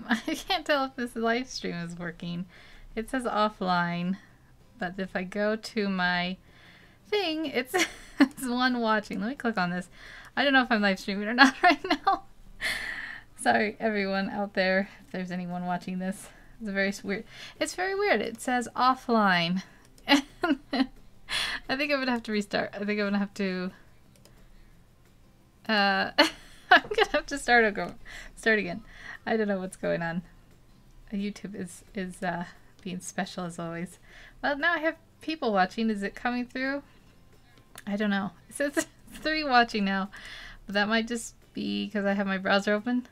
I can't tell if this live stream is working. It says offline, but if I go to my thing, it's, it's one watching. Let me click on this. I don't know if I'm live streaming or not right now. Sorry, everyone out there, if there's anyone watching this. It's very weird. It's very weird. It says offline. I think I'm gonna have to restart. I think I'm gonna have to. I'm gonna have to start again. I don't know what's going on. YouTube is being special as always. Well, now I have people watching. Is it coming through? I don't know. It says 3 watching now, but that might just be because I have my browser open.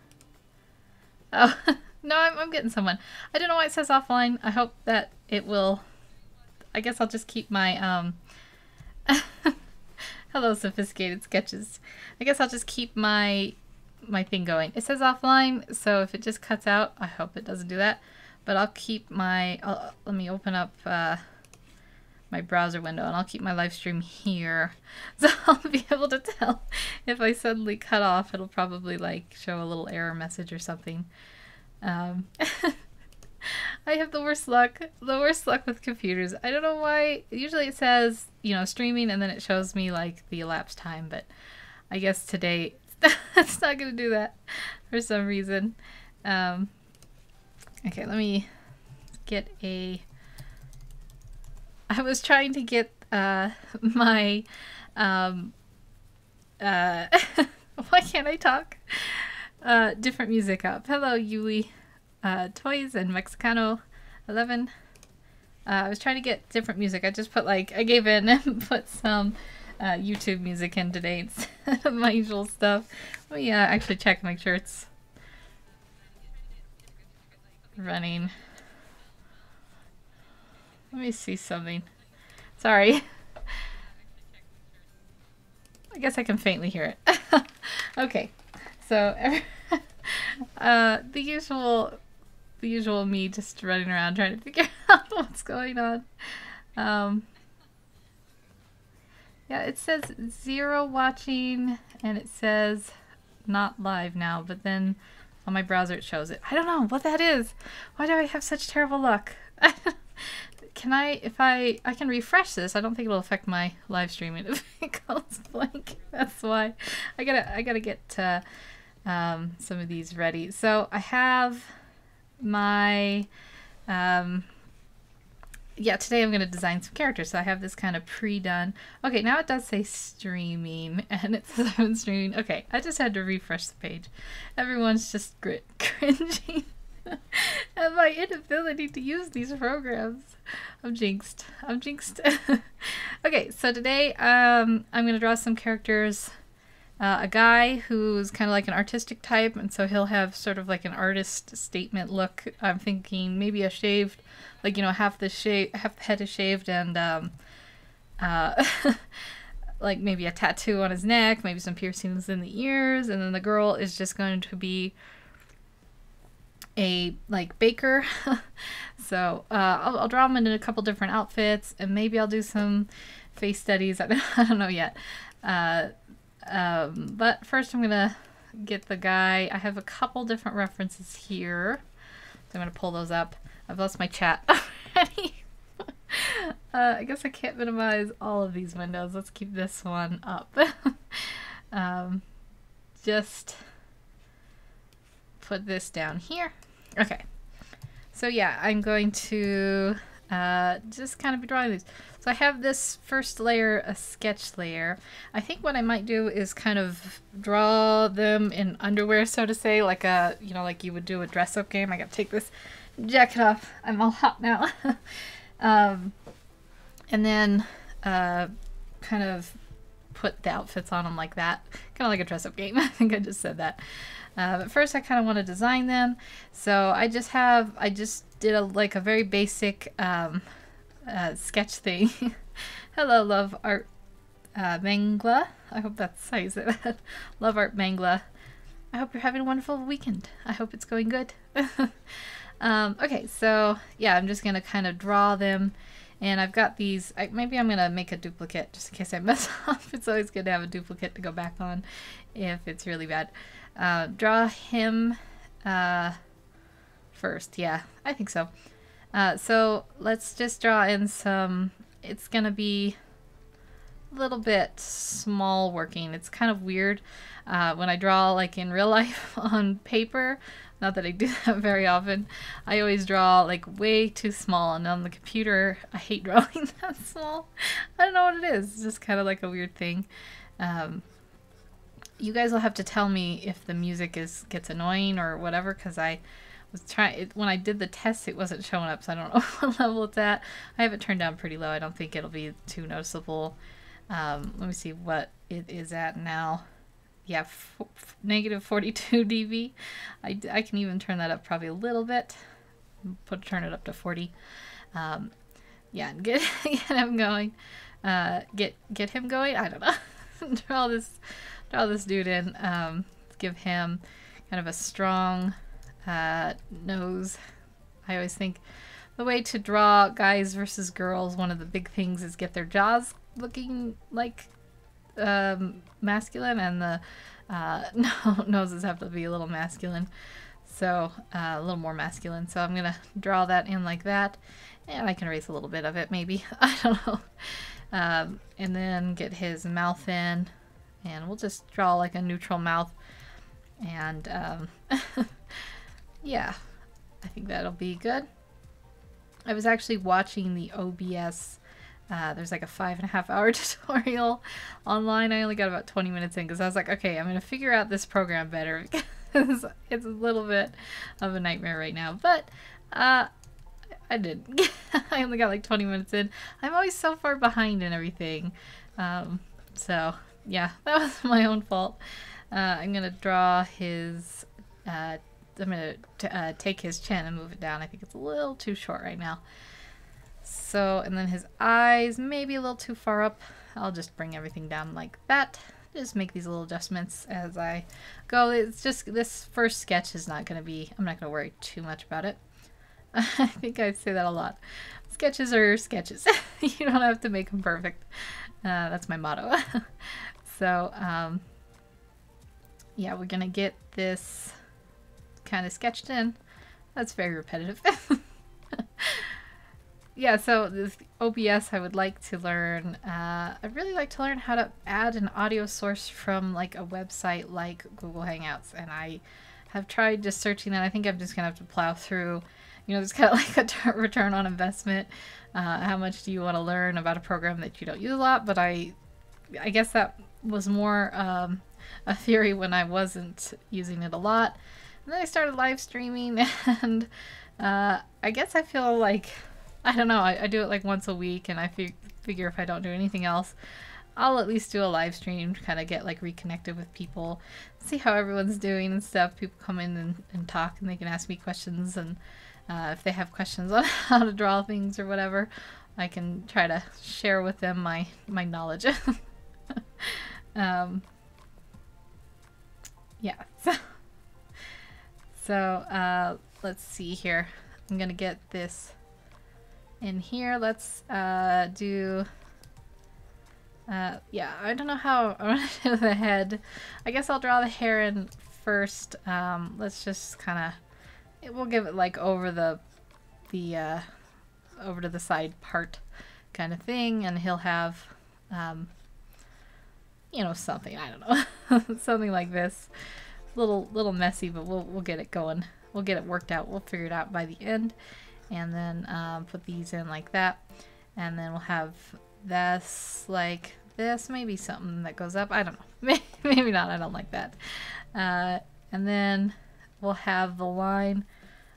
Oh, no, I'm getting someone. I don't know why it says offline. I hope that it will. I guess I'll just keep my hello, sophisticated sketches. I guess I'll just keep my thing going. It says offline, so if it just cuts out, I hope it doesn't do that. But I'll keep my. Let me open up my browser window, and I'll keep my live stream here, so I'll be able to tell if I suddenly cut off. It'll probably like show a little error message or something. I have the worst luck with computers. I don't know why. Usually it says, you know, streaming, and then it shows me like the elapsed time, but I guess today it's not gonna do that for some reason. Okay, let me get a. I was trying to get my why can't I talk? Different music up. Hello, Yuli Toys and Mexicano 11. I was trying to get different music. I just put like, I gave in and put some YouTube music in today instead of my usual stuff. Let me actually check, make sure it's running. Let me see something. Sorry. I guess I can faintly hear it. Okay, so the usual me just running around trying to figure out what's going on. Yeah, it says 0 watching, and it says not live now, but then on my browser it shows it. I don't know what that is. Why do I have such terrible luck? Can I, if I can refresh this, I don't think it'll affect my live streaming if it goes blank. That's why I gotta get some of these ready. So I have my yeah, today I'm gonna design some characters. So I have this kind of pre-done. Okay, now it does say streaming, and it says I'm streaming. Okay, I just had to refresh the page. Everyone's just cringing at my inability to use these programs. I'm jinxed. I'm jinxed. Okay, so today I'm gonna draw some characters. A guy who's kind of like an artistic type, and so he'll have sort of like an artist statement look. I'm thinking maybe a shaved, like, you know, half the head is shaved, and like maybe a tattoo on his neck, maybe some piercings in the ears, and then the girl is just going to be a like baker. So I'll draw them in a couple different outfits, and maybe I'll do some face studies. I don't know yet. But first I'm gonna get the guy. I have a couple different references here, so I'm gonna pull those up. I've lost my chat already. I guess I can't minimize all of these windows. Let's keep this one up. Just put this down here. Okay, so yeah, I'm going to just kind of be drawing these. So I have this first layer, a sketch layer. I think what I might do is kind of draw them in underwear, so to say, like a, you know, like you would do a dress-up game. I gotta take this jacket off. I'm all hot now. And then kind of put the outfits on them like that. Kind of like a dress-up game. I think I just said that. But first I kind of want to design them. So I just did like a very basic sketch thing. Hello, Love Art Mangla. I hope that's how you say that. Love Art Mangla. I hope you're having a wonderful weekend. I hope it's going good. Okay, so yeah, I'm just gonna kind of draw them, and I've got these. Maybe I'm gonna make a duplicate just in case I mess up. It's always good to have a duplicate to go back on if it's really bad. Draw him first. Yeah, I think so. So let's just draw in some, it's gonna be a little bit small working. It's kind of weird when I draw like in real life on paper. Not that I do that very often. I always draw like way too small, and on the computer I hate drawing that small. I don't know what it is. It's just kind of like a weird thing. You guys will have to tell me if the music gets annoying or whatever, because I was trying, when I did the test it wasn't showing up, so I don't know what level it's at. I have it turned down pretty low. I don't think it'll be too noticeable. Let me see what it is at now. Yeah, negative 42 dB. I can even turn that up probably a little bit. Turn it up to 40. Yeah, get him going. Get him going. I don't know. draw this dude in. Give him kind of a strong nose. I always think the way to draw guys versus girls, one of the big things is get their jaws looking like masculine, and the noses have to be a little masculine, so a little more masculine. So I'm gonna draw that in like that, and I can erase a little bit of it maybe. I don't know. And then get his mouth in, and we'll just draw like a neutral mouth, and yeah, I think that'll be good. I was actually watching the OBS. There's like a 5.5 hour tutorial online. I only got about 20 minutes in because I was like, okay, I'm going to figure out this program better because it's a little bit of a nightmare right now. But I did. I only got like 20 minutes in. I'm always so far behind in everything. So yeah, that was my own fault. I'm going to draw his... I'm going to take his chin and move it down. I think it's a little too short right now. So, and then his eyes, maybe a little too far up. I'll just bring everything down like that. Just make these little adjustments as I go. It's just, this first sketch is not going to be, I'm not going to worry too much about it. I think I say that a lot. Sketches are sketches. You don't have to make them perfect. That's my motto. So, yeah, we're going to get this kind of sketched in. That's very repetitive. Yeah, so this OBS I would like to learn. I'd really like to learn how to add an audio source from like a website like Google Hangouts, and I have tried just searching that. I think I'm just gonna have to plow through. You know, there's kind of like a return on investment. How much do you want to learn about a program that you don't use a lot? But I guess that was more a theory when I wasn't using it a lot. And then I started live streaming, and I guess I feel like, I don't know, I do it like once a week, and I figure if I don't do anything else, I'll at least do a live stream to kind of get like reconnected with people, see how everyone's doing and stuff. People come in and talk, and they can ask me questions, and if they have questions on how to draw things or whatever, I can try to share with them my knowledge. Yeah, so let's see here. I'm gonna get this in here. Let's do yeah, I don't know how I want to do the head. I guess I'll draw the hair in first. Let's just kind of, we'll give it like over the over to the side part kind of thing, and he'll have you know, something, I don't know, something like this. Little messy, but we'll get it going. We'll get it worked out. We'll figure it out by the end. And then put these in like that, and then we'll have this like this, maybe something that goes up, I don't know, maybe not, I don't like that. And then we'll have the line.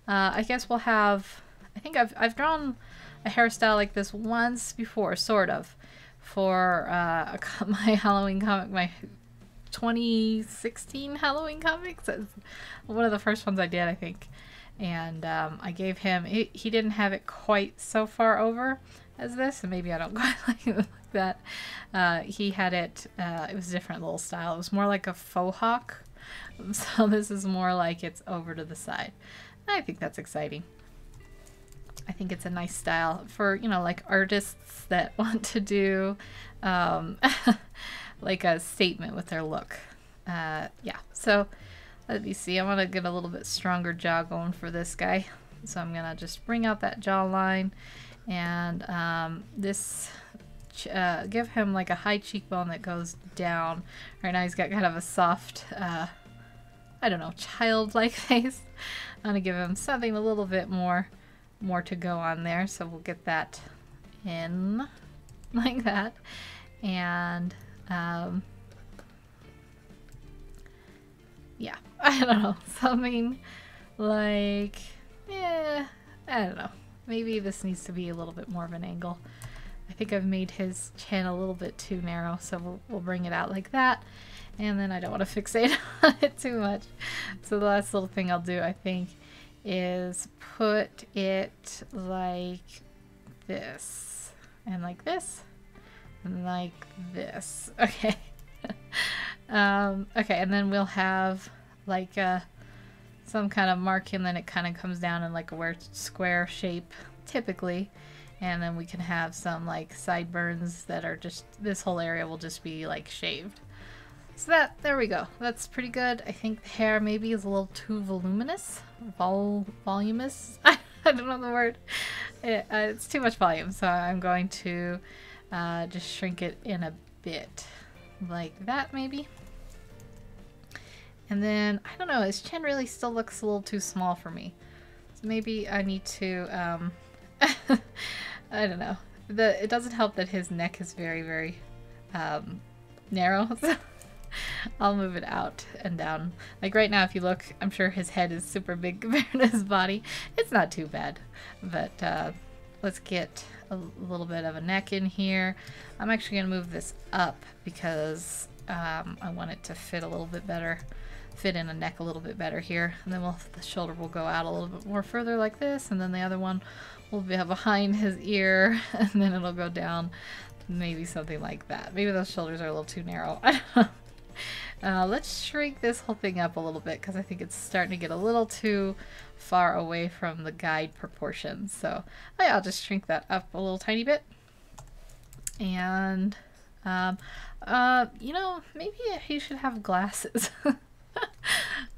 I guess we'll have, I think I've drawn a hairstyle like this once before, sort of, for my Halloween comic, my 2016 Halloween comics. It's one of the first ones I did, I think. And I gave him, he didn't have it quite so far over as this, and maybe I don't quite like it like that. He had it, it was a different little style. It was more like a faux hawk. So this is more like it's over to the side. I think that's exciting. I think it's a nice style for, you know, like artists that want to do like a statement with their look. Yeah, so let me see. I want to get a little bit stronger jaw going for this guy. So I'm gonna just bring out that jawline and give him like a high cheekbone that goes down. Right now he's got kind of a soft, I don't know, childlike face. I'm gonna give him something a little bit more to go on there. So we'll get that in like that. And yeah, I don't know, something like, yeah, I don't know. Maybe this needs to be a little bit more of an angle. I think I've made his chin a little bit too narrow, so we'll bring it out like that. And then I don't want to fixate on it too much. So the last little thing I'll do, I think, is put it like this. And like this. And like this. Okay. Okay, and then we'll have like some kind of mark, and then it kind of comes down in like a weird square shape, typically. And then we can have some like sideburns that are just, this whole area will just be like shaved. So there we go. That's pretty good. I think the hair maybe is a little too voluminous. Voluminous? I don't know the word. It's too much volume, so I'm going to just shrink it in a bit. Like that, maybe. And then, I don't know, his chin really still looks a little too small for me. So maybe I need to, I don't know. It doesn't help that his neck is very, very narrow. So I'll move it out and down. Like right now, if you look, I'm sure his head is super big compared to his body. It's not too bad. But let's get a little bit of a neck in here. I'm actually going to move this up because I want it to fit a little bit better. Fit in a neck a little bit better here. And then the shoulder will go out a little bit more further like this. And then the other one will be behind his ear. And then it'll go down maybe something like that. Maybe those shoulders are a little too narrow. I don't know. Let's shrink this whole thing up a little bit because I think it's starting to get a little too far away from the guide proportions. So I'll just shrink that up a little tiny bit. And you know, maybe he should have glasses.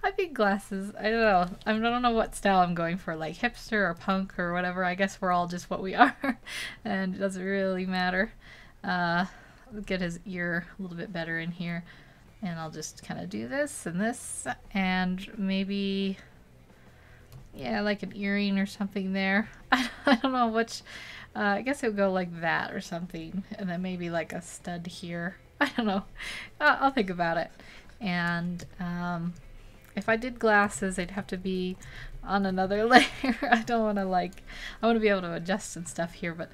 I think glasses, I don't know. I don't know what style I'm going for, like hipster or punk or whatever. I guess we're all just what we are, and it doesn't really matter. Get his ear a little bit better in here, and I'll just kind of do this, and maybe, yeah, like an earring or something there. I don't know which, I guess it would go like that or something, and then maybe like a stud here. I don't know. I'll think about it. And if I did glasses, they'd have to be on another layer. I don't want to I want to be able to adjust and stuff here, but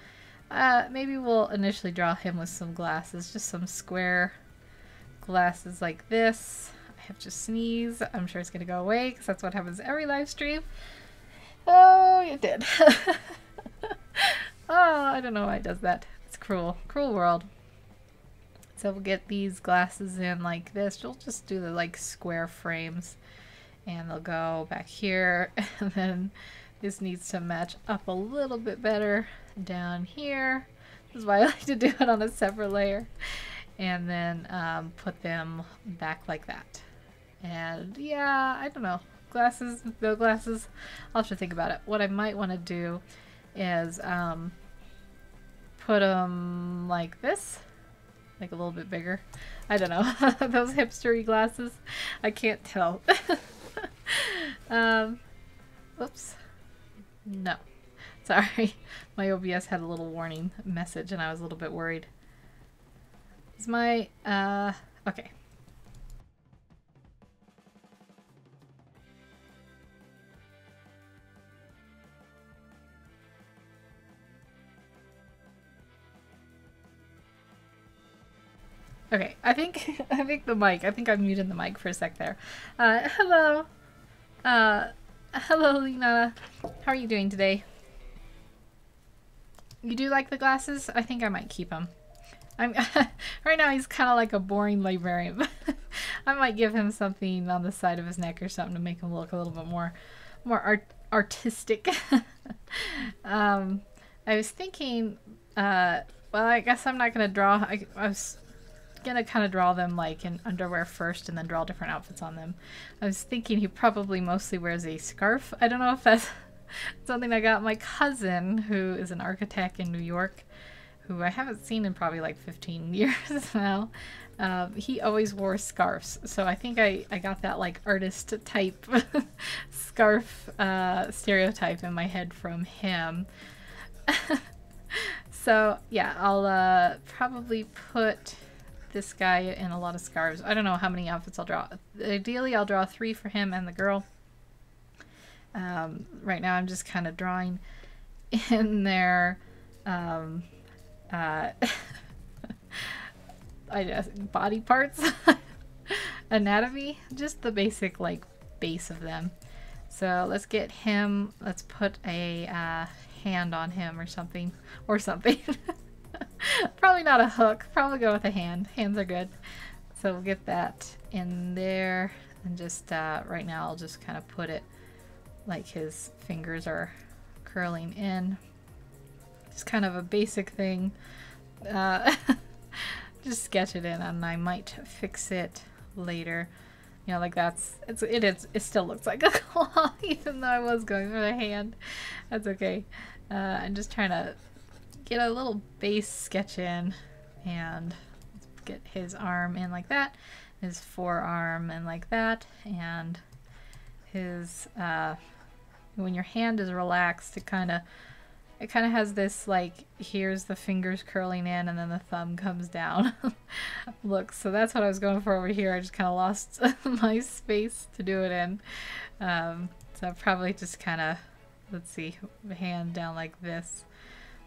maybe we'll initially draw him with some glasses, just some square glasses like this. I have to sneeze. I'm sure it's going to go away because that's what happens every live stream. Oh, it did. Oh, I don't know why it does that. It's cruel. Cruel world. So we'll get these glasses in like this. We'll just do the like square frames, and they'll go back here. And then this needs to match up a little bit better down here. This is why I like to do it on a separate layer. And then put them back like that. And yeah, I don't know. Glasses, no glasses. I'll have to think about it. What I might want to do is put them like this. Like a little bit bigger. I don't know. Those hipstery glasses. I can't tell. Oops. No. Sorry. My OBS had a little warning message and I was a little bit worried. Is my, okay. Okay, I think the mic. I think I muted the mic for a sec there. Hello. Hello, Lena. How are you doing today? You do like the glasses? I think I might keep them. Right now he's kind of like a boring librarian. I might give him something on the side of his neck or something to make him look a little bit more artistic. I was thinking, well, I guess I'm not gonna draw. I was gonna kind of draw them like in underwear first and then draw different outfits on them. I was thinking he probably mostly wears a scarf. I don't know if that's something I got my cousin, who is an architect in New York, who I haven't seen in probably like 15 years now. He always wore scarves, so I think I got that like artist type scarf stereotype in my head from him. So yeah, I'll probably put this guy in a lot of scarves. I don't know how many outfits I'll draw. Ideally, I'll draw 3 for him and the girl. Right now I'm just kind of drawing in their I guess body parts, anatomy, just the basic like base of them. So let's get him, let's put a hand on him or something. Probably not a hook, probably go with a hand. Hands are good. So we'll get that in there, and just right now I'll just kind of put it like his fingers are curling in. Just kind of a basic thing. Just sketch it in, and I might fix it later. You know, like it still looks like a claw, even though I was going for the hand. That's okay. I'm just trying to get a little base sketch in, and get his arm in like that, his forearm in like that, and his when your hand is relaxed, it kind of has this like, here's the fingers curling in and then the thumb comes down look. So that's what I was going for over here. I just kind of lost my space to do it in. So I'll probably just kind of, let's see, hand down like this.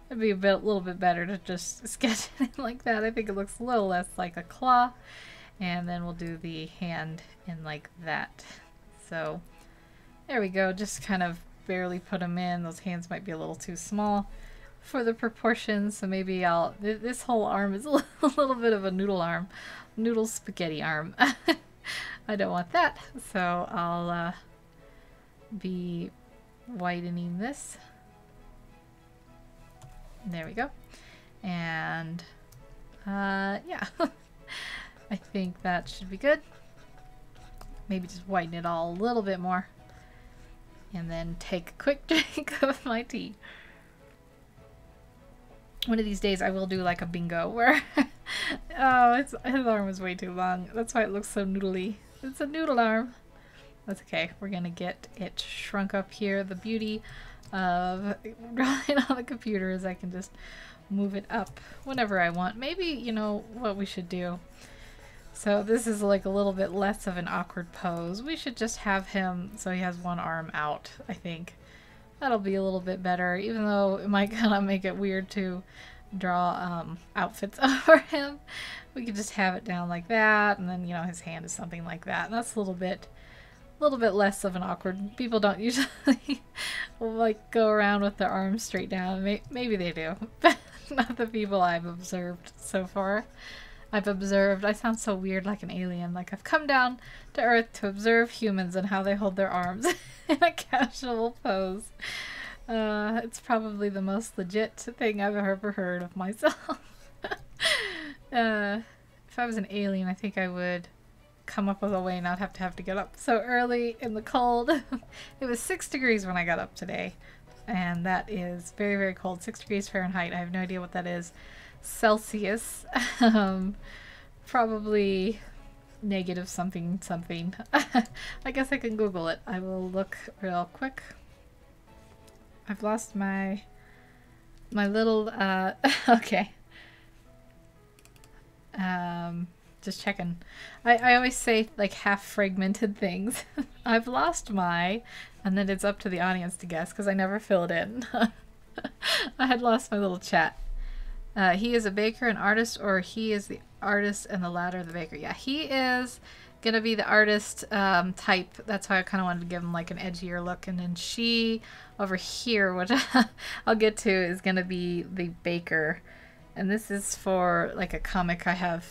It'd be a little bit better to just sketch it in like that. I think it looks a little less like a claw. And then we'll do the hand in like that. So there we go. Just kind of barely put them in. Those hands might be a little too small for the proportions, so maybe this whole arm is a little bit of a noodle spaghetti arm. I don't want that, so I'll be whitening this. There we go. And yeah, I think that should be good. Maybe just whiten it all a little bit more. And then take a quick drink of my tea. One of these days I will do like a bingo where oh, his arm was way too long. That's why it looks so noodly. It's a noodle arm. That's okay. We're gonna get it shrunk up here. The beauty of drawing on the computer is I can just move it up whenever I want. Maybe, you know, what we should do. So this is like a little bit less of an awkward pose. We should just have him so he has one arm out, I think. That'll be a little bit better, even though it might kind of make it weird to draw outfits over him. We could just have it down like that, and then, you know, his hand is something like that. And that's a little bit less of an awkward. People don't usually like go around with their arms straight down. Maybe they do, but not the people I've observed so far. I sound so weird, like an alien. Like, I've come down to Earth to observe humans and how they hold their arms in a casual pose. It's probably the most legit thing I've ever heard of myself. If I was an alien, I think I would come up with a way not have to get up so early in the cold. It was 6 degrees when I got up today, and that is very, very cold. 6 degrees Fahrenheit. I have no idea what that is. Celsius. Probably negative something something. I guess I can Google it. I will look real quick. I've lost my little okay. Just checking. I always say like half fragmented things. I've lost my, and then it's up to the audience to guess because I never fill it in. I had lost my little chat. He is a baker, an artist, or he is the artist and the latter the baker. Yeah, he is gonna be the artist type. That's why I kind of wanted to give him like an edgier look. And then she over here, which I'll get to, is gonna be the baker. And this is for like a comic I have.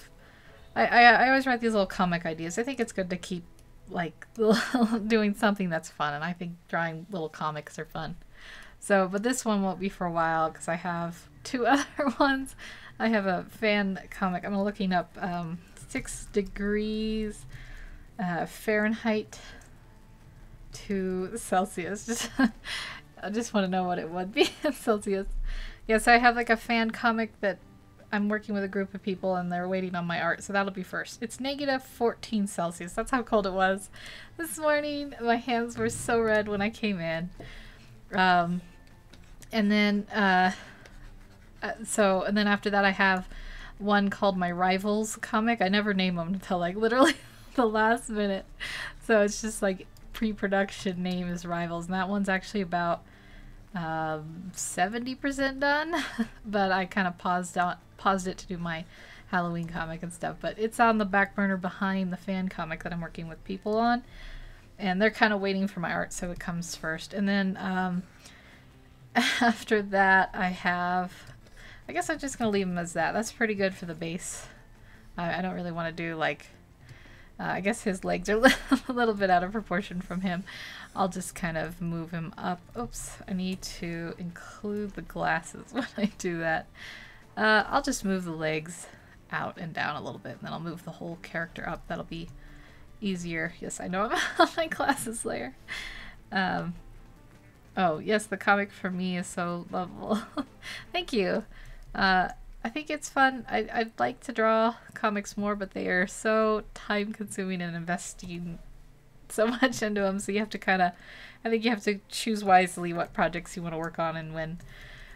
I always write these little comic ideas. I think it's good to keep like doing something that's fun, and I think drawing little comics are fun. So, but this one won't be for a while because I have 2 other ones. I have a fan comic. I'm looking up 6 degrees Fahrenheit to Celsius. Just I just want to know what it would be in Celsius. Yes, I have like a fan comic that I'm working with a group of people and they're waiting on my art, so that'll be first. It's negative 14 Celsius. That's how cold it was this morning. My hands were so red when I came in. And then after that I have one called My Rivals comic. I never name them until like literally the last minute. So it's just like pre-production name is Rivals, and that one's actually about 70% done. But I kind of paused it to do my Halloween comic and stuff. But it's on the back burner behind the fan comic that I'm working with people on. And they're kind of waiting for my art, so it comes first. And then after that, I guess I'm just going to leave them as that. That's pretty good for the base. I don't really want to do like, I guess his legs are a little bit out of proportion from him. I'll just kind of move him up. Oops, I need to include the glasses when I do that. I'll just move the legs out and down a little bit, and then I'll move the whole character up. That'll be easier. Yes, I know I'm on my glasses layer. Oh, yes, the comic for me is so lovable. Thank you. I think it's fun. I'd like to draw comics more, but they are so time-consuming and investing so much into them, so you have to I think you have to choose wisely what projects you want to work on and when,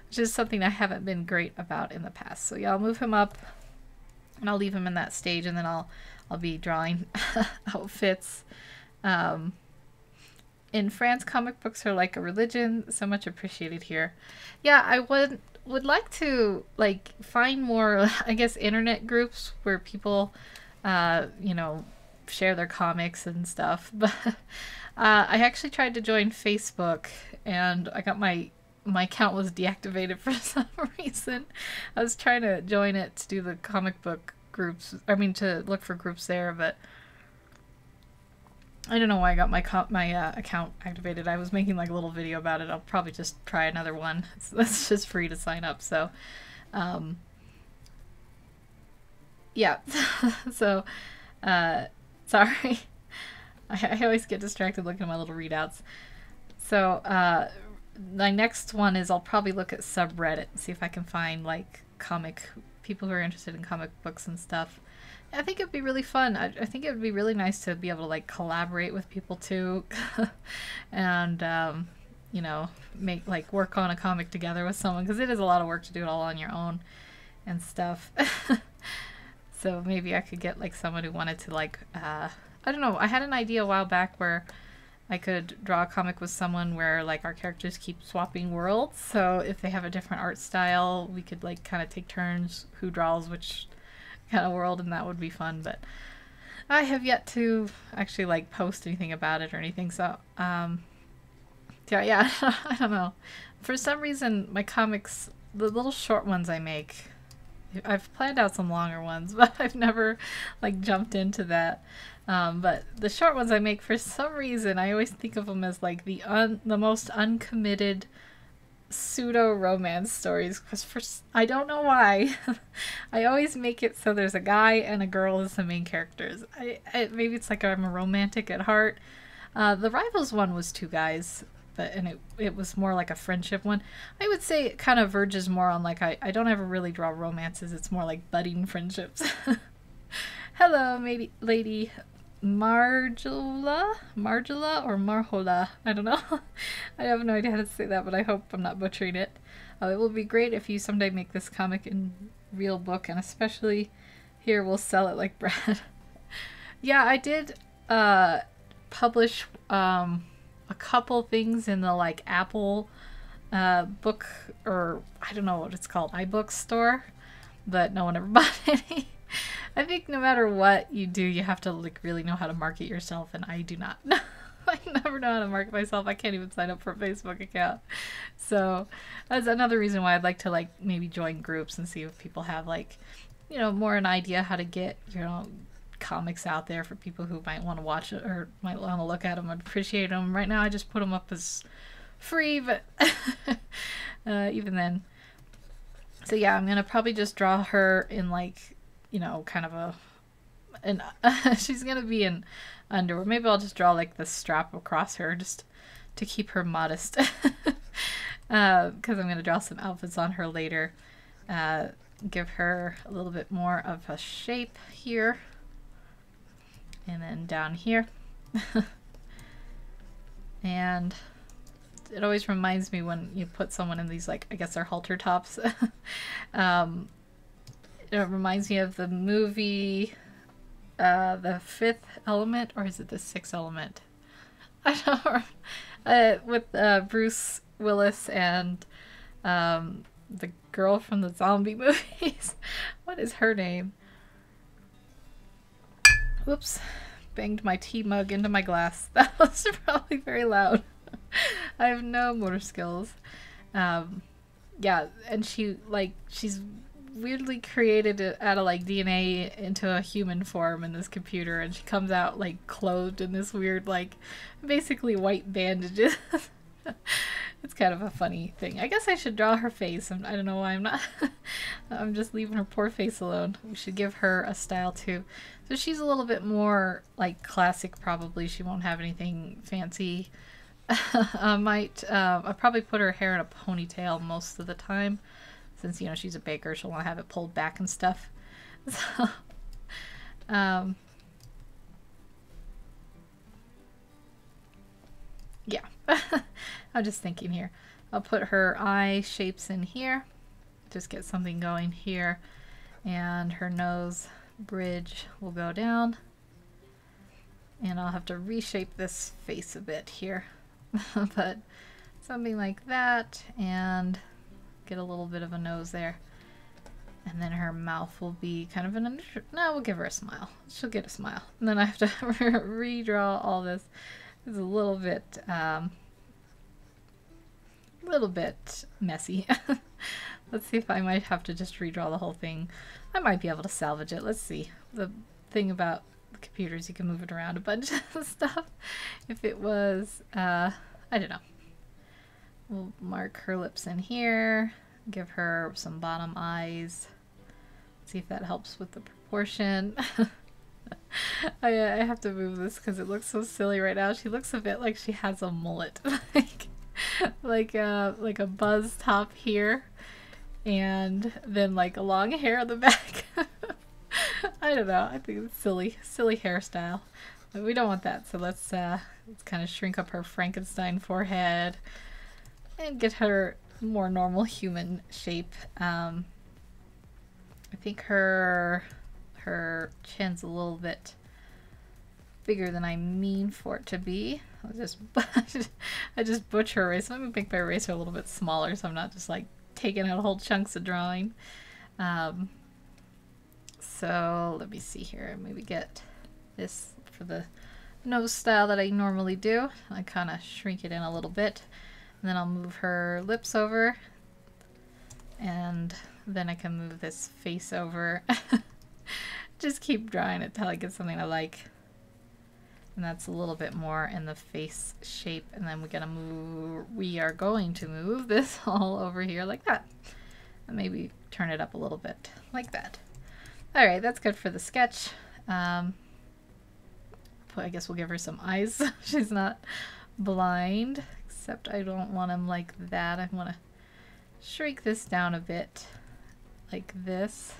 which is something I haven't been great about in the past. So yeah, I'll move him up, and I'll leave him in that stage, and then I'll be drawing outfits. In France, comic books are like a religion, so much appreciated here. Yeah, I would like to like find more, I guess, internet groups where people, you know, share their comics and stuff. But I actually tried to join Facebook, and I got my account was deactivated for some reason. I was trying to join it to do the comic book groups. I mean, to look for groups there, but I don't know why I got my account activated. I was making like a little video about it. I'll probably just try another one. It's just free to sign up. So, yeah. So, sorry. I always get distracted looking at my little readouts. So, my next one is I'll probably look at subreddit and see if I can find like people who are interested in comic books and stuff. I think it'd be really fun. I think it would be really nice to be able to like collaborate with people too, and you know, work on a comic together with someone, because it is a lot of work to do it all on your own and stuff. So maybe I could get like someone who wanted to like I don't know. I had an idea a while back where I could draw a comic with someone where like our characters keep swapping worlds. So if they have a different art style, we could like kind of take turns who draws which kind of world, and that would be fun. But I have yet to actually like post anything about it or anything. So yeah, I don't know. For some reason, my comics, the little short ones I make, I've planned out some longer ones, but I've never like jumped into that. But the short ones I make, for some reason, I always think of them as like the most uncommitted pseudo-romance stories, because I don't know why. I always make it so there's a guy and a girl as the main characters. Maybe it's like I'm a romantic at heart. The Rivals one was two guys, and it was more like a friendship one. I would say it kind of verges more on like I don't ever really draw romances. It's more like budding friendships. Hello, lady Marjola or Marjola. I don't know. I have no idea how to say that, but I hope I'm not butchering it. It will be great if you someday make this comic in real book, and especially here we'll sell it like bread. Yeah, I did publish a couple things in the like Apple book, or I don't know what it's called, iBook store, but no one ever bought any. I think no matter what you do, you have to like really know how to market yourself, and I do not. I never know how to market myself. I can't even sign up for a Facebook account. So that's another reason why I'd like to like maybe join groups and see if people have like, you know, more an idea how to get, you know, comics out there for people who might want to watch it or might want to look at them and appreciate them. Right now I just put them up as free, but even then. So yeah, I'm gonna probably just draw her in like, you know, kind of she's gonna be in underwear. Maybe I'll just draw like the strap across her just to keep her modest. Because I'm going to draw some outfits on her later. Give her a little bit more of a shape here. And then down here. And it always reminds me when you put someone in these, like, I guess they're halter tops. It reminds me of the movie, The Fifth Element, or is it The Sixth Element? I don't know. With Bruce Willis and the girl from the zombie movies. What is her name? Whoops. Banged my tea mug into my glass. That was probably very loud. I have no motor skills. Yeah, and she's weirdly created out of like DNA into a human form in this computer, and she comes out like clothed in this weird, like, basically white bandages. It's kind of a funny thing. I guess I should draw her face. I don't know why I'm not. I'm just leaving her poor face alone. We should give her a style too. So she's a little bit more like classic probably. She won't have anything fancy. I'll probably put her hair in a ponytail most of the time. Since, you know, she's a baker, she'll want to have it pulled back and stuff. So, yeah. I'm just thinking here. I'll put her eye shapes in here. Just get something going here. And her nose bridge will go down. And I'll have to reshape this face a bit here. But something like that. And get a little bit of a nose there. And then her mouth will be kind of an... No, we'll give her a smile. She'll get a smile. And then I have to redraw all this. It's a little bit messy. Let's see if I might have to just redraw the whole thing. I might be able to salvage it. Let's see. The thing about the computer is you can move it around a bunch of stuff. If it was, I don't know. We'll mark her lips in here. Give her some bottom eyes. See if that helps with the proportion. I have to move this because it looks so silly right now. She looks a bit like she has a mullet. like a buzz top here. And then like a long hair on the back. I don't know. I think it's silly hairstyle. But we don't want that. So let's kind of shrink up her Frankenstein forehead and get her more normal human shape. I think her chin's a little bit bigger than I mean for it to be. I just butcher eraser. Let me make my eraser a little bit smaller so I'm not just like taking out whole chunks of drawing. So let me see here. Maybe get this for the nose style that I normally do. I kind of shrink it in a little bit. And then I'll move her lips over. And then I can move this face over. Just keep drawing it till I get something I like. And that's a little bit more in the face shape. And then we are going to move this all over here like that. And maybe turn it up a little bit like that. All right, that's good for the sketch. I guess we'll give her some eyes. She's not blind, except I don't want them like that. I want to shrink this down a bit like this.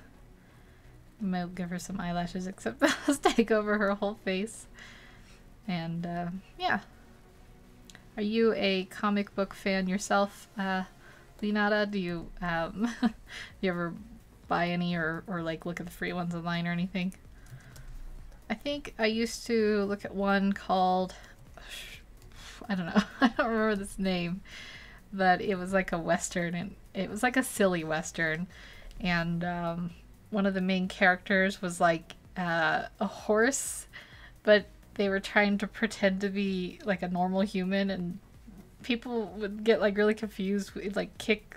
I'll give her some eyelashes, except those take over her whole face. And yeah. Are you a comic book fan yourself, Leonata? Do you you ever buy any or like look at the free ones online or anything? I think I used to look at one called, I don't know, I don't remember this name, but it was like a Western, and it was like a silly Western, and one of the main characters was like a horse, but they were trying to pretend to be like a normal human, and people would get like really confused. We'd like kick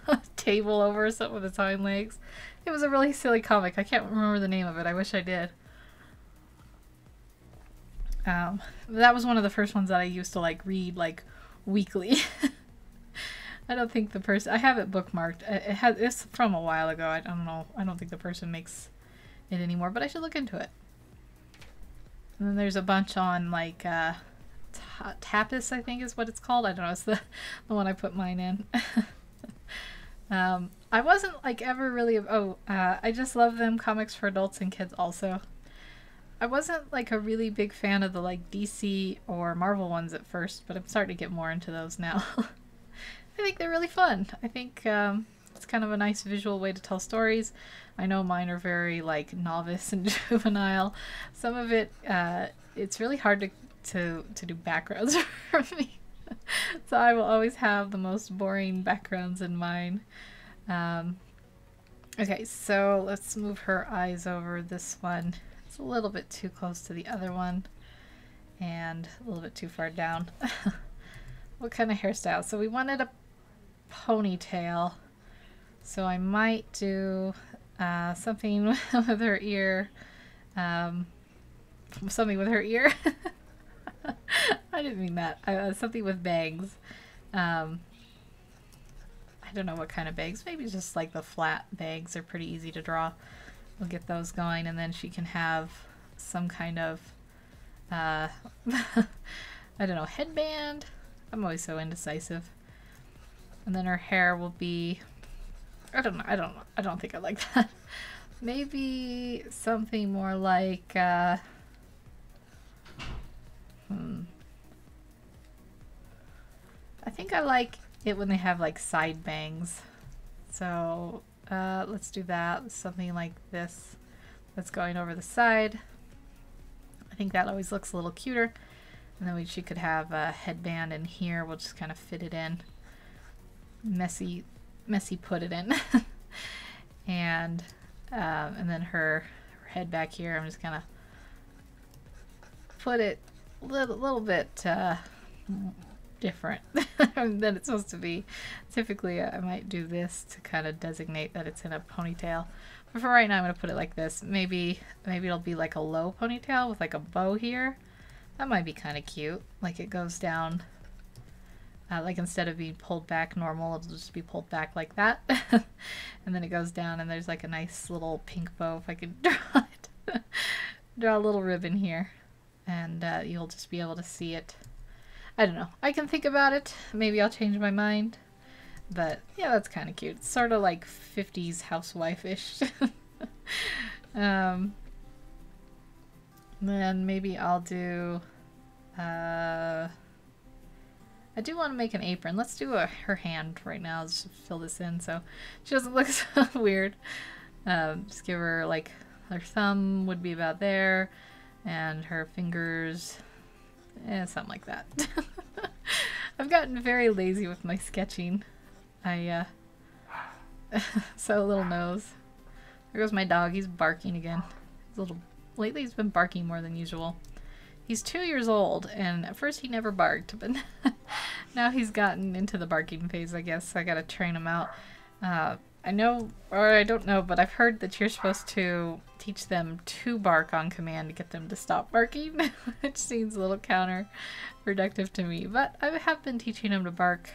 a table over or something with its hind legs. It was a really silly comic. I can't remember the name of it. I wish I did. That was one of the first ones that I used to like read like weekly. I don't think the person, I have it bookmarked. It's from a while ago. I don't know. I don't think the person makes it anymore, but I should look into it. And then there's a bunch on like Tapis, I think is what it's called. I don't know. It's the one I put mine in. I wasn't like ever really. I just love them comics for adults and kids also. I wasn't like a really big fan of the like DC or Marvel ones at first, but I'm starting to get more into those now. I think they're really fun. I think it's kind of a nice visual way to tell stories. I know mine are very like novice and juvenile. Some of it, it's really hard to do backgrounds for me. So I will always have the most boring backgrounds in mine. Okay, so let's move her eyes over. This one, it's a little bit too close to the other one and a little bit too far down. What kind of hairstyle? So we wanted a ponytail, so I might do something with her ear. Something with her ear. I didn't mean that. Something with bangs. I don't know what kind of bangs. Maybe just like the flat bangs are pretty easy to draw. We'll get those going, and then she can have some kind of I don't know, headband. I'm always so indecisive. And then her hair will be, I don't know. I don't think I like that. Maybe something more like I think I like it when they have like side bangs. So let's do that. Something like this that's going over the side. I think that always looks a little cuter. And then she could have a headband in here. We'll just kind of fit it in. Messy put it in. And then her head back here, I'm just gonna put it a little bit different than it's supposed to be. Typically I might do this to kind of designate that it's in a ponytail, but for right now I'm gonna put it like this. Maybe it'll be like a low ponytail with like a bow here. That might be kind of cute. Like it goes down, like instead of being pulled back normal, it'll just be pulled back like that. And then it goes down and there's like a nice little pink bow, if I could draw it. Draw a little ribbon here, and you'll just be able to see it. I don't know. I can think about it. Maybe I'll change my mind. But yeah, that's kind of cute. It's sort of like 50s housewife-ish. Then maybe I'll do... I do want to make an apron. Let's do her hand right now. Let's just fill this in so she doesn't look so weird. Just give her like her thumb would be about there, and her fingers, something like that. I've gotten very lazy with my sketching. So little nose. There goes my dog. He's barking again. Lately he's been barking more than usual. He's 2 years old, and at first he never barked, but now he's gotten into the barking phase, I guess. So I gotta train him out. I know, or I don't know, but I've heard that you're supposed to teach them to bark on command to get them to stop barking, which seems a little counterproductive to me. But I have been teaching him to bark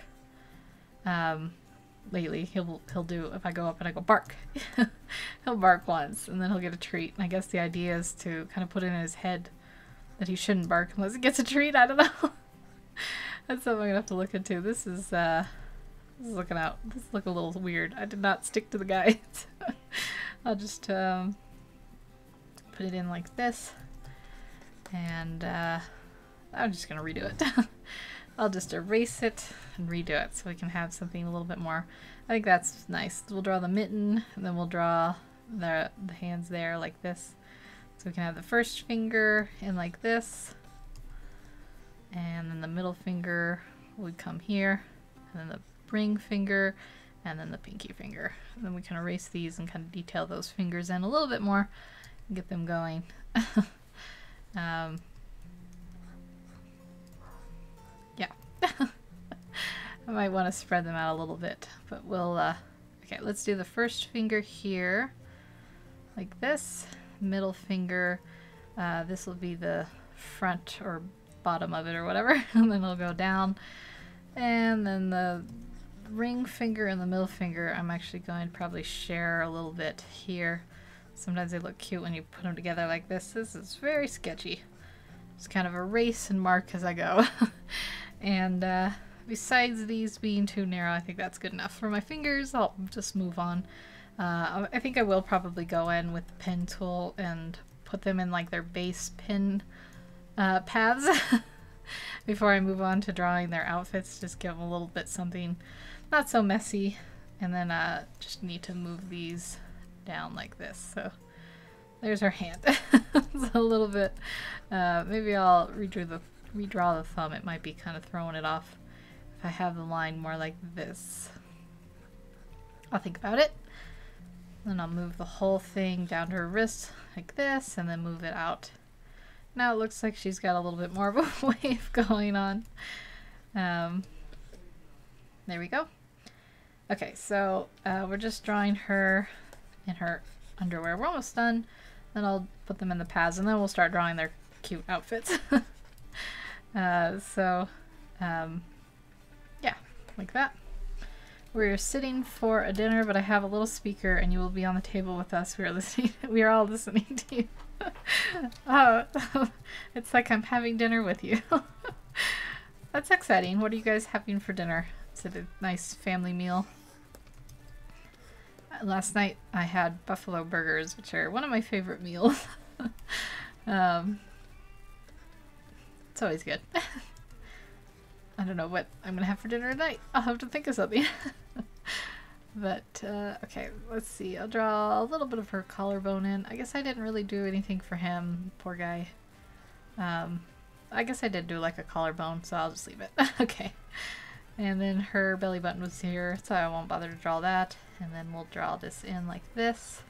lately. He'll do, if I go up and I go bark, he'll bark once, and then he'll get a treat. And I guess the idea is to kind of put it in his head that he shouldn't bark unless he gets a treat. I don't know. That's something I'm gonna have to look into. This is looking out. This look a little weird. I did not stick to the guides. I'll just put it in like this, and I'm just gonna redo it. I'll just erase it and redo it so we can have something a little bit more. I think that's nice. We'll draw the mitten, and then we'll draw the hands there like this. So we can have the first finger in like this, and then the middle finger would come here, and then the ring finger, and then the pinky finger. And then we can erase these and kind of detail those fingers in a little bit more and get them going. Yeah. I might want to spread them out a little bit, but we'll, okay, let's do the first finger here, like this. Middle finger, this will be the front or bottom of it or whatever, and then it'll go down. And then the ring finger and the middle finger, I'm actually going to probably share a little bit here. Sometimes they look cute when you put them together like this. This is very sketchy. It's kind of erase and mark as I go. And besides these being too narrow, I think that's good enough. For my fingers, I'll just move on. I think I will probably go in with the pen tool and put them in like their base pin paths before I move on to drawing their outfits. Just give them a little bit something not so messy. And then just need to move these down like this. So there's her hand. It's a little bit, maybe I'll redraw the thumb. It might be kind of throwing it off if I have the line more like this. I'll think about it. Then I'll move the whole thing down to her wrist like this and then move it out. Now it looks like she's got a little bit more of a wave going on. There we go. Okay, so we're just drawing her in her underwear. We're almost done. Then I'll put them in the paths and then we'll start drawing their cute outfits. Yeah, like that. We're sitting for a dinner, but I have a little speaker and you will be on the table with us. We are listening. We are all listening to you. Oh, it's like I'm having dinner with you. That's exciting. What are you guys having for dinner? Is it a nice family meal? Last night I had buffalo burgers, which are one of my favorite meals. It's always good. I don't know what I'm gonna have for dinner tonight. I'll have to think of something. But, okay, let's see. I'll draw a little bit of her collarbone in. I guess I didn't really do anything for him, poor guy. I guess I did do like a collarbone, so I'll just leave it. Okay. And then her belly button was here, so I won't bother to draw that. And then we'll draw this in like this.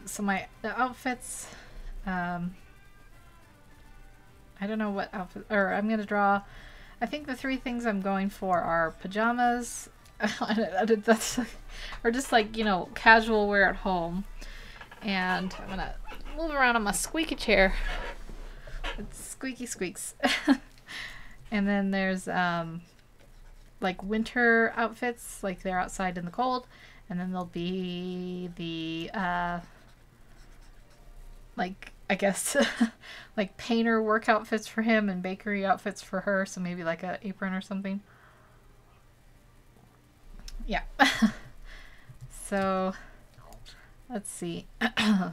So the outfits, I don't know what outfit, or I'm gonna draw, I think the three things I'm going for are pajamas, or just like, you know, casual wear at home. And I'm gonna move around on my squeaky chair. It's squeaky squeaks. And then there's like winter outfits, like they're outside in the cold. And then there'll be the like, I guess like painter work outfits for him and bakery outfits for her. So maybe like an apron or something. Yeah. So let's see. I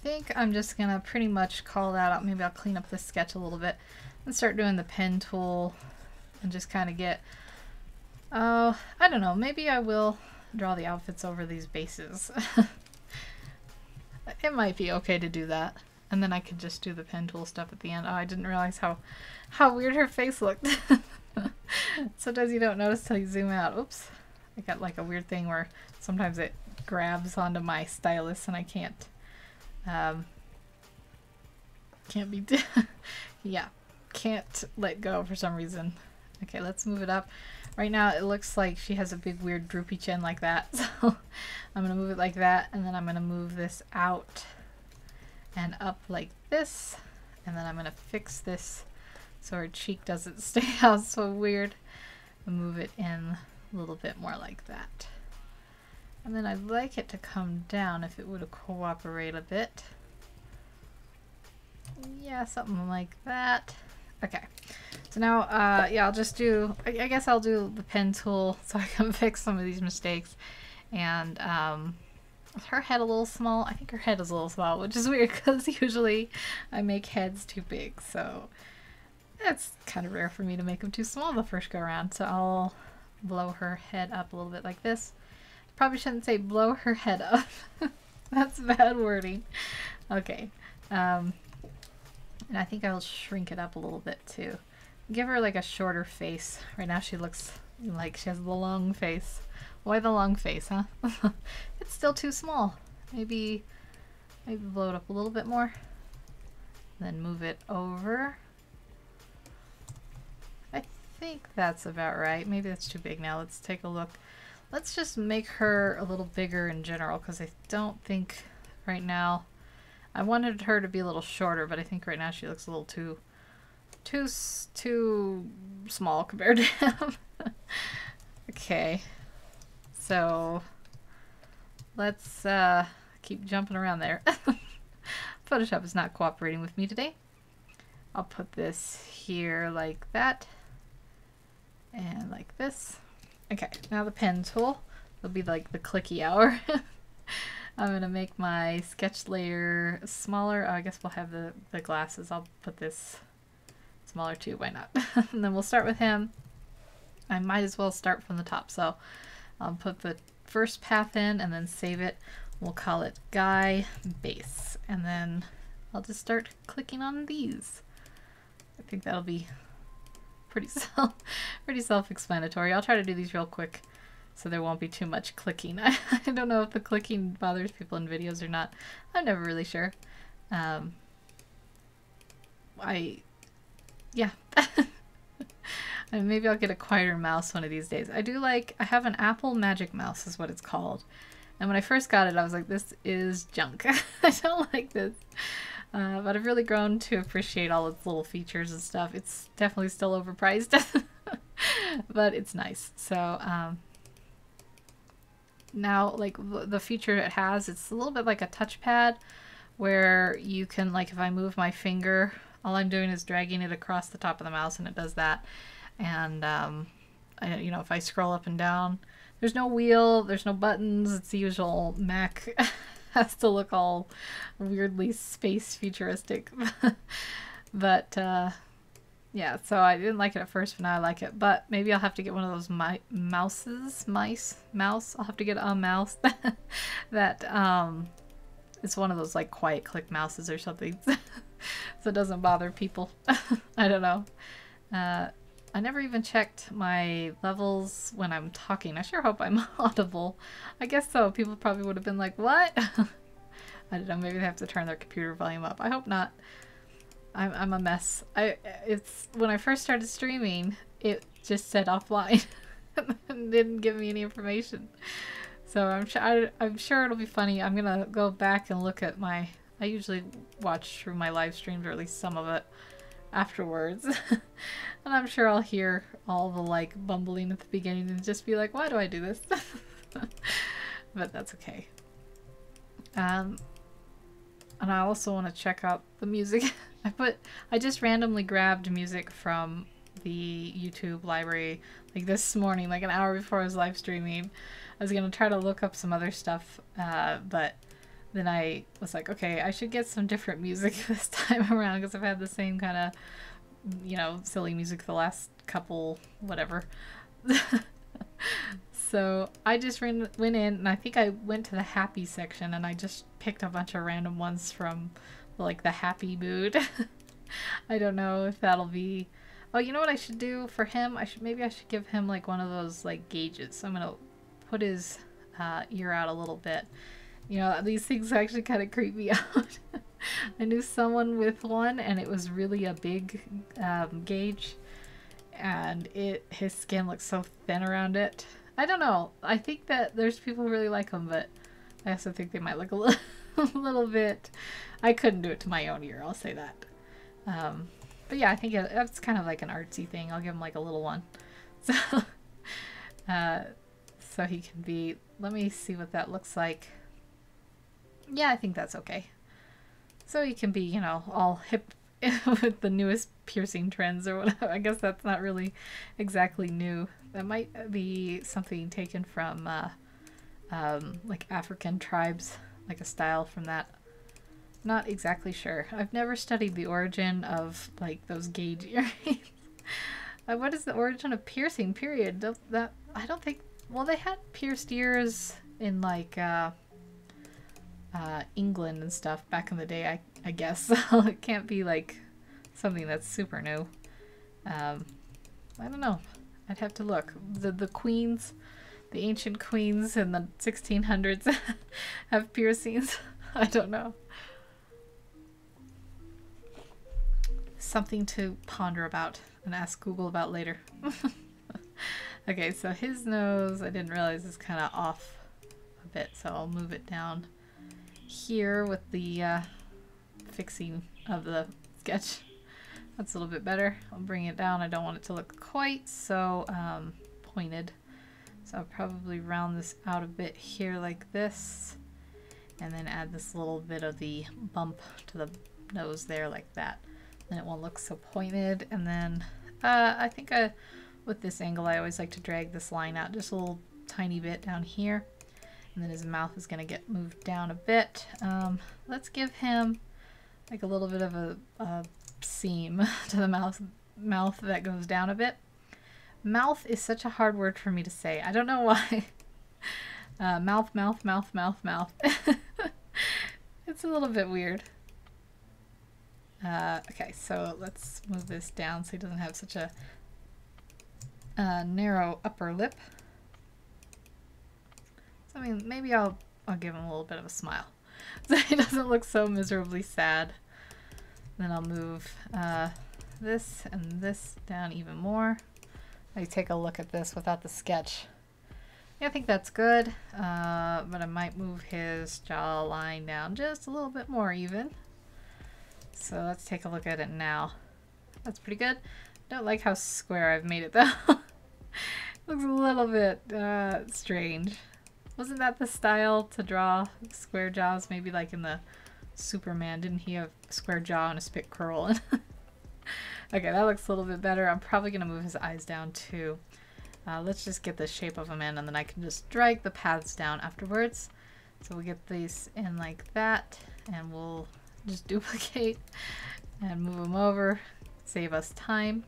think I'm just gonna pretty much call that out. Maybe I'll clean up this sketch a little bit and start doing the pen tool and just kind of get, I don't know, maybe I will draw the outfits over these bases. It might be okay to do that. And then I could just do the pen tool stuff at the end. Oh, I didn't realize how weird her face looked. Sometimes you don't notice till you zoom out. Oops. I got like a weird thing where sometimes it grabs onto my stylus and I can't be, yeah, can't let go for some reason. Okay, let's move it up. Right now it looks like she has a big weird droopy chin like that. So I'm going to move it like that, and then I'm going to move this out and up like this. And then I'm going to fix this so her cheek doesn't stay out so weird. And move it in a little bit more like that. And then I'd like it to come down if it would cooperate a bit. Yeah, something like that. Okay, so now, yeah, I'll just do, I guess I'll do the pen tool so I can fix some of these mistakes. And is her head a little small? I think her head is a little small, which is weird because usually I make heads too big. So it's kind of rare for me to make them too small the first go around. So I'll blow her head up a little bit like this. Probably shouldn't say blow her head up. That's bad wording. Okay. And I think I'll shrink it up a little bit too. Give her like a shorter face. Right now she looks like she has the long face. Why the long face, huh? It's still too small. Maybe blow it up a little bit more. Then move it over. I think that's about right. Maybe that's too big now. Let's take a look. Let's just make her a little bigger in general because I don't think right now, I wanted her to be a little shorter, but I think right now she looks a little too small compared to him. Okay, so let's keep jumping around there. Photoshop is not cooperating with me today. I'll put this here like that. And like this. Okay, now the pen tool. It'll be like the clicky hour. I'm going to make my sketch layer smaller. Oh, I guess we'll have the glasses. I'll put this smaller too. Why not? And then we'll start with him. I might as well start from the top. So I'll put the first path in and then save it. We'll call it Guy Base. And then I'll just start clicking on these. I think that'll be pretty self-explanatory. I'll try to do these real quick so there won't be too much clicking. I don't know if the clicking bothers people in videos or not. I'm never really sure. Yeah. And maybe I'll get a quieter mouse one of these days. I have an Apple Magic Mouse is what it's called. And when I first got it, I was like, this is junk. I don't like this. But I've really grown to appreciate all its little features and stuff. It's definitely still overpriced, but it's nice. So now, like the feature it has, it's a little bit like a touchpad where you can, like, if I move my finger, all I'm doing is dragging it across the top of the mouse and it does that. And you know, if I scroll up and down, there's no wheel, there's no buttons. It's the usual Mac. Has to look all weirdly space futuristic. But yeah, so I didn't like it at first, but now I like it. But maybe I'll have to get one of those mouse. I'll have to get a mouse that it's one of those like quiet click mouses or something, so it doesn't bother people. I don't know. I never even checked my levels when I'm talking. I sure hope I'm audible. I guess so. People probably would have been like, what? I don't know. Maybe they have to turn their computer volume up. I hope not. I'm a mess. It's when I first started streaming, it just said offline and didn't give me any information. So I'm sure it'll be funny. I'm gonna go back and look at I usually watch through my live streams, or at least some of it, afterwards. And I'm sure I'll hear all the like bumbling at the beginning and just be like, why do I do this? But that's okay. And I also want to check out the music. I just randomly grabbed music from the YouTube library like this morning, like an hour before I was live streaming. I was gonna try to look up some other stuff, but then I was like, okay, I should get some different music this time around, because I've had the same kind of, you know, silly music the last couple, whatever. So I just went in, and I think I went to the happy section, and I just picked a bunch of random ones from like the happy mood. I don't know if that'll be... Oh, you know what I should do for him? Maybe I should give him like one of those like gauges. So I'm gonna put his ear out a little bit. You know, these things actually kind of creep me out. I knew someone with one, and it was really a big gauge, and his skin looks so thin around it. I don't know. I think that there's people who really like them, but I also think they might look a little bit... I couldn't do it to my own ear, I'll say that. But yeah, I think that's kind of like an artsy thing. I'll give him like a little one. So, so he can be... Let me see what that looks like. Yeah, I think that's okay. So he can be, you know, all hip with the newest piercing trends or whatever. I guess that's not really exactly new. That might be something taken from like African tribes, like a style from that. Not exactly sure. I've never studied the origin of like those gauge earrings. What is the origin of piercing, period? I don't think... Well, they had pierced ears in like England and stuff back in the day, I guess. So it can't be like something that's super new. I don't know. I'd have to look. The queens, the ancient queens in the 1600s have piercings. I don't know. Something to ponder about and ask Google about later. Okay, so his nose, I didn't realize, is kind of off a bit, so I'll move it down here with the fixing of the sketch. That's a little bit better. I'll bring it down. I don't want it to look quite so pointed. So I'll probably round this out a bit here like this. and then add this little bit of the bump to the nose there like that. Then it won't look so pointed. And then I think with this angle I always like to drag this line out just a little tiny bit down here. And then his mouth is going to get moved down a bit. Let's give him like a little bit of a seam to the mouth that goes down a bit. Mouth is such a hard word for me to say. I don't know why. Mouth. It's a little bit weird. Okay, so let's move this down so he doesn't have such a narrow upper lip. So, I mean, maybe I'll give him a little bit of a smile so he doesn't look so miserably sad. Then I'll move this and this down even more. Let me take a look at this without the sketch. Yeah, I think that's good, but I might move his jawline down just a little bit more even. So let's take a look at it now. That's pretty good. Don't like how square I've made it though. Looks a little bit strange. Wasn't that the style to draw square jaws? Maybe like in the Superman, didn't he have a square jaw and a spit curl? Okay, that looks a little bit better. I'm probably going to move his eyes down too. Let's just get the shape of him in, and then I can just drag the paths down afterwards. So we'll get these in like that, and we'll just duplicate and move them over, save us time.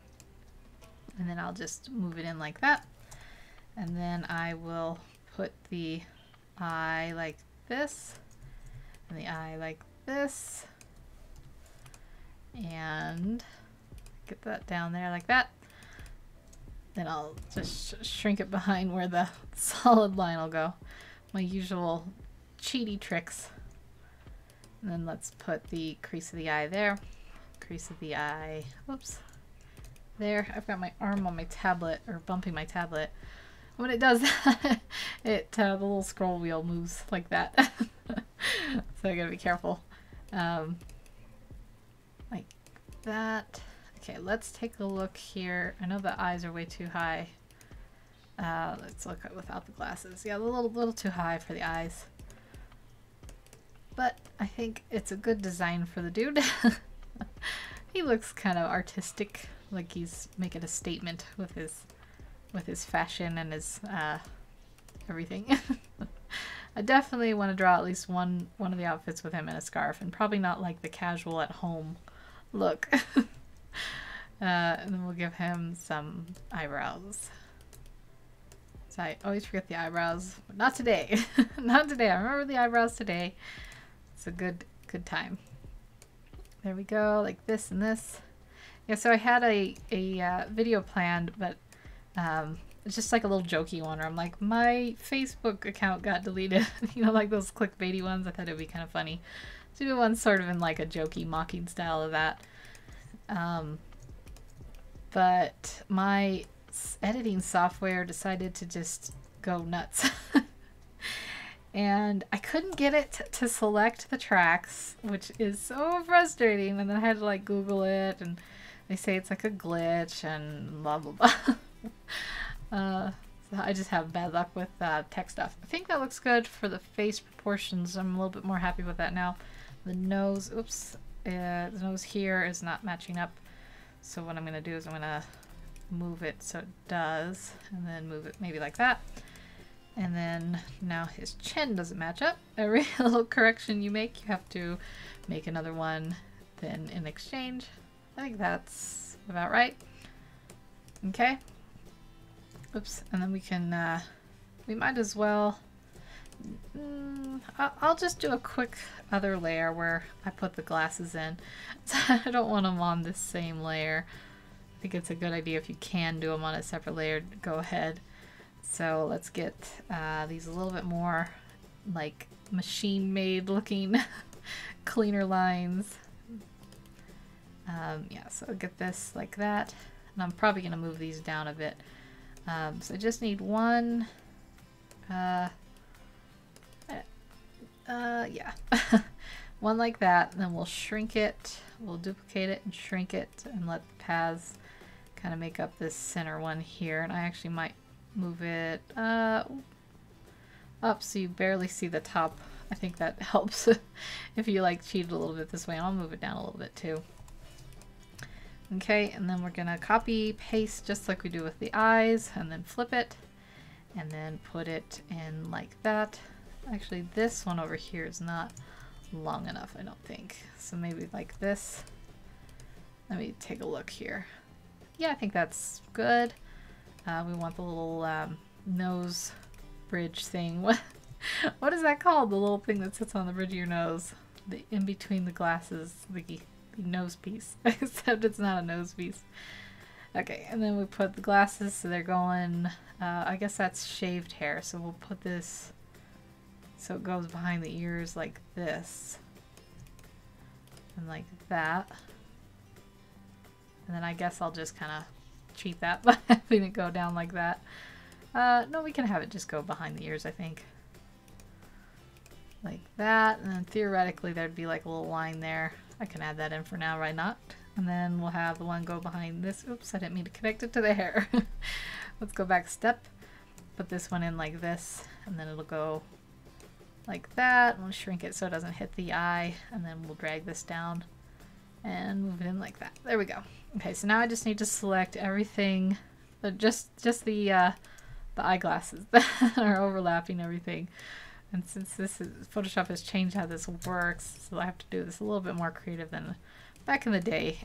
And then I'll just move it in like that. And then I will put the eye like this, and the eye like this, and get that down there like that. Then I'll just shrink it behind where the solid line will go. My usual cheaty tricks. And then let's put the crease of the eye there. Crease of the eye, whoops, there. I've got my arm on my tablet, or bumping my tablet. When it does that, the little scroll wheel moves like that. So I gotta be careful. Like that. Okay, let's take a look here. I know the eyes are way too high. Let's look at without the glasses. Yeah, a little too high for the eyes. But I think it's a good design for the dude. He looks kind of artistic, like he's making a statement with his fashion and his everything. I definitely want to draw at least one of the outfits with him in a scarf, and probably not like the casual at home look. And then we'll give him some eyebrows. So I always forget the eyebrows, but not today. Not today. I remember the eyebrows today. It's a good time. There we go, like this and this. Yeah, so I had a video planned, but it's just like a little jokey one where I'm like, my Facebook account got deleted. You know, like those clickbaity ones. I thought it would be kind of funny to do one sort of in like a jokey, mocking style of that. But my editing software decided to just go nuts. And I couldn't get it to select the tracks, which is so frustrating. And then I had to like Google it, and they say it's like a glitch and blah blah blah. So I just have bad luck with tech stuff. I think that looks good for the face proportions. I'm a little bit more happy with that now. The nose, oops, the nose here is not matching up. So what I'm going to do is I'm going to move it so it does, and then move it maybe like that. And then now his chin doesn't match up. Every little correction you make, you have to make another one then in exchange. I think that's about right. Okay. Oops. And then we can, we might as well, I'll just do a quick other layer where I put the glasses in. I don't want them on this same layer. I think it's a good idea if you can do them on a separate layer, go ahead. So let's get these a little bit more like machine-made looking cleaner lines. Yeah, so I'll get this like that. And I'm probably going to move these down a bit. So I just need one, yeah, one like that, and then we'll shrink it, we'll duplicate it and shrink it, and let the paths kind of make up this center one here. And I actually might move it, up so you barely see the top. I think that helps if you like cheat a little bit this way. I'll move it down a little bit too. Okay, and then we're gonna copy paste just like we do with the eyes, and then flip it and then put it in like that. Actually, this one over here is not long enough, I don't think. So maybe like this. Let me take a look here. Yeah, I think that's good. We want the little nose bridge thing. What is that called? The little thing that sits on the bridge of your nose. The in between the glasses, the nose piece. Except it's not a nose piece. Okay, and then we put the glasses so they're going, I guess that's shaved hair. So we'll put this so it goes behind the ears like this. And like that. And then I guess I'll just kind of cheat that by having it go down like that. No, we can have it just go behind the ears, I think. Like that, and then theoretically there'd be like a little line there. I can add that in for now, why not? And then we'll have the one go behind this. Oops, I didn't mean to connect it to the hair. Let's go back a step. Put this one in like this, and then it'll go like that. We'll shrink it so it doesn't hit the eye, and then we'll drag this down and move it in like that. There we go. Okay, so now I just need to select everything, just the eyeglasses that are overlapping everything. And since this is Photoshop has changed how this works, so I have to do this a little bit more creative than back in the day.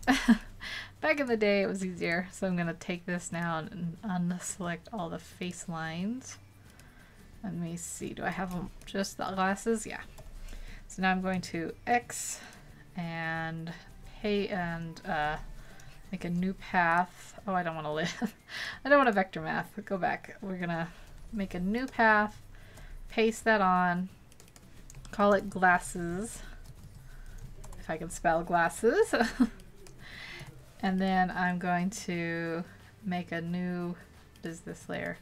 Back in the day it was easier, so I'm gonna take this now and unselect all the face lines. Let me see, do I have them just the glasses? Yeah. So now I'm going to X and pay and make a new path. Oh, I don't want to live. I don't want to vector math. Go back. We're gonna make a new path. Paste that on, call it glasses, if I can spell glasses. And then I'm going to make a new, what is this layer?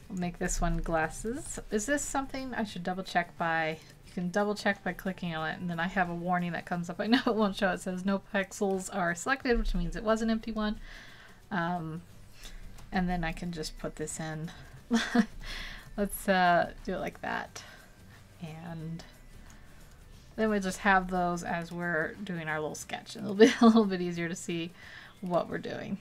I'll make this one glasses. Is this something I should double check by, you can double check by clicking on it, and then I have a warning that comes up. I know it won't show, it says no pixels are selected, which means it was an empty one. And then I can just put this in. Let's do it like that, and then we'll just have those as we're doing our little sketch, and it'll be a little bit easier to see what we're doing.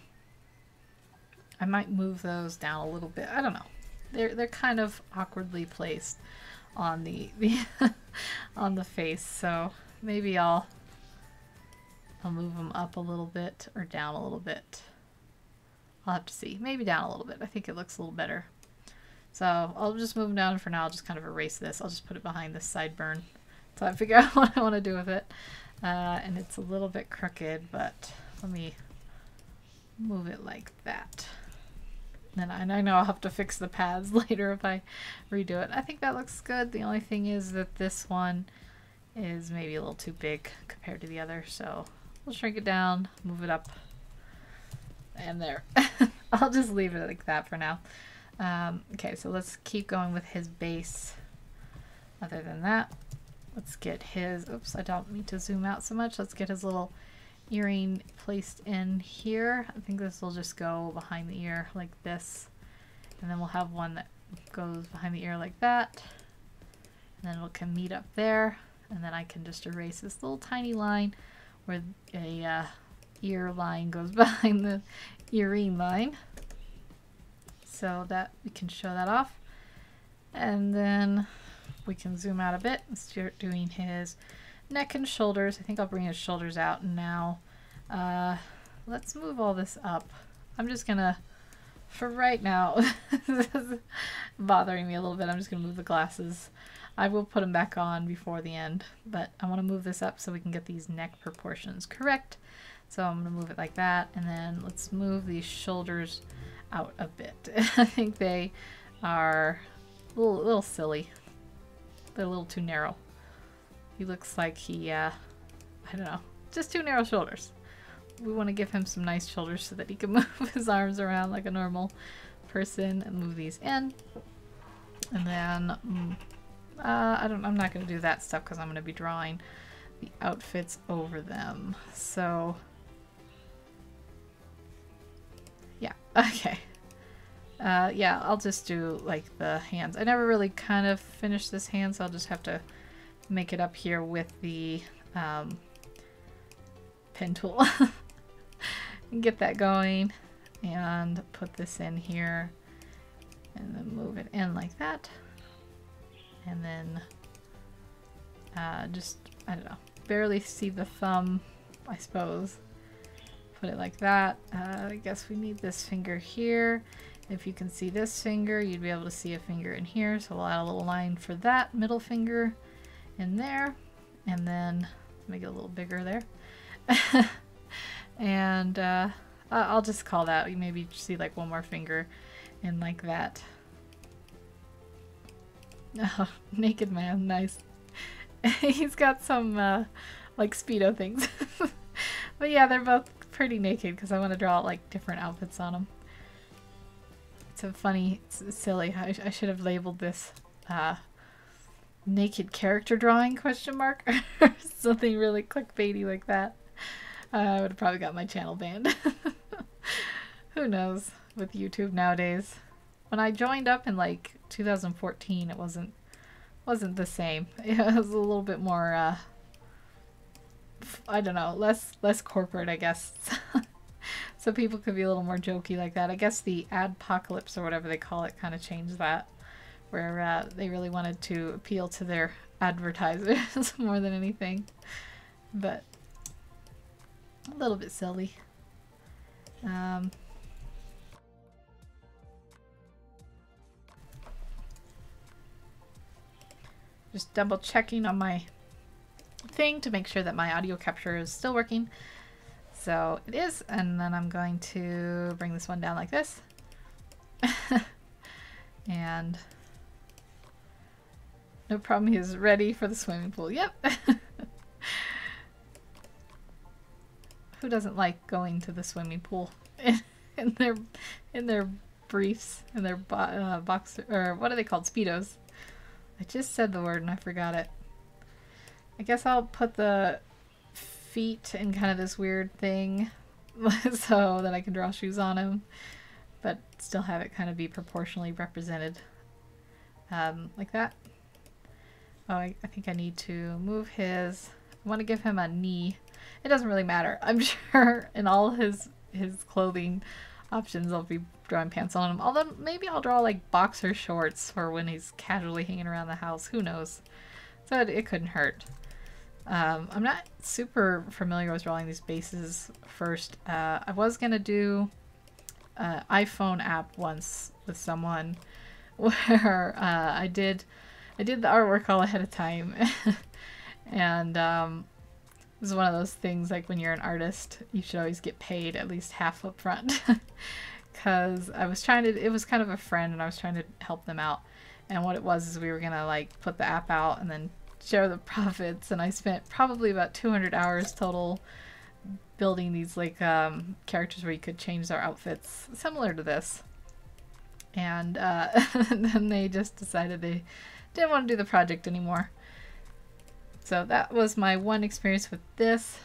I might move those down a little bit. I don't know. They're kind of awkwardly placed on the on the face, so maybe I'll move them up a little bit or down a little bit. I'll have to see. Maybe down a little bit. I think it looks a little better. So I'll just move them down for now. I'll just kind of erase this. I'll just put it behind this sideburn until I figure out what I want to do with it. And it's a little bit crooked, but let me move it like that. And I know I'll have to fix the paths later if I redo it. I think that looks good. The only thing is that this one is maybe a little too big compared to the other. So we'll shrink it down, move it up, and there. I'll just leave it like that for now. Okay, so let's keep going with his base. Other than that, let's get his, oops, I don't need to zoom out so much. Let's get his little earring placed in here. I think this will just go behind the ear like this. And then we'll have one that goes behind the ear like that. And then it can meet up there. And then I can just erase this little tiny line where a ear line goes behind the earring line. So that we can show that off, and then we can zoom out a bit and start doing his neck and shoulders. I think I'll bring his shoulders out now. Let's move all this up. I'm just gonna, for right now, this is bothering me a little bit. I'm just gonna move the glasses. I will put them back on before the end, but I want to move this up so we can get these neck proportions correct. So I'm gonna move it like that, and then let's move these shoulders out a bit. I think they are a little silly. They're a little too narrow. He looks like he, I don't know, just too narrow shoulders. We want to give him some nice shoulders so that he can move his arms around like a normal person, and move these in. And then, I'm not going to do that stuff because I'm going to be drawing the outfits over them. So, yeah, okay. Yeah, I'll just do like the hands. I never really kind of finished this hand, so I'll just have to make it up here with the pen tool. And get that going and put this in here and then move it in like that. And then just, I don't know, barely see the thumb, I suppose. Put it like that. I guess we need this finger here. If you can see this finger, you'd be able to see a finger in here. So we'll add a little line for that middle finger in there. And then make it a little bigger there. And I'll just call that. You maybe see like one more finger in like that. Oh, naked man, nice. He's got some like Speedo things. But yeah, they're both pretty naked because I want to draw like different outfits on them. It's a funny, it's silly. I should have labeled this naked character drawing question mark or something really clickbaity like that. I would have probably got my channel banned. Who knows with YouTube nowadays. When I joined up in like 2014, it wasn't the same. It was a little bit more I don't know, less corporate, I guess. So people could be a little more jokey like that. I guess the adpocalypse or whatever they call it kind of changed that, where they really wanted to appeal to their advertisers more than anything. But a little bit silly. Just double checking on my thing to make sure that my audio capture is still working. So it is, and then I'm going to bring this one down like this. And no problem, he is ready for the swimming pool. Yep. Who doesn't like going to the swimming pool in their briefs, in their boxer, or what are they called? Speedos. I just said the word and I forgot it. I guess I'll put the feet in kind of this weird thing so that I can draw shoes on him, but still have it kind of be proportionally represented like that. Oh, I think I need to move his, I want to give him a knee. It doesn't really matter. I'm sure in all his clothing options I'll be drawing pants on him. Although maybe I'll draw like boxer shorts for when he's casually hanging around the house. Who knows? So it couldn't hurt. I'm not super familiar with drawing these bases first. I was gonna do an iPhone app once with someone where I did the artwork all ahead of time. And this is one of those things like when you're an artist, you should always get paid at least half up front. Because I was trying to, it was kind of a friend and I was trying to help them out. And what it was is we were going to like put the app out and then share the profits. And I spent probably about 200 hours total building these like characters where you could change their outfits similar to this. And then they just decided they didn't want to do the project anymore. So that was my one experience with this.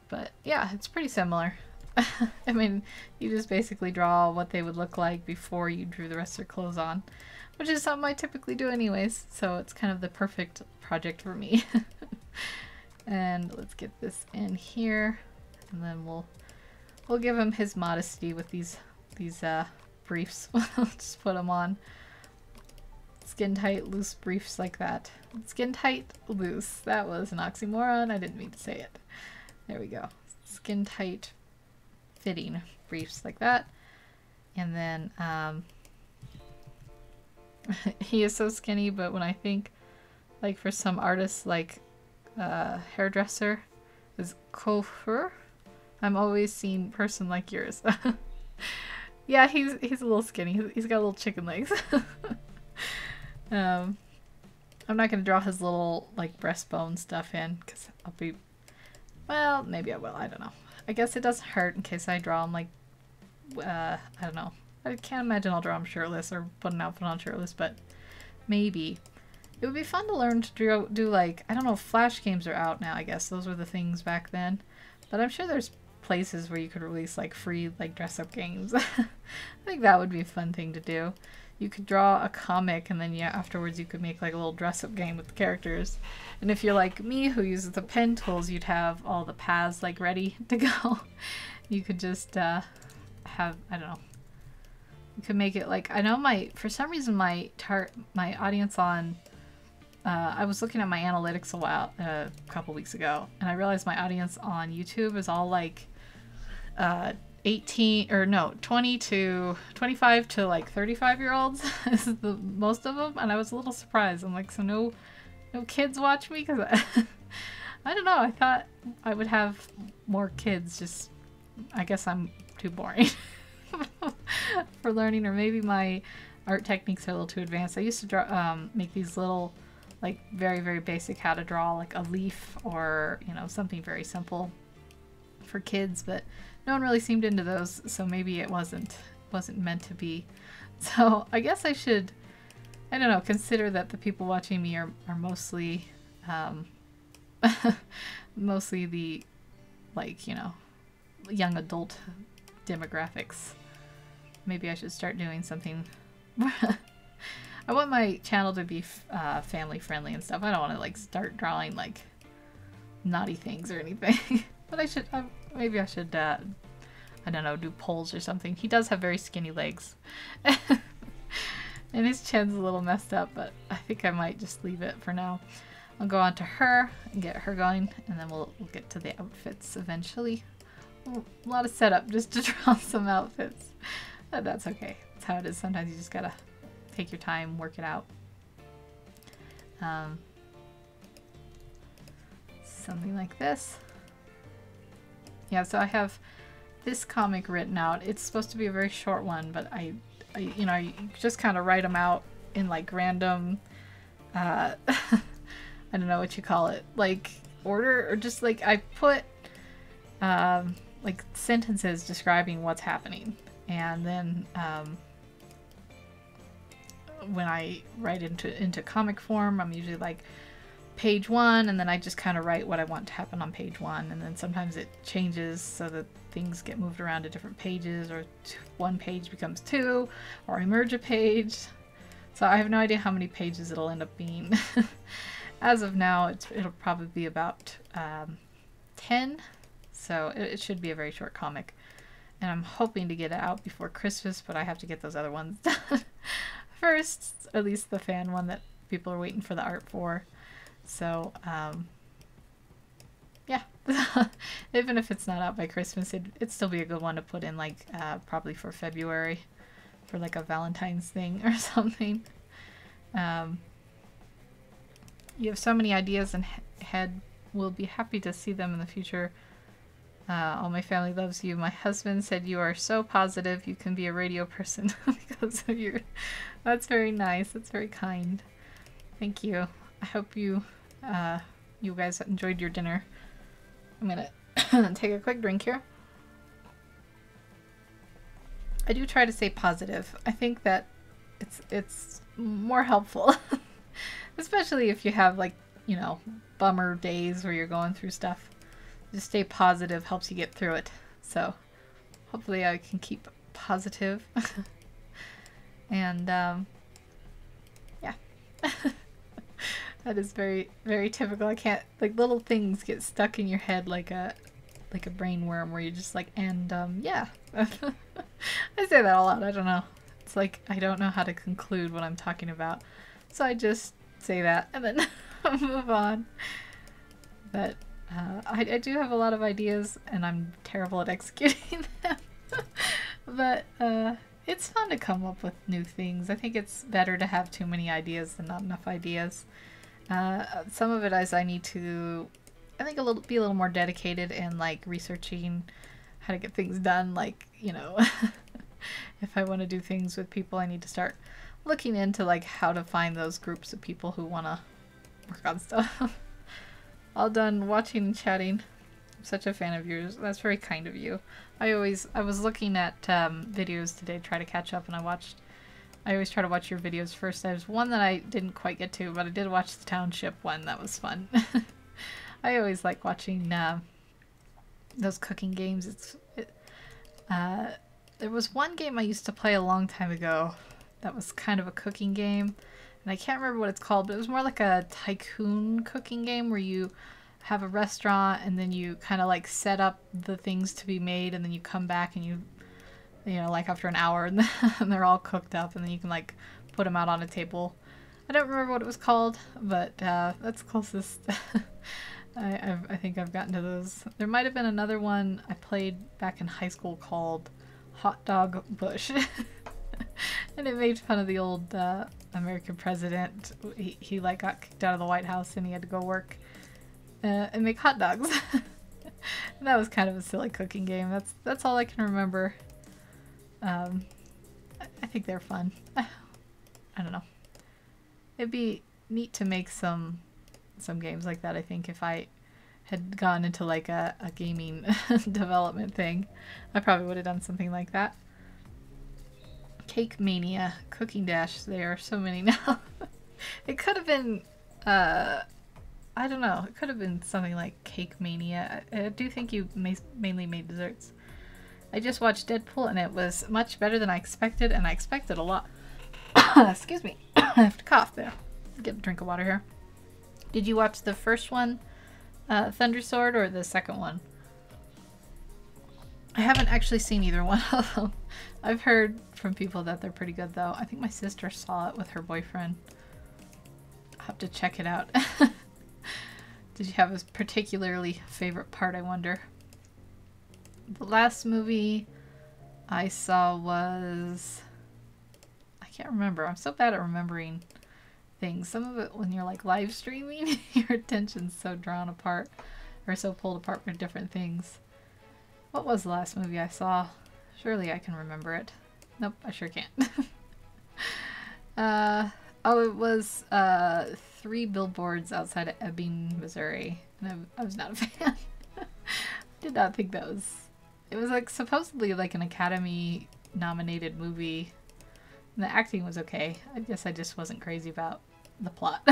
But yeah, it's pretty similar. I mean, you just basically draw what they would look like before you drew the rest of their clothes on, which is something I typically do anyways, so it's kind of the perfect project for me. And let's get this in here, and then we'll give him his modesty with these briefs. We'll just put them on. Skin tight, loose briefs like that. Skin tight, loose. That was an oxymoron. I didn't mean to say it. There we go. Skin tight, fitting briefs like that. And then he is so skinny, but when I think like for some artists like hairdresser is coiffeur, I'm always seeing person like yours. Yeah, he's a little skinny. He's got little chicken legs. I'm not gonna draw his little like breastbone stuff in because I'll be, well, maybe I will, I don't know. I guess it doesn't hurt in case I draw him like I don't know. I can't imagine I'll draw him shirtless or put an outfit on shirtless, but maybe. It would be fun to learn to do like, I don't know if Flash games are out now, I guess. Those were the things back then. But I'm sure there's places where you could release like free like dress up games. I think that would be a fun thing to do. You could draw a comic and then yeah, afterwards you could make like a little dress up game with the characters. And if you're like me who uses the pen tools, you'd have all the paths like ready to go. You could just have, I don't know. You could make it like, I know for some reason my audience on, I was looking at my analytics a couple weeks ago, and I realized my audience on YouTube is all like 20 to 25 to like 35-year-olds. This is the most of them, and I was a little surprised. I'm like, so no kids watch me? Because I don't know, I thought I would have more kids, just I guess I'm too boring for learning, or maybe my art techniques are a little too advanced. I used to draw, make these little like very, very basic how to draw like a leaf or, you know, something very simple for kids, but no one really seemed into those, so maybe it wasn't meant to be. So I guess I should, I don't know, consider that the people watching me are mostly mostly the, like, you know, young adult demographics. Maybe I should start doing something. I want my channel to be family friendly and stuff. I don't want to like start drawing like naughty things or anything. But I should, maybe I should, I don't know, do poles or something. He does have very skinny legs. And his chin's a little messed up, but I think I might just leave it for now. I'll go on to her and get her going, and then we'll get to the outfits eventually. A lot of setup just to draw some outfits. But that's okay. That's how it is. Sometimes you just gotta take your time, work it out. Something like this. Yeah, so I have this comic written out. It's supposed to be a very short one, but I you know, you just kind of write them out in like random, I don't know what you call it, like order, or just like I put like sentences describing what's happening, and then when I write into comic form, I'm usually like page 1, and then I just kind of write what I want to happen on page 1, and then sometimes it changes so that things get moved around to different pages, or one page becomes 2, or I merge a page. So I have no idea how many pages it'll end up being. As of now, it'll probably be about 10, so it should be a very short comic. And I'm hoping to get it out before Christmas, but I have to get those other ones done first, at least the fan one that people are waiting for the art for. So, yeah, even if it's not out by Christmas, it'd still be a good one to put in, like, probably for February, for like a Valentine's thing or something. You have so many ideas in head. We'll be happy to see them in the future. All my family loves you. My husband said you are so positive. You can be a radio person because of your... That's very nice. That's very kind. Thank you. I hope you you guys enjoyed your dinner. I'm gonna take a quick drink here. I do try to stay positive. I think that it's more helpful, especially if you have, like, you know, bummer days where you're going through stuff. Just stay positive helps you get through it. So hopefully I can keep positive. And yeah. That is very, very typical. I can't, like, little things get stuck in your head like a brain worm where you're just like, and yeah. I say that a lot. I don't know. It's like I don't know how to conclude what I'm talking about. So I just say that and then move on. But I do have a lot of ideas and I'm terrible at executing them. But it's fun to come up with new things. I think it's better to have too many ideas than not enough ideas. Some of it is I need to, I think, be a little more dedicated in, like, researching how to get things done. Like, you know, if I want to do things with people, I need to start looking into, like, how to find those groups of people who want to work on stuff. All done watching and chatting. I'm such a fan of yours. That's very kind of you. I was looking at videos today to try to catch up, and I always try to watch your videos first. There's one that I didn't quite get to, but I did watch the township one. That was fun. I always like watching those cooking games. There was one game I used to play a long time ago that was kind of a cooking game, and I can't remember what it's called, but it was more like a tycoon cooking game where you have a restaurant and then you kind of like set up the things to be made, and then you come back and you know, like after an hour and they're all cooked up, and then you can like put them out on a table. I don't remember what it was called, but that's closest. I think I've gotten to those. There might have been another one I played back in high school called Hot Dog Bush. And it made fun of the old American president. He like got kicked out of the White House and he had to go work and make hot dogs. And that was kind of a silly cooking game. That's all I can remember. I think they're fun. I don't know. It'd be neat to make some games like that, I think, if I had gone into like a gaming development thing. I probably would have done something like that. Cake Mania, Cooking Dash, there are so many now. It could have been, I don't know, it could have been something like Cake Mania. I do think you mainly made desserts. I just watched Deadpool and it was much better than I expected, and I expected a lot. Excuse me, I have to cough there. Get a drink of water here. Did you watch the first one, Thunder Sword, or the second one? I haven't actually seen either one of them. I've heard from people that they're pretty good though. I think my sister saw it with her boyfriend. I'll have to check it out. Did you have a particularly favorite part, I wonder? The last movie I saw was... I can't remember. I'm so bad at remembering things. Some of it, when you're like live streaming, your attention's so drawn apart or so pulled apart for different things. What was the last movie I saw? Surely I can remember it. Nope, I sure can't. Oh, it was 3 Billboards Outside of Ebbing, Missouri. And I was not a fan. Did not think that was... It was like supposedly like an Academy nominated movie. And the acting was okay. I guess I just wasn't crazy about the plot.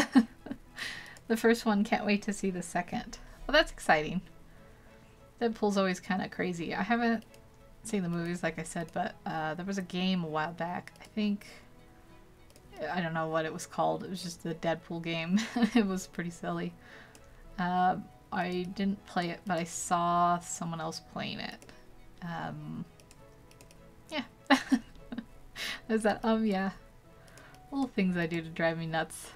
The first one, can't wait to see the second. Well, that's exciting. Deadpool's always kind of crazy. I haven't seen the movies, like I said, but there was a game a while back. I think... I don't know what it was called. It was just the Deadpool game. It was pretty silly. I didn't play it, but I saw someone else playing it. Yeah. There's that, yeah. Little things I do to drive me nuts.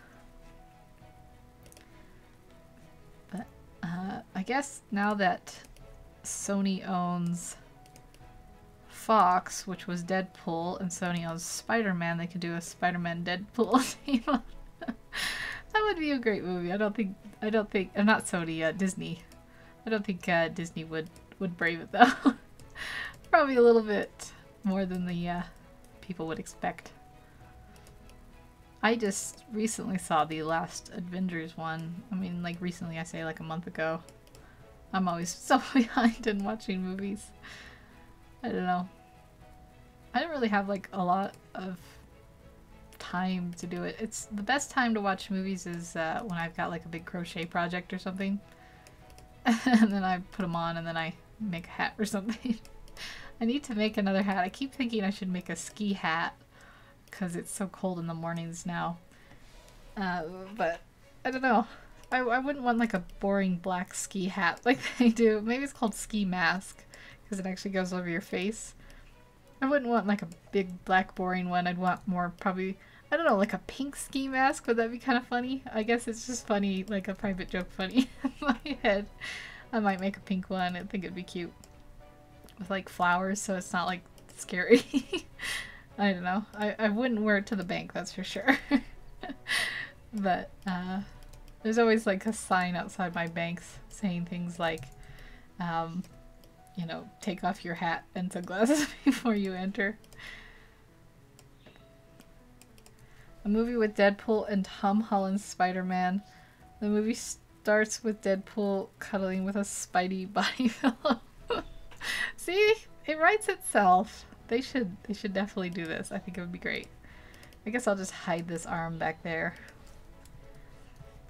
But, I guess now that Sony owns Fox, which was Deadpool, and Sony owns Spider-Man, they could do a Spider-Man Deadpool team up. That would be a great movie. I don't think, not Sony, Disney. I don't think Disney would brave it though. Probably a little bit more than the people would expect. I just recently saw the last Avengers one. I mean, like recently, I say like a month ago. I'm always so behind in watching movies. I don't know. I don't really have like a lot of time to do it. It's the best time to watch movies is when I've got like a big crochet project or something. And then I put them on and then I make a hat or something. I need to make another hat. I keep thinking I should make a ski hat because it's so cold in the mornings now. But I don't know. I wouldn't want like a boring black ski hat like they do. Maybe it's called ski mask because it actually goes over your face. I wouldn't want like a big black boring one. I'd want more probably, I don't know, like a pink ski mask. Would that be kind of funny? I guess it's just funny, like a private joke funny in my head. I might make a pink one. I think it'd be cute. With like flowers so it's not like scary. I don't know. I wouldn't wear it to the bank, that's for sure. But there's always like a sign outside my banks saying things like, you know, take off your hat and sunglasses before you enter. A movie with Deadpool and Tom Holland's Spider-Man. The movie starts with Deadpool cuddling with a Spidey body pillow. See? It writes itself. They should definitely do this. I think it would be great. I guess I'll just hide this arm back there.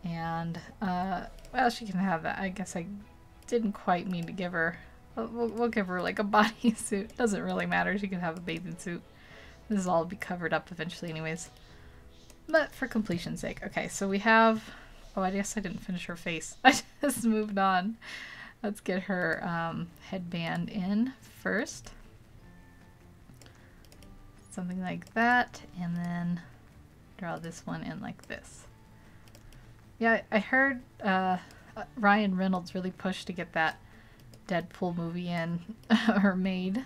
And, well, she can have that. I guess I didn't quite mean to give her We'll give her like a bodysuit. Doesn't really matter. She can have a bathing suit. This will all be covered up eventually anyways. But for completion's sake. Okay, so we have... Oh, I guess I didn't finish her face. I just moved on. Let's get her headband in first. Something like that. And then draw this one in like this. Yeah, I heard Ryan Reynolds really pushed to get that Deadpool movie in or made.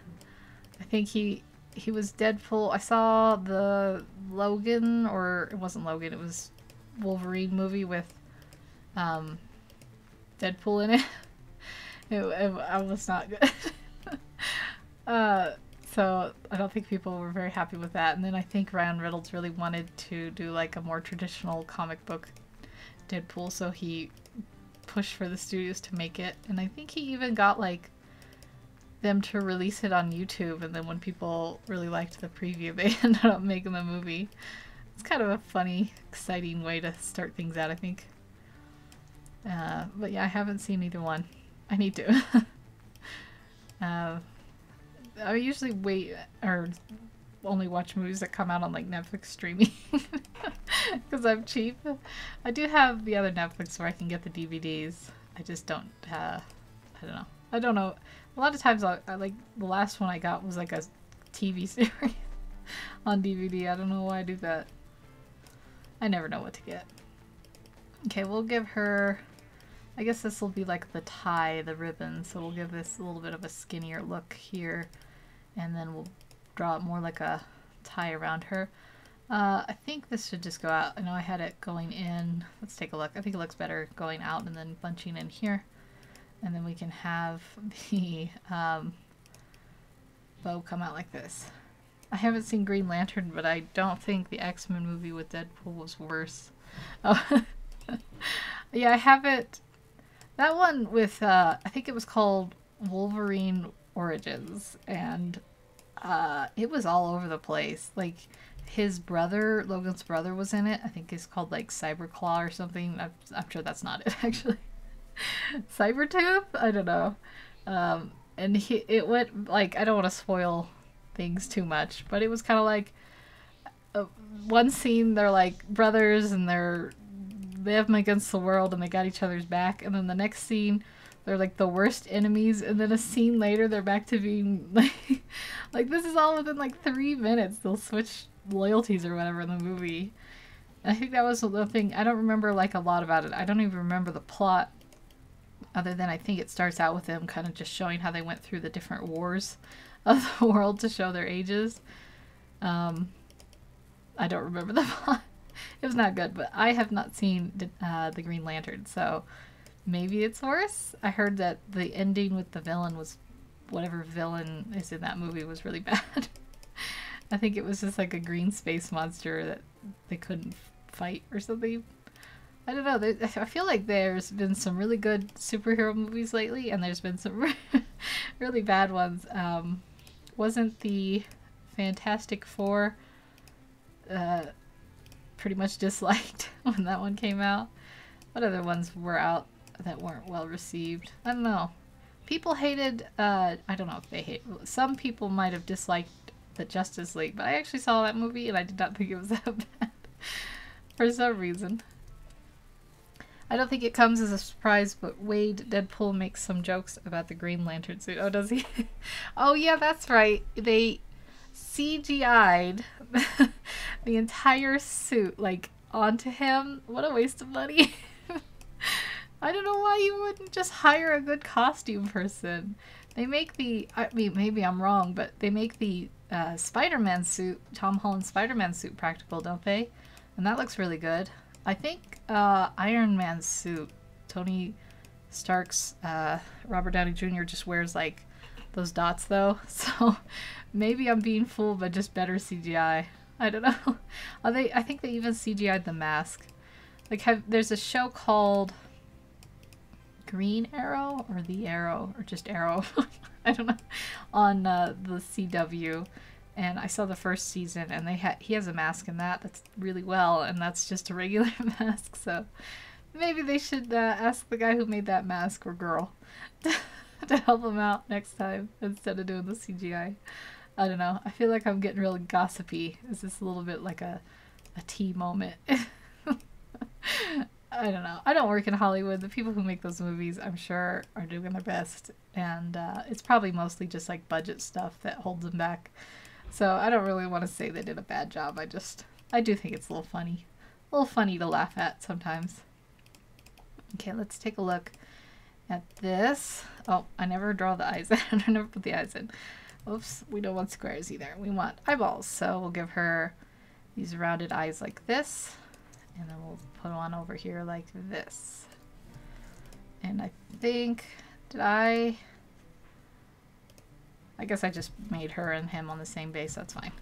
I think he was Deadpool. I saw the Logan, or it wasn't Logan, it was Wolverine movie with Deadpool in it. I was not good. So I don't think people were very happy with that. And then I think Ryan Reynolds really wanted to do like a more traditional comic book Deadpool, so he pushed for the studios to make it. And I think he even got like them to release it on YouTube, and then when people really liked the preview, they ended up making the movie. It's kind of a funny, exciting way to start things out, I think. But yeah, I haven't seen either one. I need to. I usually wait or only watch movies that come out on like Netflix streaming because I'm cheap. I do have the other Netflix where I can get the DVDs. I just don't. I don't know. A lot of times, I like the last one I got was like a TV series on DVD. I don't know why I do that. I never know what to get. Okay, we'll give her. I guess this will be like the tie, the ribbon. So we'll give this a little bit of a skinnier look here, and then we'll draw it more like a tie around her. I think this should just go out. I know I had it going in. Let's take a look. I think it looks better going out and then bunching in here. And then we can have the bow come out like this. I haven't seen Green Lantern, but I don't think the X-Men movie with Deadpool was worse. Oh. Yeah, I haven't. That one with, I think it was called Wolverine Origins, and it was all over the place. Like, his brother, Logan's brother, was in it. I think it's called, like, Cyberclaw or something. I'm sure that's not it, actually. Cybertooth? I don't know. And it went, like, I don't want to spoil things too much, but it was kind of like, one scene, they're, like, brothers, and they have them against the world, and they got each other's back, and then the next scene, they're like the worst enemies, and then a scene later, they're back to being like this is all within like 3 minutes. They'll switch loyalties or whatever in the movie. And I think that was the thing. I don't remember like a lot about it. I don't even remember the plot, other than I think it starts out with them kind of just showing how they went through the different wars of the world to show their ages. I don't remember the plot. It was not good, but I have not seen the Green Lantern, so maybe it's worse. I heard that the ending with the villain was, whatever villain is in that movie was really bad. I think it was just like a green space monster that they couldn't fight or something. I don't know. I feel like there's been some really good superhero movies lately, and there's been some really bad ones. Wasn't the Fantastic Four pretty much disliked when that one came out? What other ones were out that weren't well received? I don't know. People hated, I don't know if they hate, some people might have disliked the Justice League, but I actually saw that movie and I did not think it was that bad for some reason. I don't think it comes as a surprise, but Wade Deadpool makes some jokes about the Green Lantern suit. Oh, does he? Oh yeah, that's right. They CGI'd the entire suit, like, onto him. What a waste of money. I don't know why you wouldn't just hire a good costume person. They make the, I mean, maybe I'm wrong, but they make the Spider-Man suit, Tom Holland Spider-Man suit, practical, don't they? And that looks really good. I think Iron Man's suit, Tony Stark's, Robert Downey Jr. just wears, like, those dots, though. So maybe I'm being fooled by just better CGI. I don't know. I think they even CGI'd the mask. Like, there's a show called Green Arrow, or The Arrow, or just Arrow, I don't know, on the CW, and I saw the first season, and he has a mask in that's really well, and that's just a regular mask, so maybe they should ask the guy who made that mask, or girl, to help him out next time instead of doing the CGI. I don't know. I feel like I'm getting really gossipy. This is a little bit like a tea moment. I don't know. I don't work in Hollywood. The people who make those movies, I'm sure, are doing their best. And it's probably mostly just like budget stuff that holds them back. So I don't really want to say they did a bad job. I do think it's a little funny. A little funny to laugh at sometimes. Okay, let's take a look at this. Oh, I never draw the eyes in. I never put the eyes in. Oops, we don't want squares either. We want eyeballs. So we'll give her these rounded eyes like this. And then we'll put one over here like this. And I think, I guess I just made her and him on the same base. That's fine.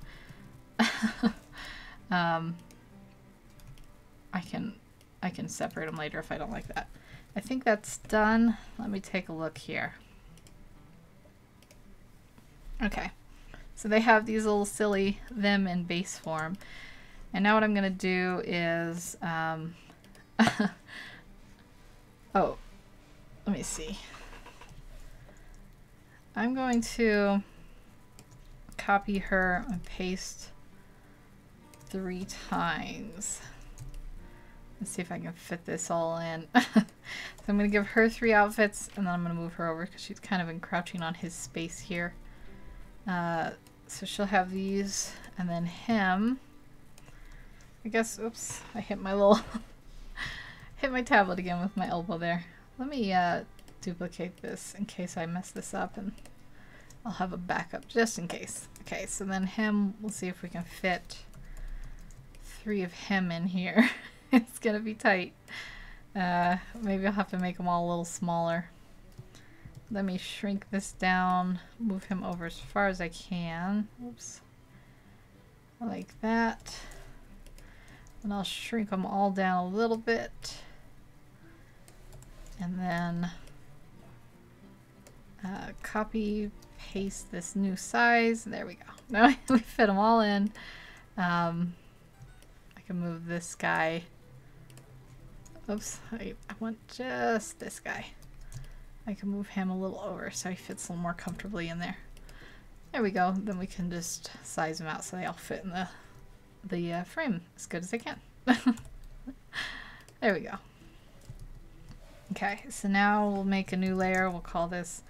I can separate them later if I don't like that. I think that's done. Let me take a look here. Okay, so they have these little silly them in base form. And now what I'm going to do is, oh, let me see. I'm going to copy her and paste 3 times. Let's see if I can fit this all in. So I'm going to give her 3 outfits, and then I'm going to move her over because she's kind of encroaching on his space here. So she'll have these, and then him. I guess, oops, I hit my little, hit my tablet again with my elbow there. Let me duplicate this in case I mess this up, and I'll have a backup just in case. Okay, so then him, we'll see if we can fit 3 of him in here. It's gonna be tight. Maybe I'll have to make them all a little smaller. Let me shrink this down, move him over as far as I can. Oops. Like that. And I'll shrink them all down a little bit. And then copy, paste this new size. There we go. Now we fit them all in. I can move this guy. Oops, I want just this guy. I can move him a little over so he fits a little more comfortably in there. There we go. Then we can just size them out so they all fit in the frame as good as I can. There we go. Okay, so now we'll make a new layer. We'll call this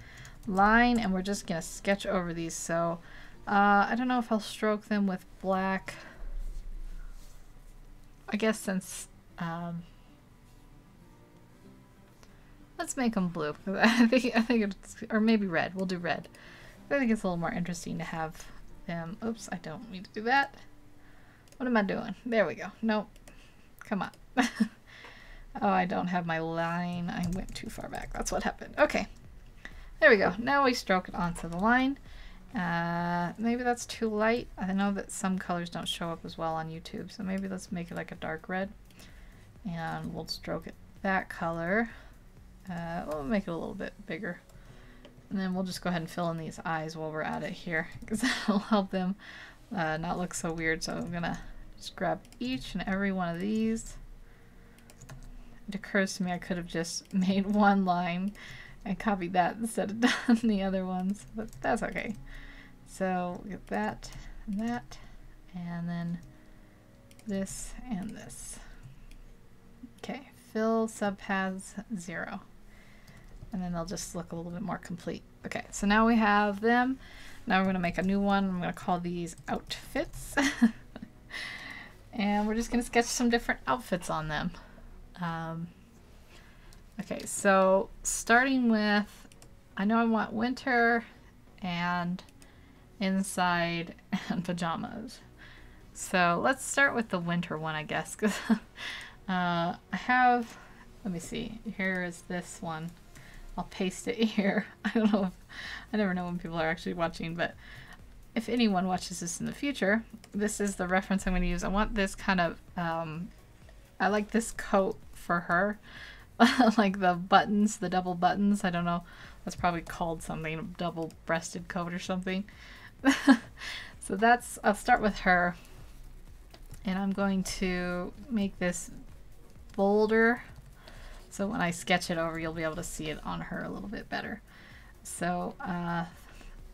line, and we're just gonna sketch over these. So I don't know if I'll stroke them with black. I guess since let's make them blue. I think it's, or maybe red. We'll do red. I think it's a little more interesting to have them. Oops, I don't mean to do that. What am I doing? There we go. Nope. Come on. Oh, I don't have my line. I went too far back. That's what happened. Okay. There we go. Now we stroke it onto the line. Maybe that's too light. I know that some colors don't show up as well on YouTube, so maybe let's make it like a dark red. And we'll stroke it that color. We'll make it a little bit bigger. And then we'll just go ahead and fill in these eyes while we're at it here, because that'll help them not look so weird. So I'm gonna just grab each and every one of these. It occurs to me I could have just made one line and copied that instead of done the other ones, but that's okay. So we'll get that, and then this and this. Okay, fill subpaths 0. And then they'll just look a little bit more complete. Okay, so now we have them. Now we're going to make a new one. I'm going to call these outfits. And we're just going to sketch some different outfits on them. Okay, so starting with, I know I want winter and inside and pajamas. So let's start with the winter one, I guess. 'Cause I have, let me see, here is this one. I'll paste it here. I don't know if, I never know when people are actually watching, but if anyone watches this in the future, this is the reference I'm going to use. I want this kind of, I like this coat for her. Like the buttons, the double buttons. I don't know. That's probably called something, a double-breasted coat or something. So that's, I'll start with her. And I'm going to make this bolder. So when I sketch it over, you'll be able to see it on her a little bit better. So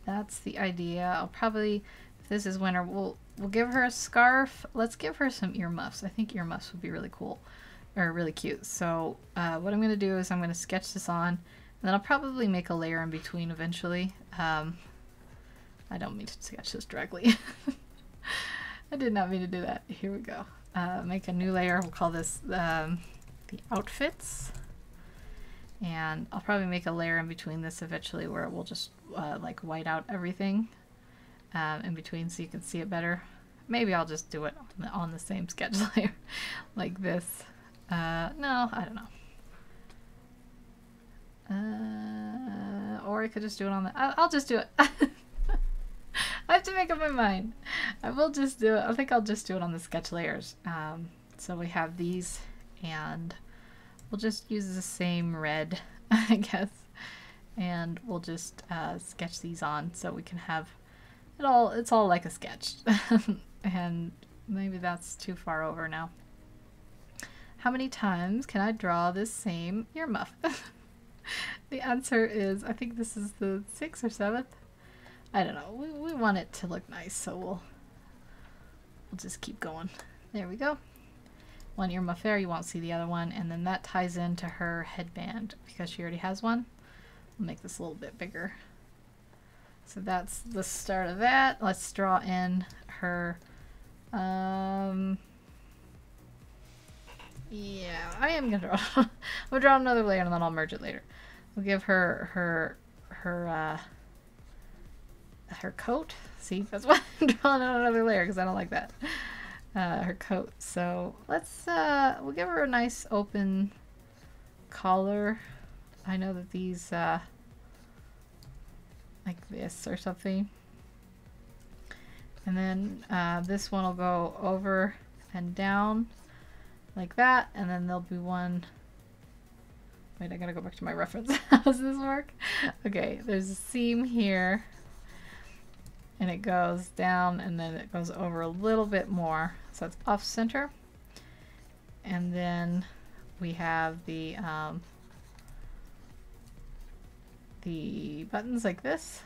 that's the idea. I'll probably, if this is winter, we'll give her a scarf. Let's give her some earmuffs. I think earmuffs would be really cool, or really cute. So what I'm going to do is I'm going to sketch this on, and then I'll probably make a layer in between eventually. I don't mean to sketch this directly. I did not mean to do that. Here we go. Make a new layer. We'll call this the outfits. And I'll probably make a layer in between this eventually where it will just like white out everything in between so you can see it better. Maybe I'll just do it on the same sketch layer like this. No, I don't know. Or I could just do it on the... I'll just do it. I have to make up my mind. I will just do it. I think I'll just do it on the sketch layers. So we have these, and we'll just use the same red, I guess, and we'll just sketch these on so we can have it all. It's all like a sketch. And maybe that's too far over now. How many times can I draw this same earmuff? The answer is, I think this is the 6th or 7th. I don't know. We want it to look nice, so we'll just keep going. There we go. One earmuff there, you won't see the other one, and then that ties into her headband because she already has one. We'll make this a little bit bigger. So that's the start of that. Let's draw in her yeah, I am gonna draw we'll draw another layer and then I'll merge it later. We'll give her coat. See, that's why I'm drawing on another layer, because I don't like that. Her coat. So let's we'll give her a nice open collar. I know that these like this or something. And then this one will go over and down like that, and then there'll be one. Wait, I gotta go back to my reference. How does this work? Okay, there's a seam here, and it goes down, and then it goes over a little bit more, so it's off center. And then we have the buttons like this,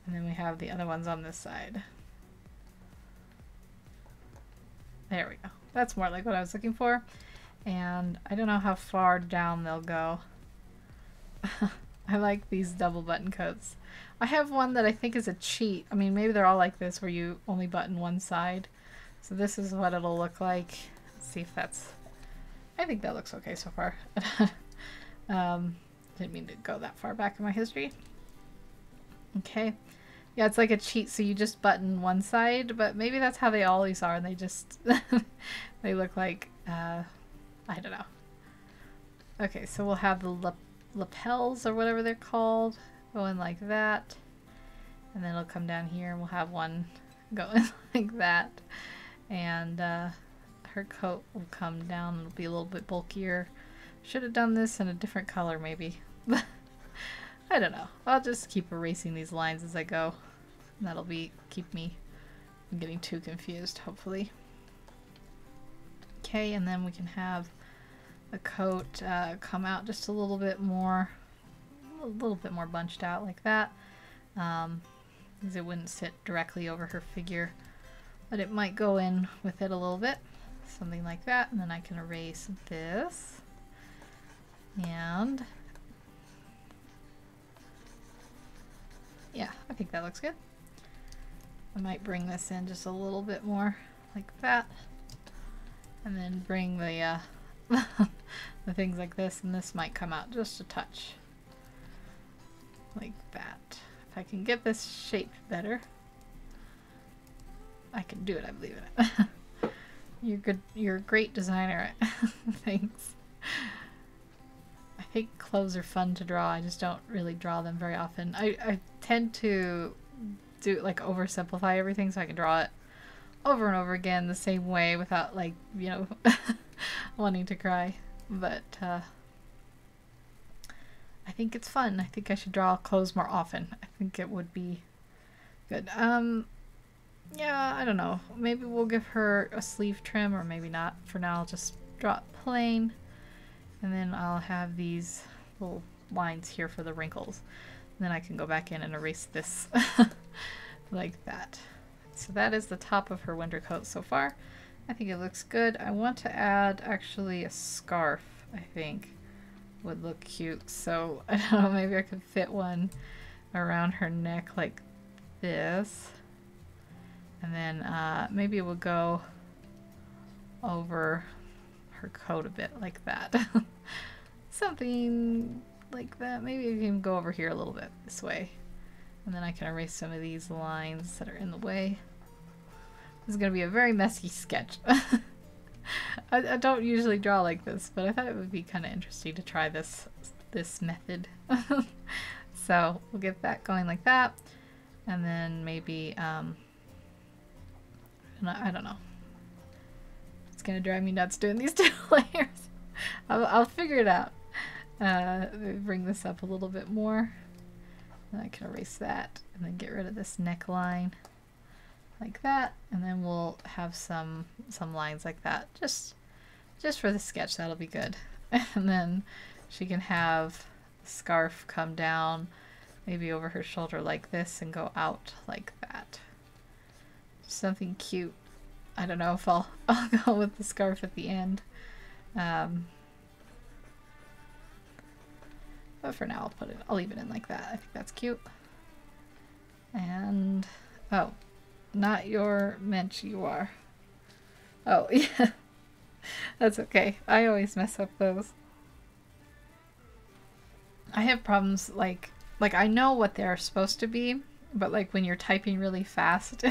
and then we have the other ones on this side. There we go. That's more like what I was looking for. And I don't know how far down they'll go. I like these double button coats. I have one that I think is a cheat. I mean, maybe they're all like this where you only button one side. So this is what it'll look like. Let's see if that's... I think that looks okay so far. Didn't mean to go that far back in my history. Okay. Yeah, it's like a cheat, so you just button one side, but maybe that's how they always are, and they just... they look like... I don't know. Okay, so we'll have the lapels, or whatever they're called, going like that. And then it'll come down here, and we'll have one going like that. And her coat will come down, it'll be a little bit bulkier. Should have done this in a different color, maybe. I don't know. I'll just keep erasing these lines as I go. That'll keep me from getting too confused, hopefully. Okay, and then we can have the coat come out just a little bit more bunched out like that, because it wouldn't sit directly over her figure, but it might go in with it a little bit, something like that. And then I can erase this, and yeah, I think that looks good. I might bring this in just a little bit more like that, and then bring the the things like this, and this might come out just a touch like that. If I can get this shaped better, I can do it, I believe in it. You're good. You're a great designer. Thanks. I think clothes are fun to draw. I just don't really draw them very often. I tend to do like oversimplify everything so I can draw it over and over again the same way without, like, you know, wanting to cry. But I think it's fun. I think I should draw clothes more often. I think it would be good. Yeah, I don't know. Maybe we'll give her a sleeve trim, or maybe not. For now, I'll just draw it plain. And then I'll have these little lines here for the wrinkles. And then I can go back in and erase this like that. So that is the top of her winter coat so far. I think it looks good. I want to add actually a scarf, I think would look cute. So I don't know, maybe I could fit one around her neck like this. And then maybe it would go over her coat a bit like that. Something like that. Maybe you can go over here a little bit this way. And then I can erase some of these lines that are in the way. This is going to be a very messy sketch. I don't usually draw like this, but I thought it would be kind of interesting to try this method. So we'll get that going like that. And then maybe, I don't know. It's going to drive me nuts doing these 2 layers. I'll figure it out. Bring this up a little bit more. Then I can erase that and then get rid of this neckline like that, and then we'll have some lines like that just for the sketch. That'll be good. And then she can have the scarf come down maybe over her shoulder like this and go out like that. Something cute. I don't know if I'll go with the scarf at the end. But for now I'll leave it in like that. I think that's cute. And oh, not your mensch, you are. Oh, yeah. That's okay. I always mess up those. I have problems like I know what they're supposed to be, but like when you're typing really fast,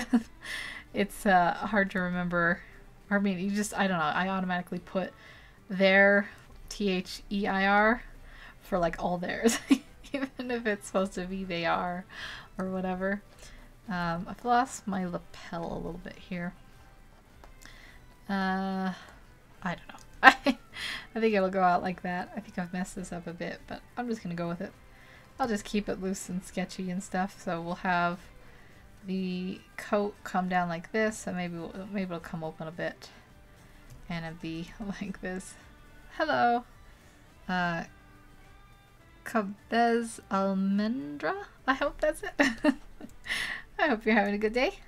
it's hard to remember. I mean, I don't know, I automatically put their THEIR for like all theirs, even if it's supposed to be they are or whatever. I've lost my lapel a little bit here. I don't know. I think it'll go out like that. I think I've messed this up a bit, but I'm just gonna go with it. I'll just keep it loose and sketchy and stuff. So we'll have the coat come down like this, and maybe it'll come open a bit, and it'll be like this. Hello, Cabez Almendra. I hope that's it. I hope you're having a good day.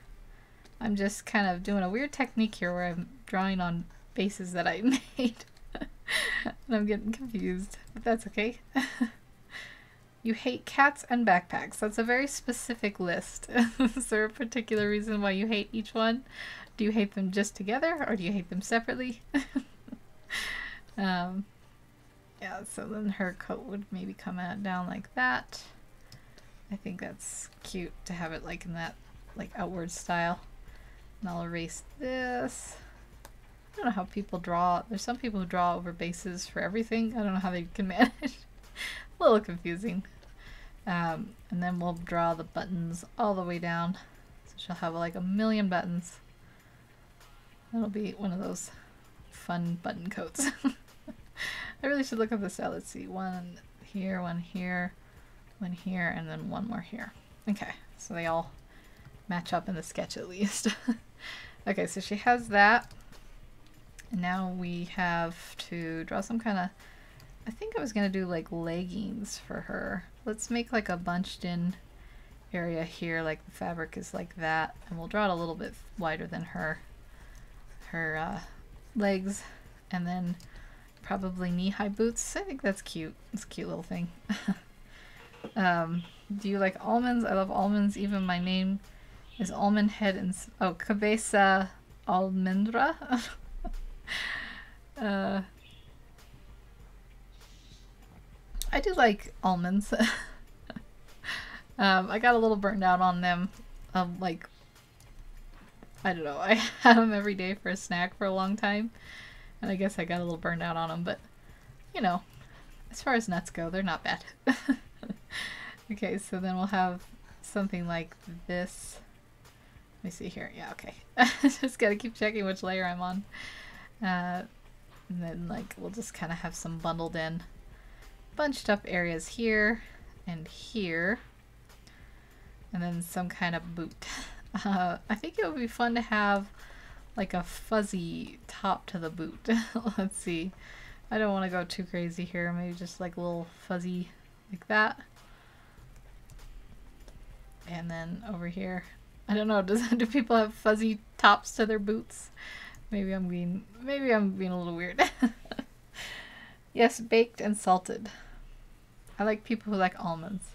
I'm just kind of doing a weird technique here where I'm drawing on bases that I made. And I'm getting confused, but that's okay. You hate cats and backpacks. That's a very specific list. Is there a particular reason why you hate each one? Do you hate them just together, or do you hate them separately? Yeah, so then her coat would maybe come out down like that. I think that's cute to have it like in that like outward style. And I'll erase this. I don't know how people draw. There's some people who draw over bases for everything. I don't know how they can manage. A little confusing. And then we'll draw the buttons all the way down. So she'll have like a million buttons. That'll be one of those fun button coats. I really should look up the style. Let's see. One here, one here, one here, and then one more here. Okay, so they all match up in the sketch at least. Okay, so she has that. And now we have to draw some kind of, I think I was going to do like leggings for her. Let's make like a bunched in area here, like the fabric is like that. And we'll draw it a little bit wider than her legs. And then probably knee-high boots. I think that's cute. It's a cute little thing. Do you like almonds? I love almonds. Even my name is Almond Head and Cabeza Almendra. I do like almonds. I got a little burned out on them. Like, I don't know, I had them every day for a snack for a long time, and I guess I got a little burned out on them, but, you know, as far as nuts go, they're not bad. Okay, so then we'll have something like this. Let me see here. Yeah, okay. Just gotta keep checking which layer I'm on. And then, like, we'll just kind of have some bundled in, bunched up areas here and here. And then some kind of boot. I think it would be fun to have like a fuzzy top to the boot. Let's see. I don't want to go too crazy here. Maybe just like a little fuzzy like that. And then over here, I don't know, do people have fuzzy tops to their boots? Maybe I'm being a little weird. Yes, baked and salted. I like people who like almonds.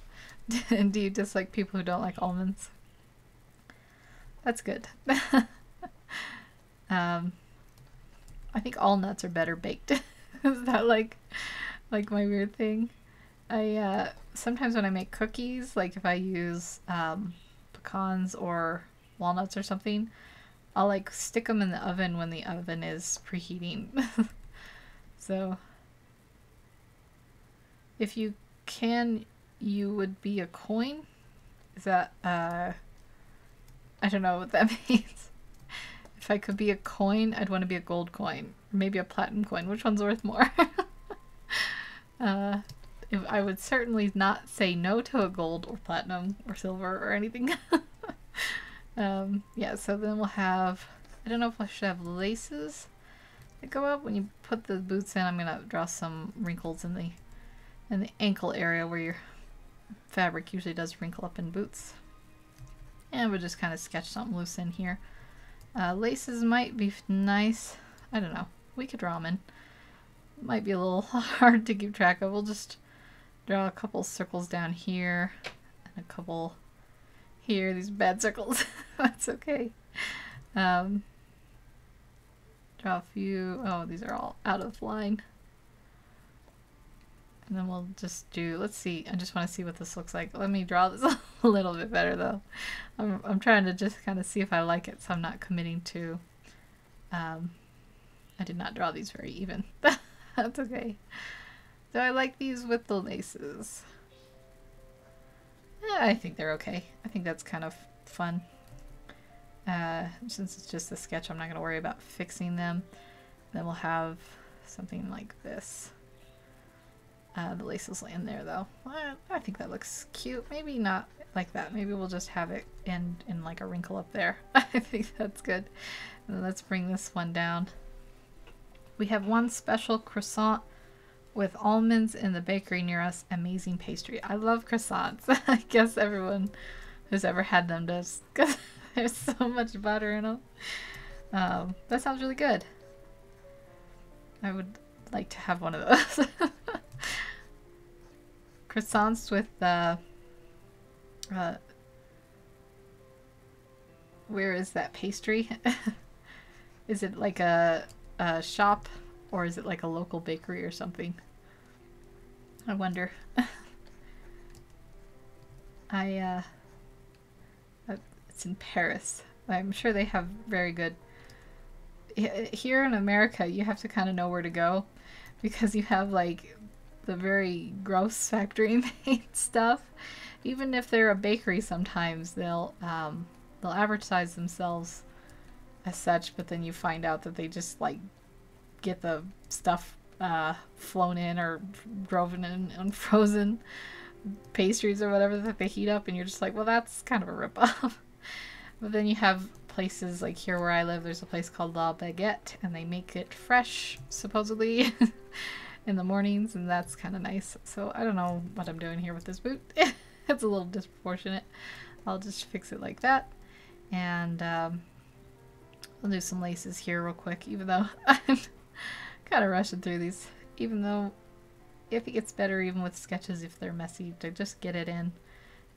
And do you dislike people who don't like almonds? That's good. I think all nuts are better baked. Is that like my weird thing? I sometimes when I make cookies, like if I use pecans or walnuts or something, I'll like stick them in the oven when the oven is preheating. So if you can, you would be a coin? Is that I don't know what that means. If I could be a coin, I'd want to be a gold coin. Maybe a platinum coin. Which one's worth more? If I would certainly not say no to a gold or platinum or silver or anything. Yeah, so then we'll have, I don't know if I should have laces that go up. When you put the boots in, I'm going to draw some wrinkles in the ankle area where your fabric usually does wrinkle up in boots. And we'll just kind of sketch something loose in here. Laces might be nice. I don't know. We could draw them in. Might be a little hard to keep track of. We'll just draw a couple circles down here and a couple here. These bad circles. That's okay. Draw a few. Oh, these are all out of line. And then we'll just do, let's see, I just want to see what this looks like. Let me draw this a little bit better though. I'm trying to just kind of see if I like it, so I'm not committing to, I did not draw these very even. That's okay. Do I like these with the laces? Yeah, I think they're okay. I think that's kind of fun. Since it's just a sketch, I'm not going to worry about fixing them. Then we'll have something like this. The laces land there though. I think that looks cute. Maybe not like that. Maybe we'll just have it end in like a wrinkle up there. I think that's good. And then let's bring this one down. We have one special croissant with almonds in the bakery near us. Amazing pastry. I love croissants. I guess everyone who's ever had them does, because there's so much butter in them. That sounds really good. I would like to have one of those. Croissants with where is that pastry? Is it like a shop, or is it like a local bakery or something? I wonder. It's in Paris. I'm sure they have very good. Here in America, you have to kind of know where to go, because you have like the very gross factory made stuff. Even if they're a bakery, sometimes they'll advertise themselves as such, but then you find out that they just like get the stuff flown in or driven in on frozen pastries or whatever that they heat up, and you're just like, well, that's kind of a ripoff. But then you have places like here where I live, there's a place called La Baguette, and they make it fresh, supposedly, in the mornings, and that's kind of nice. So I don't know what I'm doing here with this boot. It's a little disproportionate. I'll just fix it like that, and I'll do some laces here real quick, even though I'm kind of rushing through these, even though I think it's better even with sketches if they're messy to just get it in,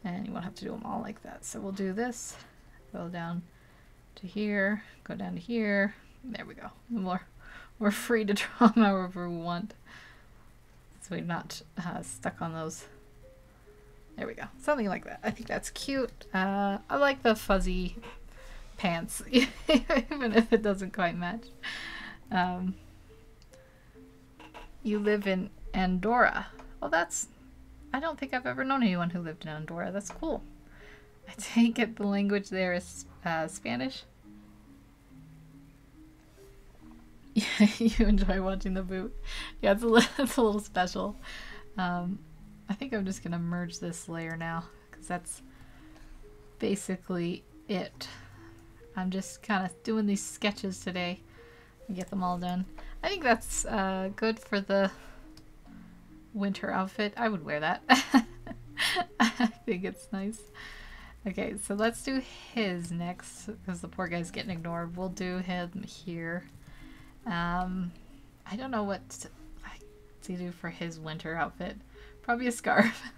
and you won't have to do them all like that. So we'll do this, go down to here, go down to here, there we go. We're free to draw them however we want, so we're not stuck on those. There we go, something like that. I think that's cute. I like the fuzzy pants, even if it doesn't quite match. You live in Andorra. Well, I don't think I've ever known anyone who lived in Andorra. That's cool. I take it the language there is Spanish. Yeah, you enjoy watching the boot. Yeah, it's a little special. I think I'm just gonna merge this layer now, because that's basically it. I'm just kind of doing these sketches today. Get them all done. I think that's good for the winter outfit. I would wear that. I think it's nice. Okay, so let's do his next, because the poor guy's getting ignored. We'll do him here. I don't know what to do for his winter outfit. Probably a scarf.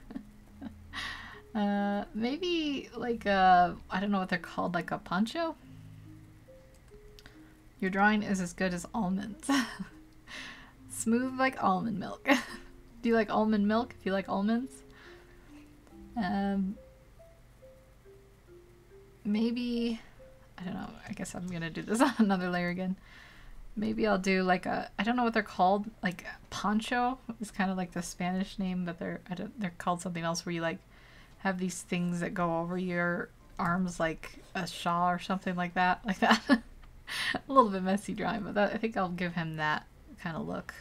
Maybe like a, I don't know what they're called, like a poncho? Your drawing is as good as almonds. Smooth like almond milk. Do you like almond milk if you like almonds? Maybe, I don't know, I guess I'm gonna do this on another layer again. Maybe I'll do like a, I don't know what they're called, like poncho is kind of like the Spanish name, but they're called something else, where you like have these things that go over your arms like a shawl or something like that. A little bit messy drawing, but I think I'll give him that kind of look.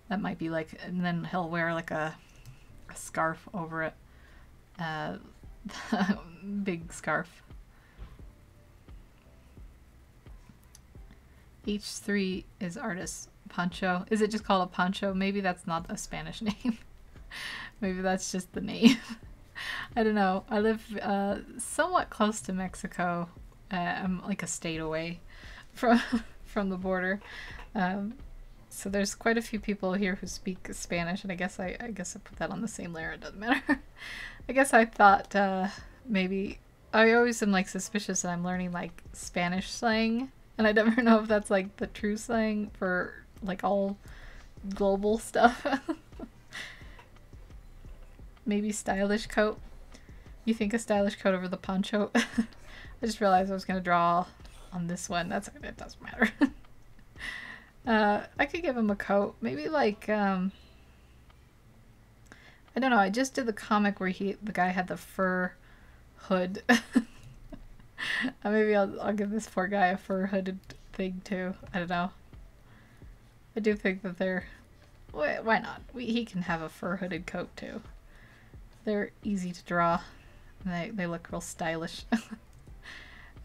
That might be like, and then he'll wear like a scarf over it. Big scarf. H3 is artist. Poncho. Is it just called a poncho? Maybe that's not a Spanish name. Maybe that's just the name. I don't know. I live somewhat close to Mexico. I'm like a state away from the border. So there's quite a few people here who speak Spanish, and I guess I put that on the same layer. It doesn't matter. I guess I thought maybe I always am like suspicious that I'm learning like Spanish slang, and I never know if that's like the true slang for like all global stuff. Maybe stylish coat. You think a stylish coat over the poncho? I just realized I was gonna draw on this one. It doesn't matter. I could give him a coat. Maybe like I don't know. I just did the comic where the guy had the fur hood. Maybe I'll give this poor guy a fur hooded thing too. I don't know. I do think that they're, why not? He can have a fur hooded coat too. They're easy to draw. And they look real stylish.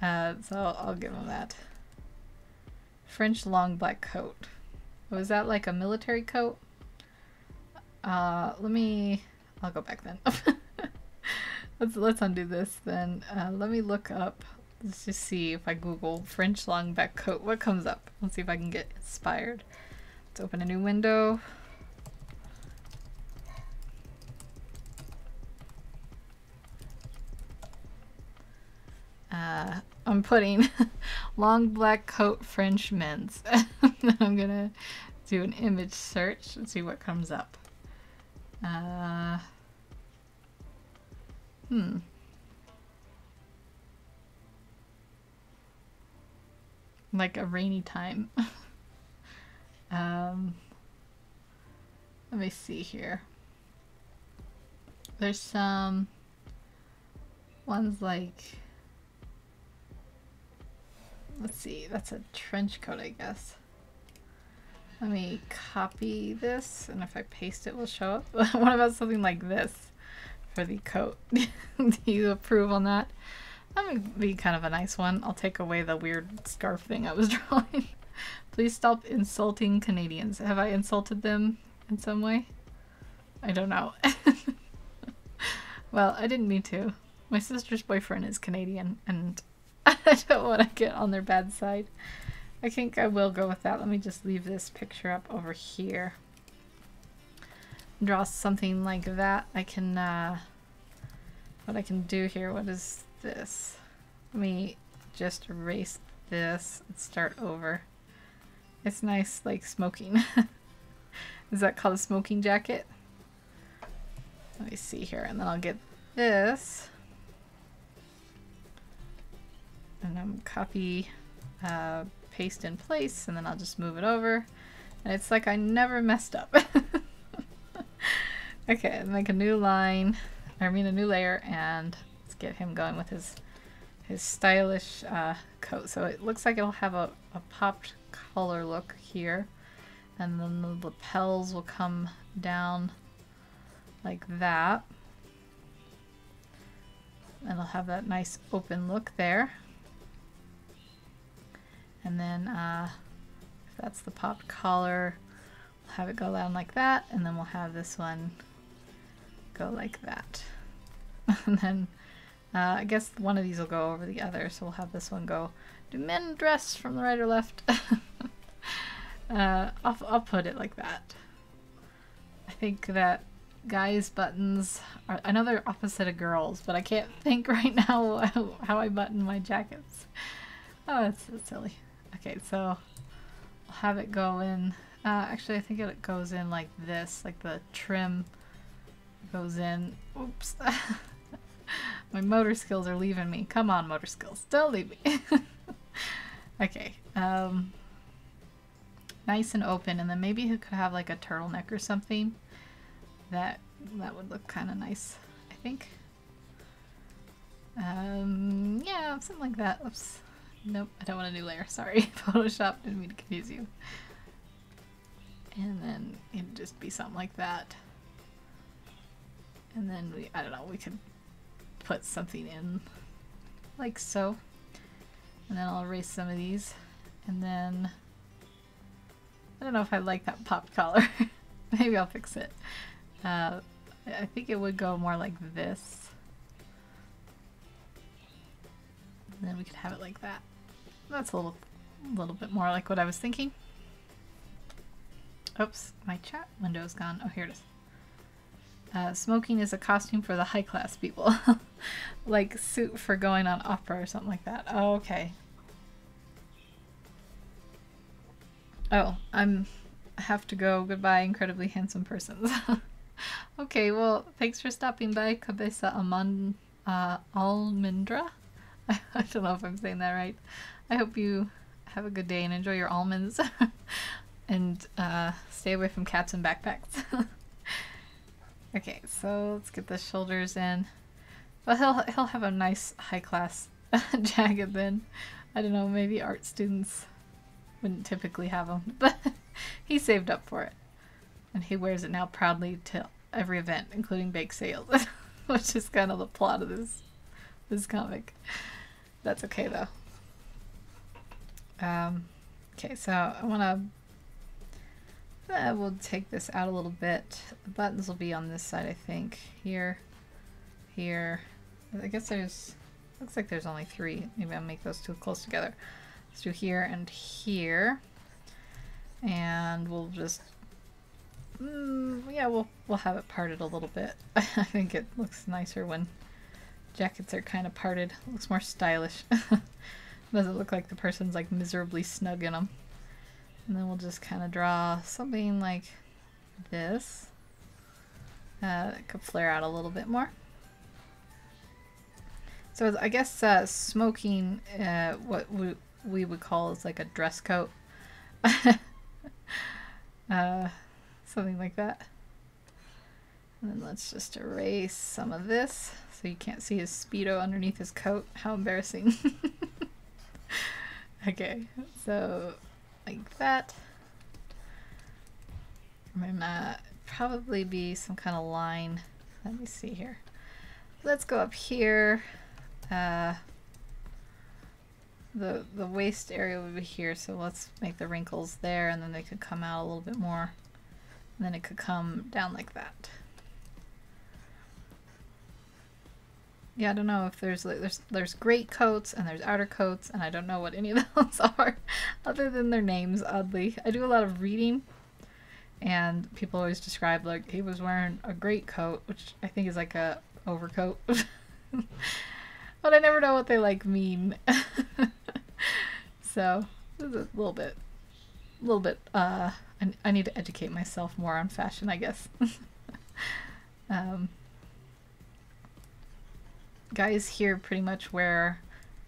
So I'll give him that. French long black coat. Was that like a military coat? I'll go back then. Let's undo this then. Let me look up. Let's just see if I Google French long black coat. What comes up? Let's see if I can get inspired. Let's open a new window. I'm putting long black coat French men's. I'm gonna do an image search and see what comes up. Like a rainy time. Let me see here. There's some ones like, let's see, that's a trench coat, I guess. Let me copy this, and if I paste it, will show up. What about something like this for the coat? Do you approve on that? That would be kind of a nice one. I'll take away the weird scarf thing I was drawing. Please stop insulting Canadians. Have I insulted them in some way? I don't know. Well, I didn't mean to. My sister's boyfriend is Canadian, and I don't want to get on their bad side. I think I will go with that. Let me just leave this picture up over here. Draw something like that. I can, what I can do here, what is this? Let me just erase this and start over. It's nice, like smoking. Is that called a smoking jacket? Let me see here, and then I'll get this. And then copy, paste in place, and then I'll just move it over. And it's like I never messed up. Okay, make a new line, a new layer, and let's get him going with his stylish coat. So it looks like it'll have a popped collar look here, and then the lapels will come down like that, and it'll have that nice open look there. And then if that's the popped collar, we'll have it go down like that, and then we'll have this one go like that. And then I guess one of these will go over the other, so we'll have this one go, do men dress from the right or left? I'll put it like that. I think that guys' buttons are, I know they're opposite of girls, but I can't think right now how I button my jackets. Oh, that's so silly. Okay, so I'll have it go in, actually I think it goes in like this, like the trim goes in. Oops. My motor skills are leaving me. Come on, motor skills. Don't leave me. Okay. Nice and open, and then maybe it could have like a turtleneck or something. That would look kind of nice, I think. Yeah, something like that. Oops. Nope, I don't want a new layer. Sorry. Photoshop didn't mean to confuse you. And then it'd just be something like that. And then I don't know, we could put something in like so. And then I'll erase some of these. And then I don't know if I like that popped collar. Maybe I'll fix it. I think it would go more like this. And then we could have it like that. That's a little bit more like what I was thinking. Oops, my chat window's gone. Oh, here it is. Smoking is a costume for the high class people. Like suit for going on opera or something like that. Oh, okay. Oh, I have to go. Goodbye, incredibly handsome persons. Okay, well, thanks for stopping by, Cabeza Almendra. I don't know if I'm saying that right. I hope you have a good day and enjoy your almonds. And stay away from cats and backpacks. Okay, so let's get the shoulders in. Well, he'll have a nice high class jacket then. I don't know, maybe art students wouldn't typically have them, but he saved up for it. And he wears it now proudly to every event, including bake sales, which is kind of the plot of this comic. That's okay though. Okay, so I want to we'll take this out a little bit. The buttons will be on this side, I think. Here, here. I guess there's, looks like there's only 3. Maybe I'll make those 2 close together. Let's do here and here. And we'll just, yeah, we'll have it parted a little bit. I think it looks nicer when jackets are kind of parted. It looks more stylish. Doesn't look like the person's like miserably snug in them. And then we'll just kind of draw something like this. It could flare out a little bit more. So I guess smoking, what we would call is like a dress coat. Something like that. And then let's just erase some of this so you can't see his Speedo underneath his coat. How embarrassing. Okay, so like that. I'm gonna probably be some kind of line. Let me see here. Let's go up here. The waist area would be here, so let's make the wrinkles there, and then they could come out a little bit more. And then it could come down like that. Yeah, I don't know if there's great coats and there's outer coats, and I don't know what any of those are other than their names, oddly. I do a lot of reading, and people always describe like he was wearing a great coat, which I think is like a overcoat. But I never know what they like mean. So this is a little bit I need to educate myself more on fashion, I guess. Guys here pretty much wear,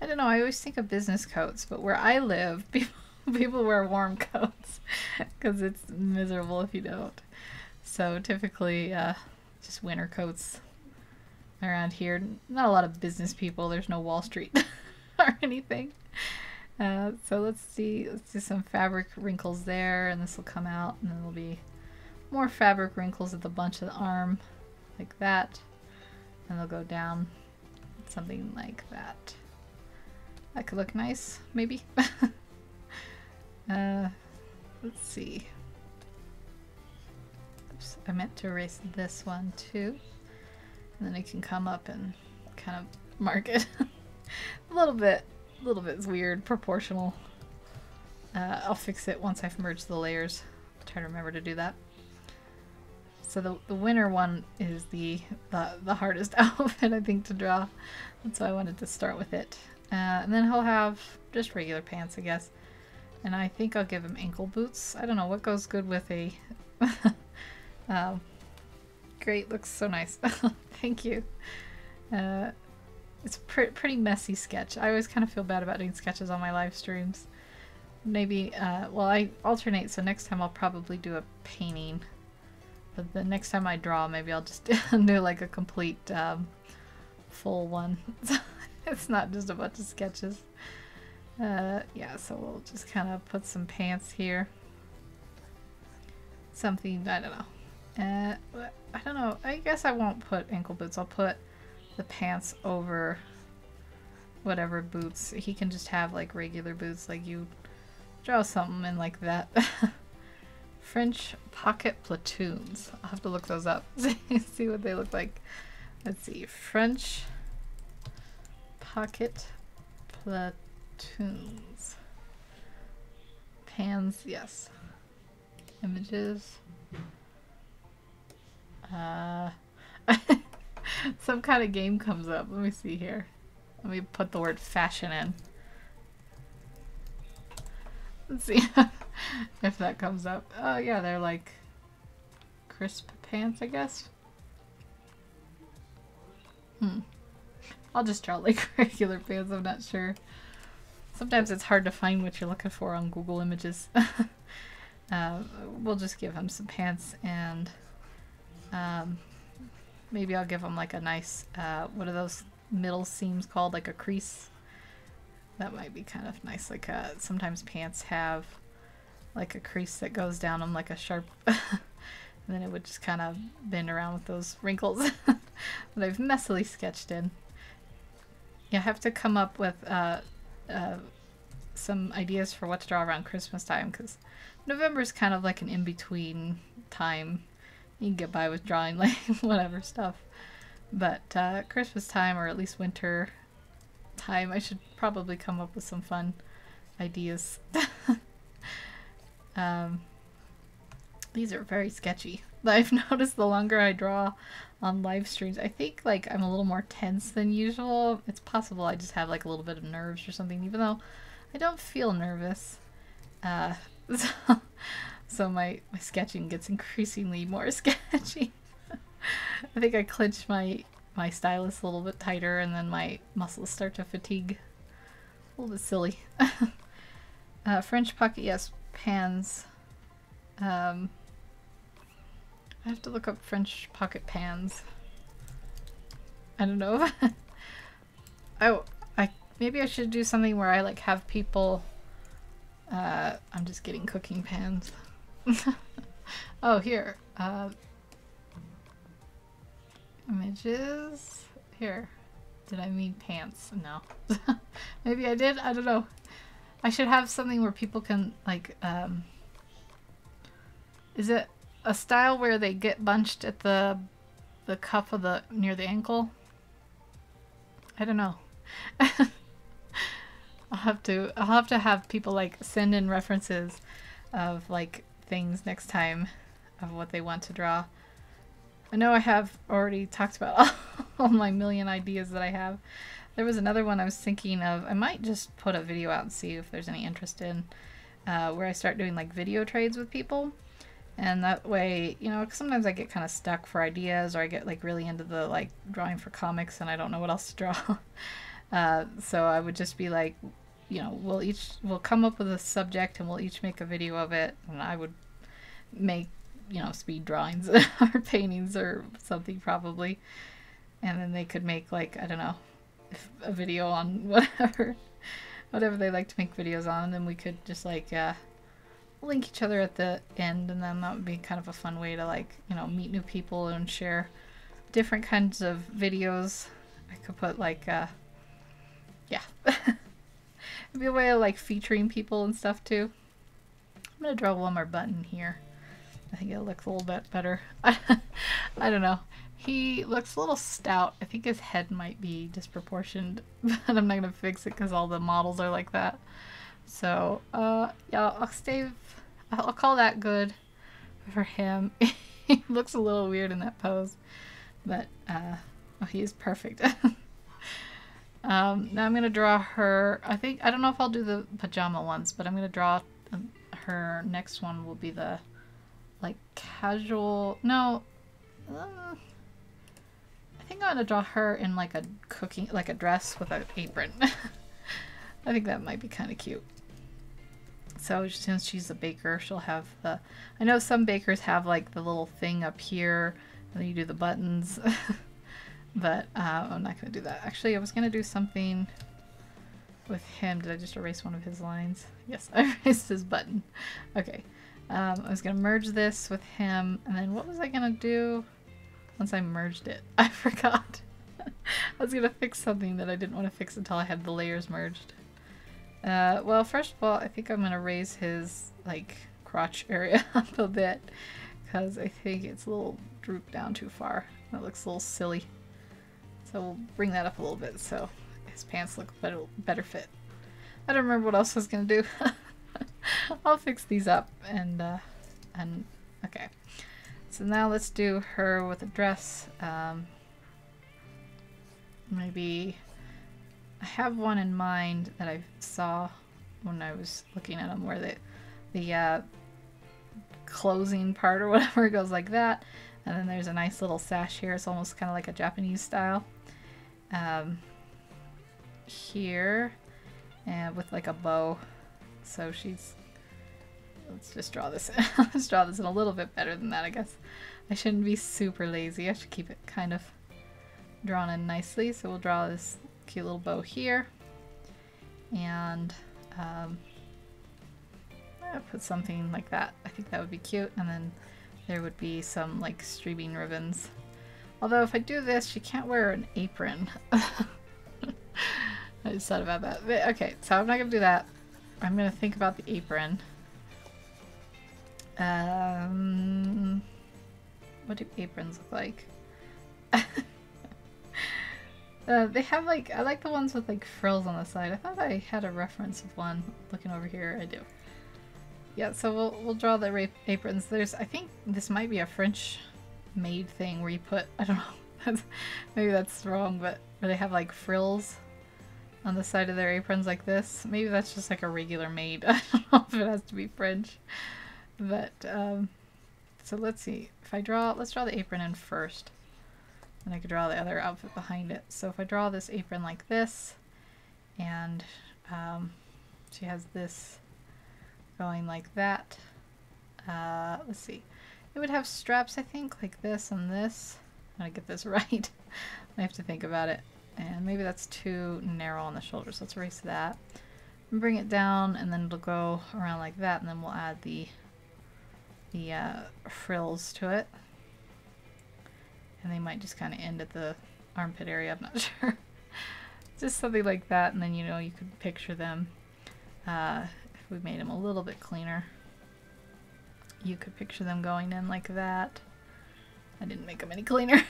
I don't know, I always think of business coats, but where I live, people wear warm coats because it's miserable if you don't. So typically just winter coats around here. Not a lot of business people. There's no Wall Street or anything. So let's do some fabric wrinkles there, and this will come out, and then there'll be more fabric wrinkles at the bunch of the arm, like that, and they'll go down, something like that. That could look nice, maybe. let's see. Oops, I meant to erase this one too. And then I can come up and kind of mark it. a little bit is weird, proportional. I'll fix it once I've merged the layers. I'll try to remember to do that. So the winter one is the hardest outfit I think to draw. That's why I wanted to start with it. And then he'll have just regular pants, I guess. And I think I'll give him ankle boots. I don't know what goes good with a... Great, looks so nice. Thank you. It's a pretty messy sketch. I always kind of feel bad about doing sketches on my live streams. Maybe, well, I alternate, so next time I'll probably do a painting. But the next time I draw, maybe I'll just do like a complete full one. It's not just a bunch of sketches. Yeah, so we'll just kind of put some pants here. Something, I don't know. I don't know. I guess I won't put ankle boots. I'll put the pants over whatever boots. He can just have like regular boots, like you draw something in like that. French pocket platoons. I'll have to look those up. See what they look like. Let's see. French pocket platoons. Pans, yes. Images. Some kind of game comes up. Let me see here. Let me put the word fashion in. Let's see if that comes up. Oh yeah, they're like crisp pants, I guess. I'll just draw like regular pants, I'm not sure. Sometimes it's hard to find what you're looking for on Google Images. We'll just give him some pants, and maybe I'll give him like a nice, what are those middle seams called? Like a crease? That might be kind of nice. Like sometimes pants have like a crease that goes down them like a sharp, and then it would just kind of bend around with those wrinkles that I've messily sketched in. Yeah, I have to come up with some ideas for what to draw around Christmas time, because November's kind of like an in-between time. You can get by with drawing like whatever stuff. But Christmas time, or at least winter time, I should probably come up with some fun ideas. These are very sketchy. I've noticed the longer I draw on live streams, I think like I'm a little more tense than usual. It's possible I just have like a little bit of nerves or something, even though I don't feel nervous. So my sketching gets increasingly more sketchy. I think I clench my stylus a little bit tighter, and then my muscles start to fatigue. A little bit silly. French pocket, yes, pans. I have to look up French pocket pans. I don't know. Maybe I should do something where I like have people. I'm just getting cooking pans. Oh, here. Images. Here. Did I mean pants? No. Maybe I did. I don't know. I should have something where people can like. Is it a style where they get bunched at the cuff of the near the ankle? I don't know. I'll have to have people like send in references of like things next time of what they want to draw. I know I have already talked about all my million ideas that I have. There was another one I was thinking of. I might just put a video out and see if there's any interest in where I start doing like video trades with people. And that way, you know, 'cause sometimes I get kind of stuck for ideas, or I get like really into the like drawing for comics and I don't know what else to draw. So I would just be like, you know, we'll come up with a subject and we'll each make a video of it, and I would make, you know, speed drawings or paintings or something probably, and then they could make like, I don't know, a video on whatever they like to make videos on, and then we could just like link each other at the end, and then that would be kind of a fun way to like, you know, meet new people and share different kinds of videos. I could put like yeah. It'd be a way of like featuring people and stuff too. I'm gonna draw one more button here. I think it'll look a little bit better. I don't know. He looks a little stout. I think his head might be disproportioned, but I'm not gonna fix it because all the models are like that. So, yeah, I'll call that good for him. He looks a little weird in that pose, but, oh, he is perfect. Now I'm gonna draw her. I don't know if I'll do the pajama ones, but I'm gonna draw her next one will be the, like, casual, no, I think I'm gonna draw her in like a like a dress with an apron. I think that might be kind of cute. So since she's a baker, she'll have the, I know some bakers have like the little thing up here and then you do the buttons. But I'm not going to do that. Actually, I was going to do something with him. Did I just erase one of his lines? Yes, I erased his button. Okay. I was going to merge this with him. And then what was I going to do once I merged it? I forgot. I was going to fix something that I didn't want to fix until I had the layers merged. Well, first of all, I think I'm going to raise his, like, crotch area up a bit. Because I think it's a little drooped down too far. That looks a little silly. So we'll bring that up a little bit so his pants look better fit. I don't remember what else I was going to do. I'll fix these up and okay. So now let's do her with a dress. Maybe I have one in mind that I saw when I was looking at them where the closing part or whatever goes like that. And then there's a nice little sash here. It's almost kind of like a Japanese style. Here, and with like a bow. So she's, let's just draw this in. Let's draw this in a little bit better than that, I guess. I shouldn't be super lazy. I should keep it kind of drawn in nicely. So we'll draw this cute little bow here. And I'll put something like that. I think that would be cute. And then there would be some like streaming ribbons. Although if I do this, she can't wear an apron. I just thought about that. But, okay, so I'm not going to do that. I'm going to think about the apron. What do aprons look like? They have like, I like the ones with like frills on the side. I thought I had a reference of one. Looking over here, I do. Yeah, so we'll draw the aprons. There's, I think this might be a French made thing where you put, I don't know, maybe that's wrong, but where they have like frills on the side of their aprons like this. Maybe that's just like a regular made. I don't know if it has to be French. But, so let's see. If I draw, let's draw the apron in first. And I could draw the other outfit behind it. So if I draw this apron like this, and she has this going like that. Let's see. It would have straps, I think, like this and this. I'm gonna get this right. I have to think about it. And maybe that's too narrow on the shoulders. Let's erase that. And bring it down, and then it'll go around like that, and then we'll add the frills to it. And they might just kind of end at the armpit area, I'm not sure. Just something like that, and then, you know, you could picture them. If we made them a little bit cleaner, you could picture them going in like that. I didn't make them any cleaner.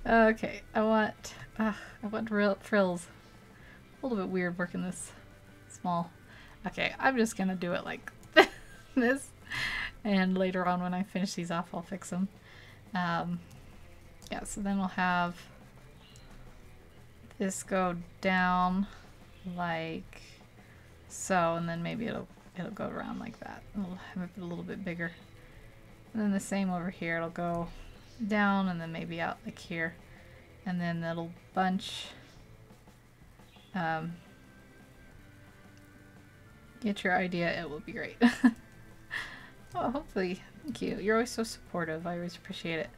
Okay, I want real frills. A little bit weird working this small. Okay, I'm just gonna do it like this, and later on when I finish these off, I'll fix them. Yeah, so then we'll have this go down like so, and then maybe it'll go around like that. We'll have it a little bit bigger. And then the same over here, it'll go down and then maybe out like here. And then it'll bunch. Get your idea, it will be great. Oh, hopefully. Thank you. You're always so supportive. I always appreciate it.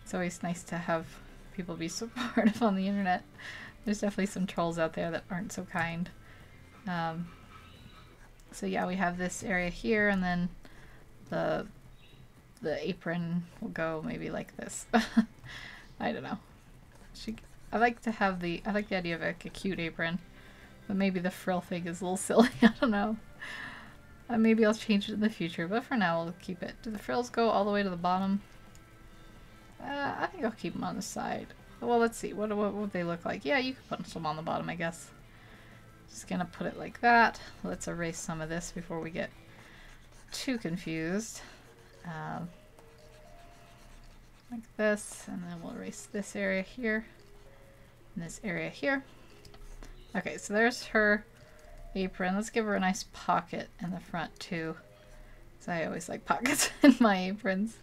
It's always nice to have people be supportive on the internet. There's definitely some trolls out there that aren't so kind. So yeah, we have this area here, and then the apron will go maybe like this. I don't know. I like the idea of like a cute apron, but maybe the frill thing is a little silly. I don't know. Maybe I'll change it in the future, but for now we'll keep it. Do the frills go all the way to the bottom? I think I'll keep them on the side. Well, let's see. What would they look like? Yeah, you could put some on the bottom, I guess. Just gonna put it like that. Let's erase some of this before we get too confused. Like this, and then we'll erase this area here, and this area here. Okay, so there's her apron. Let's give her a nice pocket in the front too, because I always like pockets in my aprons.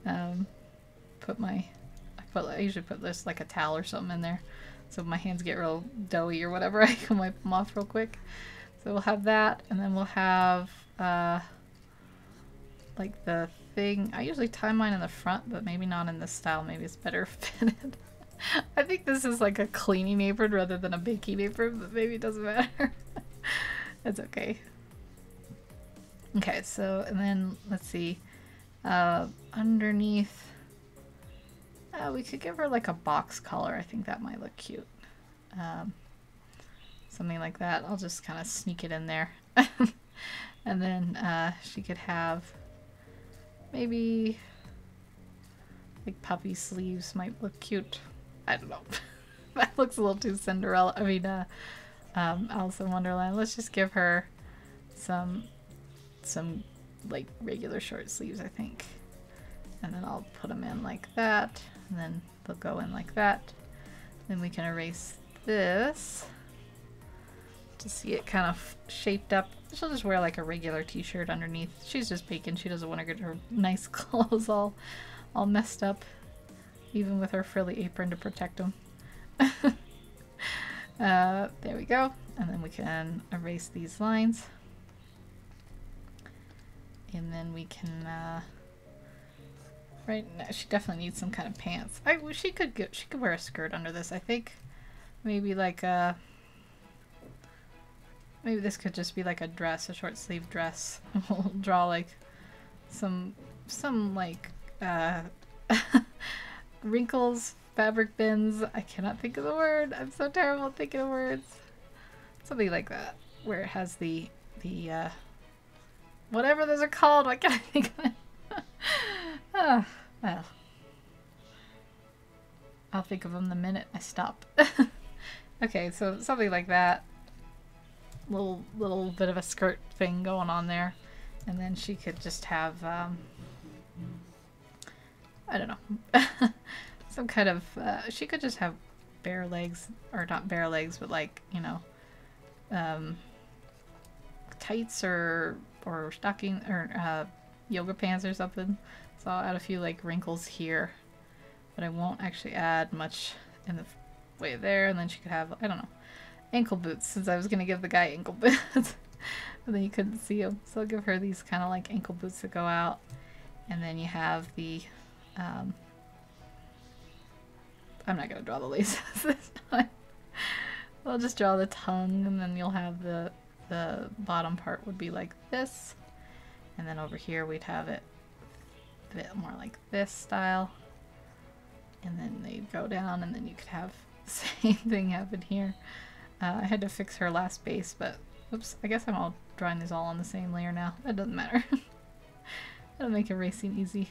I usually put this like a towel or something in there, so if my hands get real doughy or whatever, I can wipe them off real quick. So we'll have that, and then we'll have like the thing. I usually tie mine in the front, but maybe not in this style. Maybe it's better fitted. I think this is like a cleaning apron rather than a baking apron, but maybe it doesn't matter. That's okay. Okay, so, and then let's see. Underneath, we could give her like a box collar. I think that might look cute. Something like that. I'll just kind of sneak it in there. And then she could have maybe like puppy sleeves might look cute. I don't know. That looks a little too Cinderella. I mean, Alice in Wonderland. Let's just give her some like regular short sleeves, I think. And then I'll put them in like that, and then they'll go in like that. Then we can erase this to see it kind of shaped up. She'll just wear like a regular t-shirt underneath. She's just baking. She doesn't want to get her nice clothes all messed up, even with her frilly apron to protect them. There we go. And then we can erase these lines. And then we can, right now, she definitely needs some kind of pants. She could wear a skirt under this, I think. Maybe like a, maybe this could just be like a dress, a short sleeve dress. We'll draw like some like, wrinkles, fabric bins. I cannot think of the word. I'm so terrible at thinking of words. Something like that, where it has the whatever those are called. Why can't I think of it? Oh, well, I'll think of them the minute I stop. Okay, so something like that. Little bit of a skirt thing going on there, and then she could just have I don't know, some kind of she could just have bare legs, or not bare legs, but like, you know, tights or stocking or yoga pants or something. So I'll add a few like wrinkles here, but I won't actually add much in the way there. And then she could have, I don't know, ankle boots, since I was gonna give the guy ankle boots, but then you couldn't see them. So I'll give her these kind of like ankle boots that go out, and then you have the I'm not gonna draw the laces this time. I'll just draw the tongue, and then you'll have the bottom part would be like this, and then over here we'd have it a bit more like this style, and then they'd go down, and then you could have the same thing happen here. I had to fix her last base, but oops, I guess I'm all drawing these all on the same layer now. That doesn't matter. That'll make erasing easy.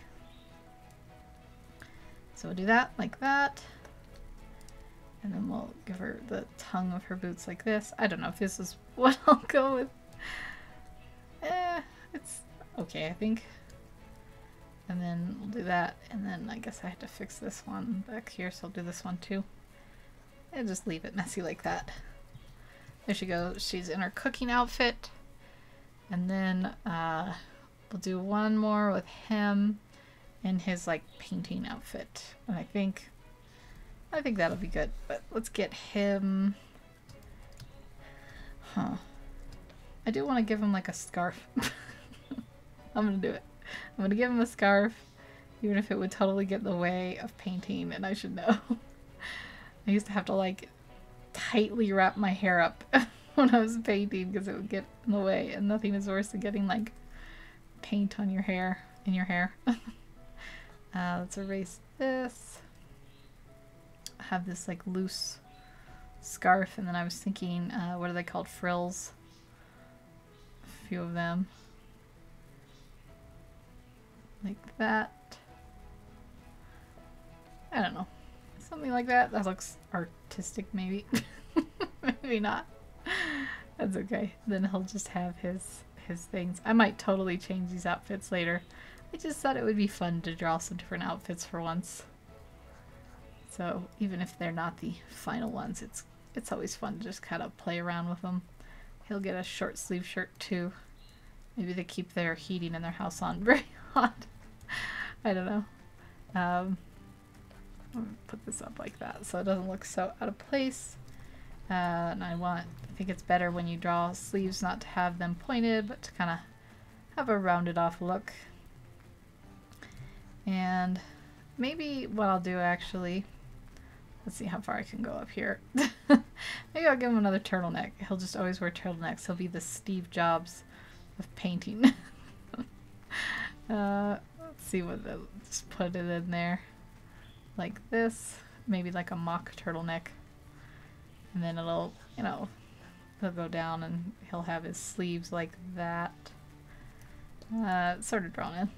So we'll do that like that. And then we'll give her the tongue of her boots like this. I don't know if this is what I'll go with. It's okay, I think. And then we'll do that. And then I guess I have to fix this one back here, so I'll do this one too. And just leave it messy like that. There she goes. She's in her cooking outfit. And then we'll do one more with him in his like painting outfit. And I think that'll be good, but let's get him. Huh. I do want to give him like a scarf. I'm gonna do it. I'm gonna give him a scarf, even if it would totally get in the way of painting, and I should know. I used to have to like tightly wrap my hair up when I was painting because it would get in the way, and nothing is worse than getting like paint on your hair, in your hair. Let's erase this. Have this like loose scarf, and then I was thinking, what are they called? Frills. few of them. Like that. I don't know. Something like that. That looks artistic, maybe. Maybe not. That's okay. Then he'll just have his things. I might totally change these outfits later. I just thought it would be fun to draw some different outfits for once. So even if they're not the final ones, it's always fun to just kind of play around with them. He'll get a short sleeve shirt too. Maybe they keep their heating in their house on very hot. I don't know. I'm gonna put this up like that so it doesn't look so out of place. And I think it's better when you draw sleeves not to have them pointed, but to kind of have a rounded off look. And maybe what I'll do actually, let's see how far I can go up here. Maybe I'll give him another turtleneck. He'll just always wear turtlenecks. He'll be the Steve Jobs of painting. Let's see just put it in there like this. Maybe like a mock turtleneck. And then it'll, you know, he'll go down and he'll have his sleeves like that. Sort of drawn in.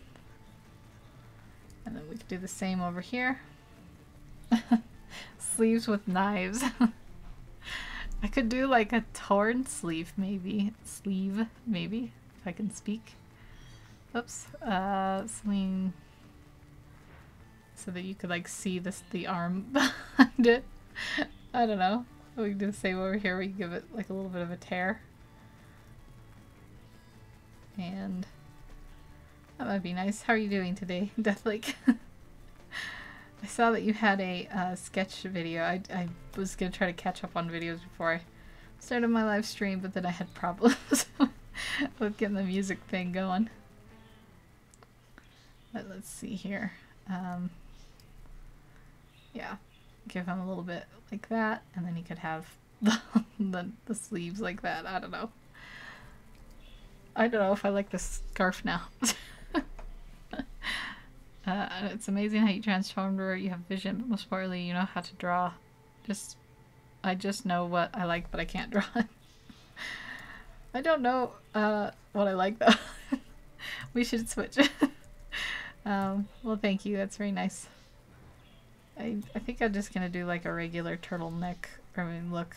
And then we could do the same over here. Sleeves with knives. I could do like a torn sleeve maybe. Sleeve, maybe, if I can speak. Oops. Something so that you could like see the arm behind it. I don't know. We can do the same over here. We can give it like a little bit of a tear. And that might be nice. How are you doing today, Deathlake? I saw that you had a sketch video. I was going to try to catch up on videos before I started my live stream, but then I had problems with getting the music thing going. But let's see here. Yeah. Give him a little bit like that, and then he could have the sleeves like that. I don't know. I don't know if I like this scarf now. It's amazing how you transformed where you have vision, but most importantly, you know how to draw. I just know what I like, but I can't draw it. I don't know what I like though. We should switch. Well, thank you. That's very nice. I think I'm just gonna do like a regular turtleneck. I mean, look,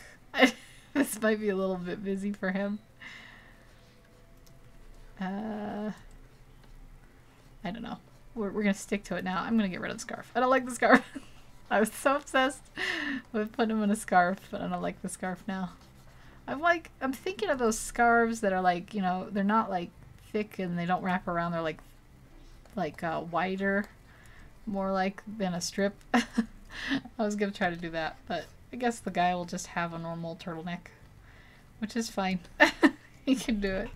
this might be a little bit busy for him. I don't know. We're gonna stick to it now. I'm gonna get rid of the scarf. I don't like the scarf. I was so obsessed with putting him in a scarf, but I don't like the scarf now. I'm thinking of those scarves that are like, you know, they're not like thick and they don't wrap around. They're like wider. More like than a strip. I was gonna try to do that, but I guess the guy will just have a normal turtleneck, which is fine. He can do it.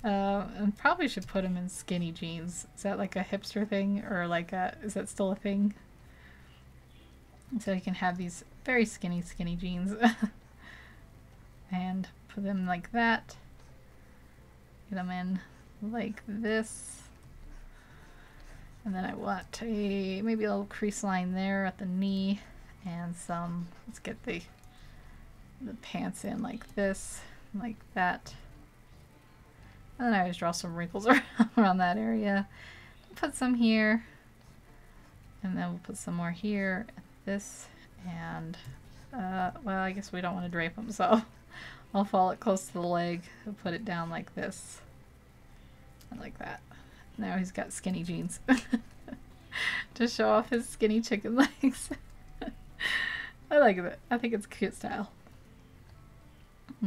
And probably should put him in skinny jeans. Is that like a hipster thing, or like is that still a thing? So he can have these very skinny jeans. And put them like that. Get them in like this. And then I want maybe a little crease line there at the knee, and let's get the pants in like this, like that. And then I always draw some wrinkles around that area. Put some here, and then we'll put some more here, this, and well, I guess we don't want to drape them, so I'll follow it close to the leg and put it down like this, and like that. Now he's got skinny jeans to show off his skinny chicken legs. I like it. I think it's a cute style.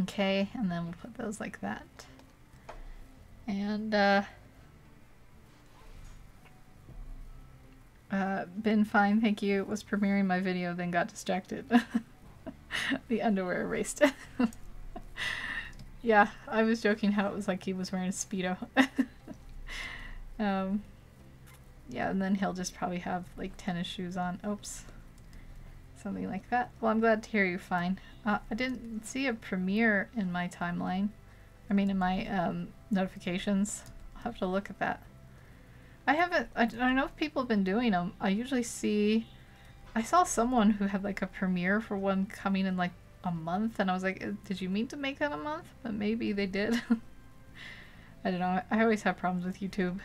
Okay, and then we'll put those like that. And been fine, thank you. Was premiering my video, then got distracted. The underwear erased. Yeah, I was joking how it was like he was wearing a Speedo. Yeah, and then he'll just probably have like tennis shoes on. Oops. Something like that. Well, I'm glad to hear you're fine. I didn't see a premiere in my timeline. I mean, in my notifications. I'll have to look at that. I haven't, I don't know if people have been doing them. I usually see, I saw someone who had like a premiere for one coming in like a month, and I was like, did you mean to make that a month? But maybe they did. I don't know. I always have problems with YouTube.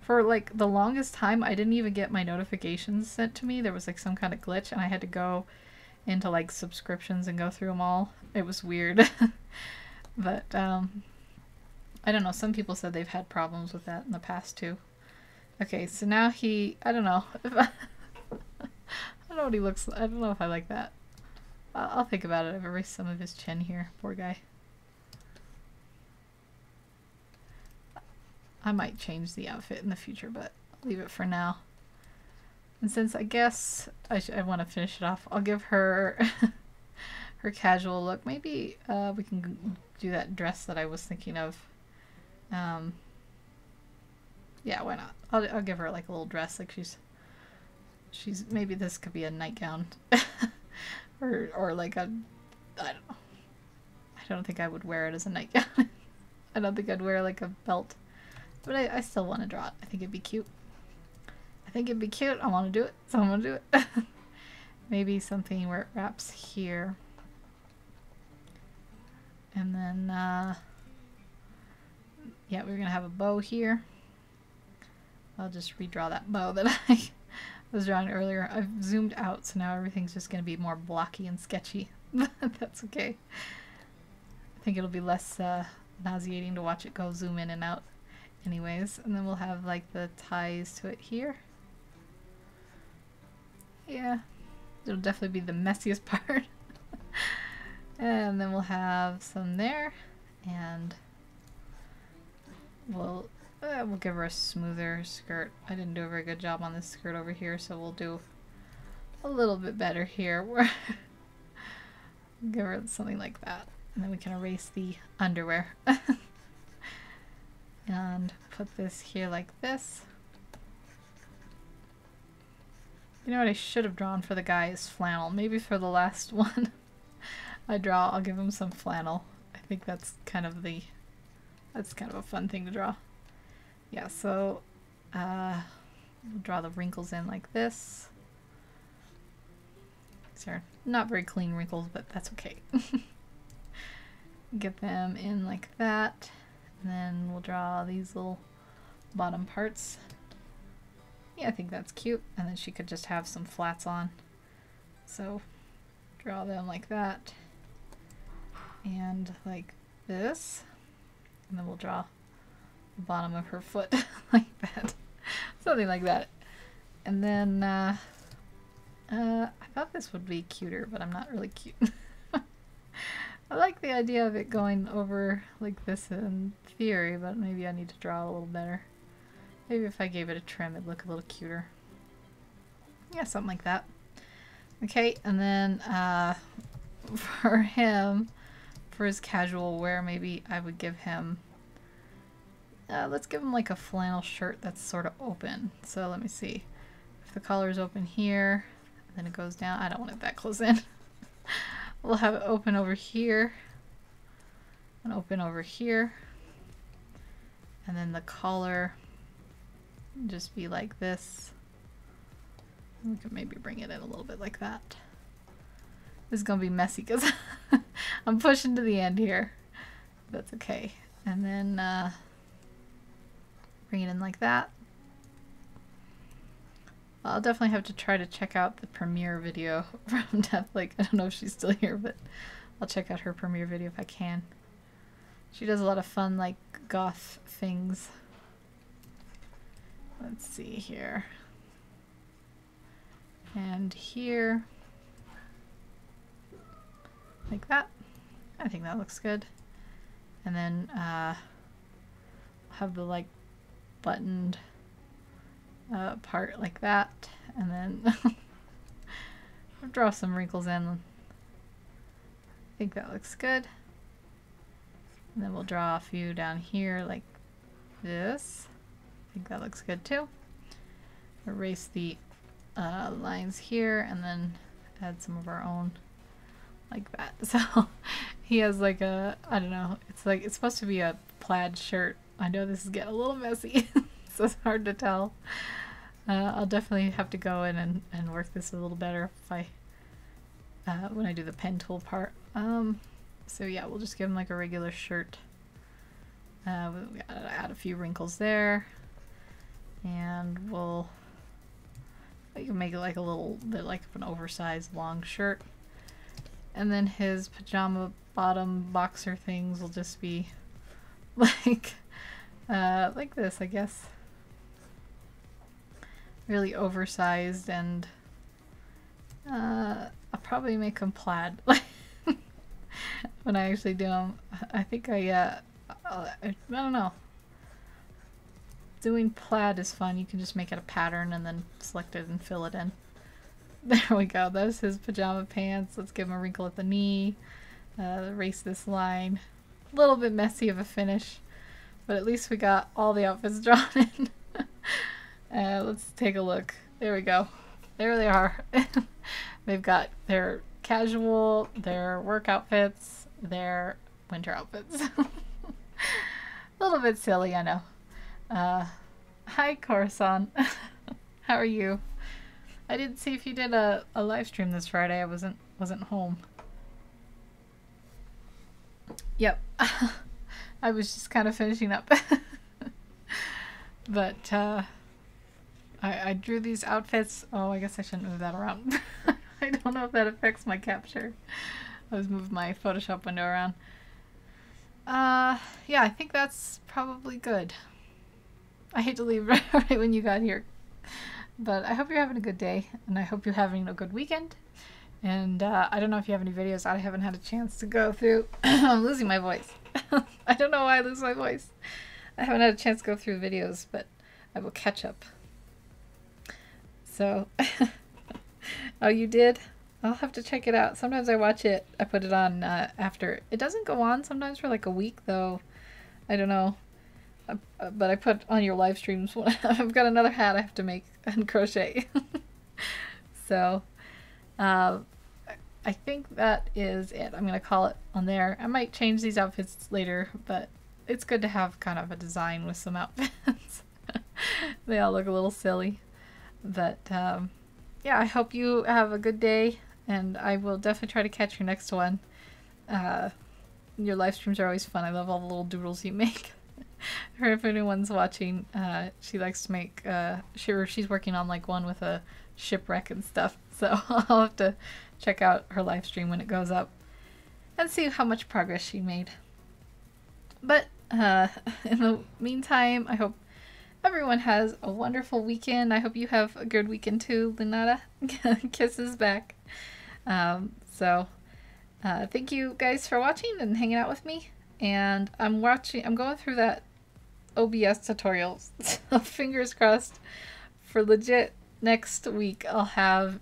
For like the longest time, I didn't even get my notifications sent to me. There was like some kind of glitch and I had to go into like subscriptions and go through them all. It was weird. But I don't know. Some people said they've had problems with that in the past too. Okay, so now I don't know. I don't know what he looks like. I don't know if I like that. I'll think about it. I've erased some of his chin here. Poor guy. I might change the outfit in the future, but I'll leave it for now. And since I guess I want to finish it off, I'll give her her casual look. Maybe we can do that dress that I was thinking of. Yeah, why not? I'll give her like a little dress, like she's maybe this could be a nightgown, or like a, I don't know. I don't think I would wear it as a nightgown. I don't think I'd wear like a belt. But I still want to draw it. I think it'd be cute. I think it'd be cute. I want to do it. So I'm going to do it. Maybe something where it wraps here. And then, yeah, we're going to have a bow here. I'll just redraw that bow that I was drawing earlier. I've zoomed out, so now everything's just going to be more blocky and sketchy. That's okay. I think it'll be less nauseating to watch it go zoom in and out. Anyways, and then we'll have like the ties to it here. Yeah, it'll definitely be the messiest part. And then we'll have some there, and we'll give her a smoother skirt. I didn't do a very good job on this skirt over here, so we'll do a little bit better here. Give her something like that, and then we can erase the underwear. And put this here like this. You know what I should have drawn for the guy is flannel. Maybe for the last one I'll give him some flannel. I think that's kind of a fun thing to draw. Yeah, so we'll draw the wrinkles in like this. These are not very clean wrinkles, but that's okay. Get them in like that. And then we'll draw these little bottom parts. Yeah, I think that's cute. And then she could just have some flats on. So draw them like that. And like this. And then we'll draw the bottom of her foot like that. Something like that. And then I thought this would be cuter, but I'm not really cute. I like the idea of it going over like this in theory, but maybe I need to draw a little better. Maybe if I gave it a trim, it'd look a little cuter. Yeah, something like that. Okay, and then for him, for his casual wear, maybe I would give him, let's give him like a flannel shirt that's sort of open. So let me see. If the collar is open here, and then it goes down. I don't want it that close in. We'll have it open over here and open over here, and then the collar just be like this. We could maybe bring it in a little bit like that. This is gonna be messy because I'm pushing to the end here. That's okay. And then bring it in like that. I'll definitely have to try to check out the premiere video from Deathlake. I don't know if she's still here, but I'll check out her premiere video if I can. She does a lot of fun, like, goth things. Let's see here. And here. Like that. I think that looks good. And then have the, like, buttoned part like that, and then draw some wrinkles in. I think that looks good. And then we'll draw a few down here like this. I think that looks good too. Erase the lines here and then add some of our own like that. So he has like a, I don't know, it's supposed to be a plaid shirt. I know this is getting a little messy. So it's hard to tell. I'll definitely have to go in and work this a little better if I when I do the pen tool part. So yeah, we'll just give him like a regular shirt. We gotta add a few wrinkles there, and you can make it like a little bit like an oversized long shirt. And then his pajama bottom boxer things will just be like this, I guess. Really oversized, and I'll probably make them plaid when I actually do them. I think I don't know. Doing plaid is fun. You can just make it a pattern and then select it and fill it in. There we go. That's his pajama pants. Let's give him a wrinkle at the knee. Erase this line. A little bit messy of a finish, but at least we got all the outfits drawn in. Let's take a look. There we go. There they are. They've got their casual, their work outfits, their winter outfits. A little bit silly, I know. Hi, Coruscant. How are you? I didn't see if you did a live stream this Friday. I wasn't home. Yep. I was just kind of finishing up. But I drew these outfits. Oh, I guess I shouldn't move that around. I don't know if that affects my capture. I was moving my Photoshop window around. Yeah, I think that's probably good. I hate to leave right when you got here. But I hope you're having a good day, and I hope you're having a good weekend. And I don't know if you have any videos I haven't had a chance to go through. I'm losing my voice. I don't know why I lose my voice. I haven't had a chance to go through videos, but I will catch up. So, oh, you did? I'll have to check it out. Sometimes I watch it, I put it on after. It doesn't go on sometimes for like a week, though. I don't know. But I put on your live streams. I've got another hat I have to make and crochet. So, I think that is it. I'm going to call it on there. I might change these outfits later, but it's good to have kind of a design with some outfits. They all look a little silly. But, yeah, I hope you have a good day, and I will definitely try to catch your next one. Your live streams are always fun. I love all the little doodles you make. Or if anyone's watching, she likes to make, she's working on like one with a shipwreck and stuff. So I'll have to check out her live stream when it goes up and see how much progress she made. But in the meantime, I hope everyone has a wonderful weekend. I hope you have a good weekend too, Lunata. Kisses back. Thank you guys for watching and hanging out with me. And I'm going through that OBS tutorial. So fingers crossed for legit next week I'll have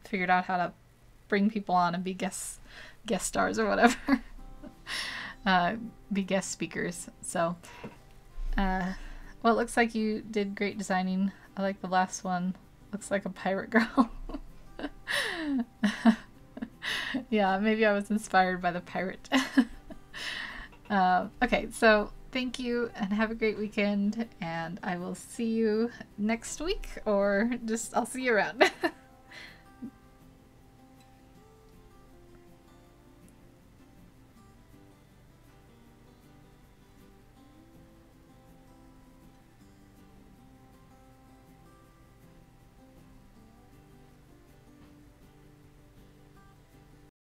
figured out how to bring people on and be guest stars or whatever. Be guest speakers. So well, it looks like you did great designing. I like the last one. Looks like a pirate girl. Yeah, maybe I was inspired by the pirate. Okay, so thank you and have a great weekend, and I will see you next week, or just I'll see you around.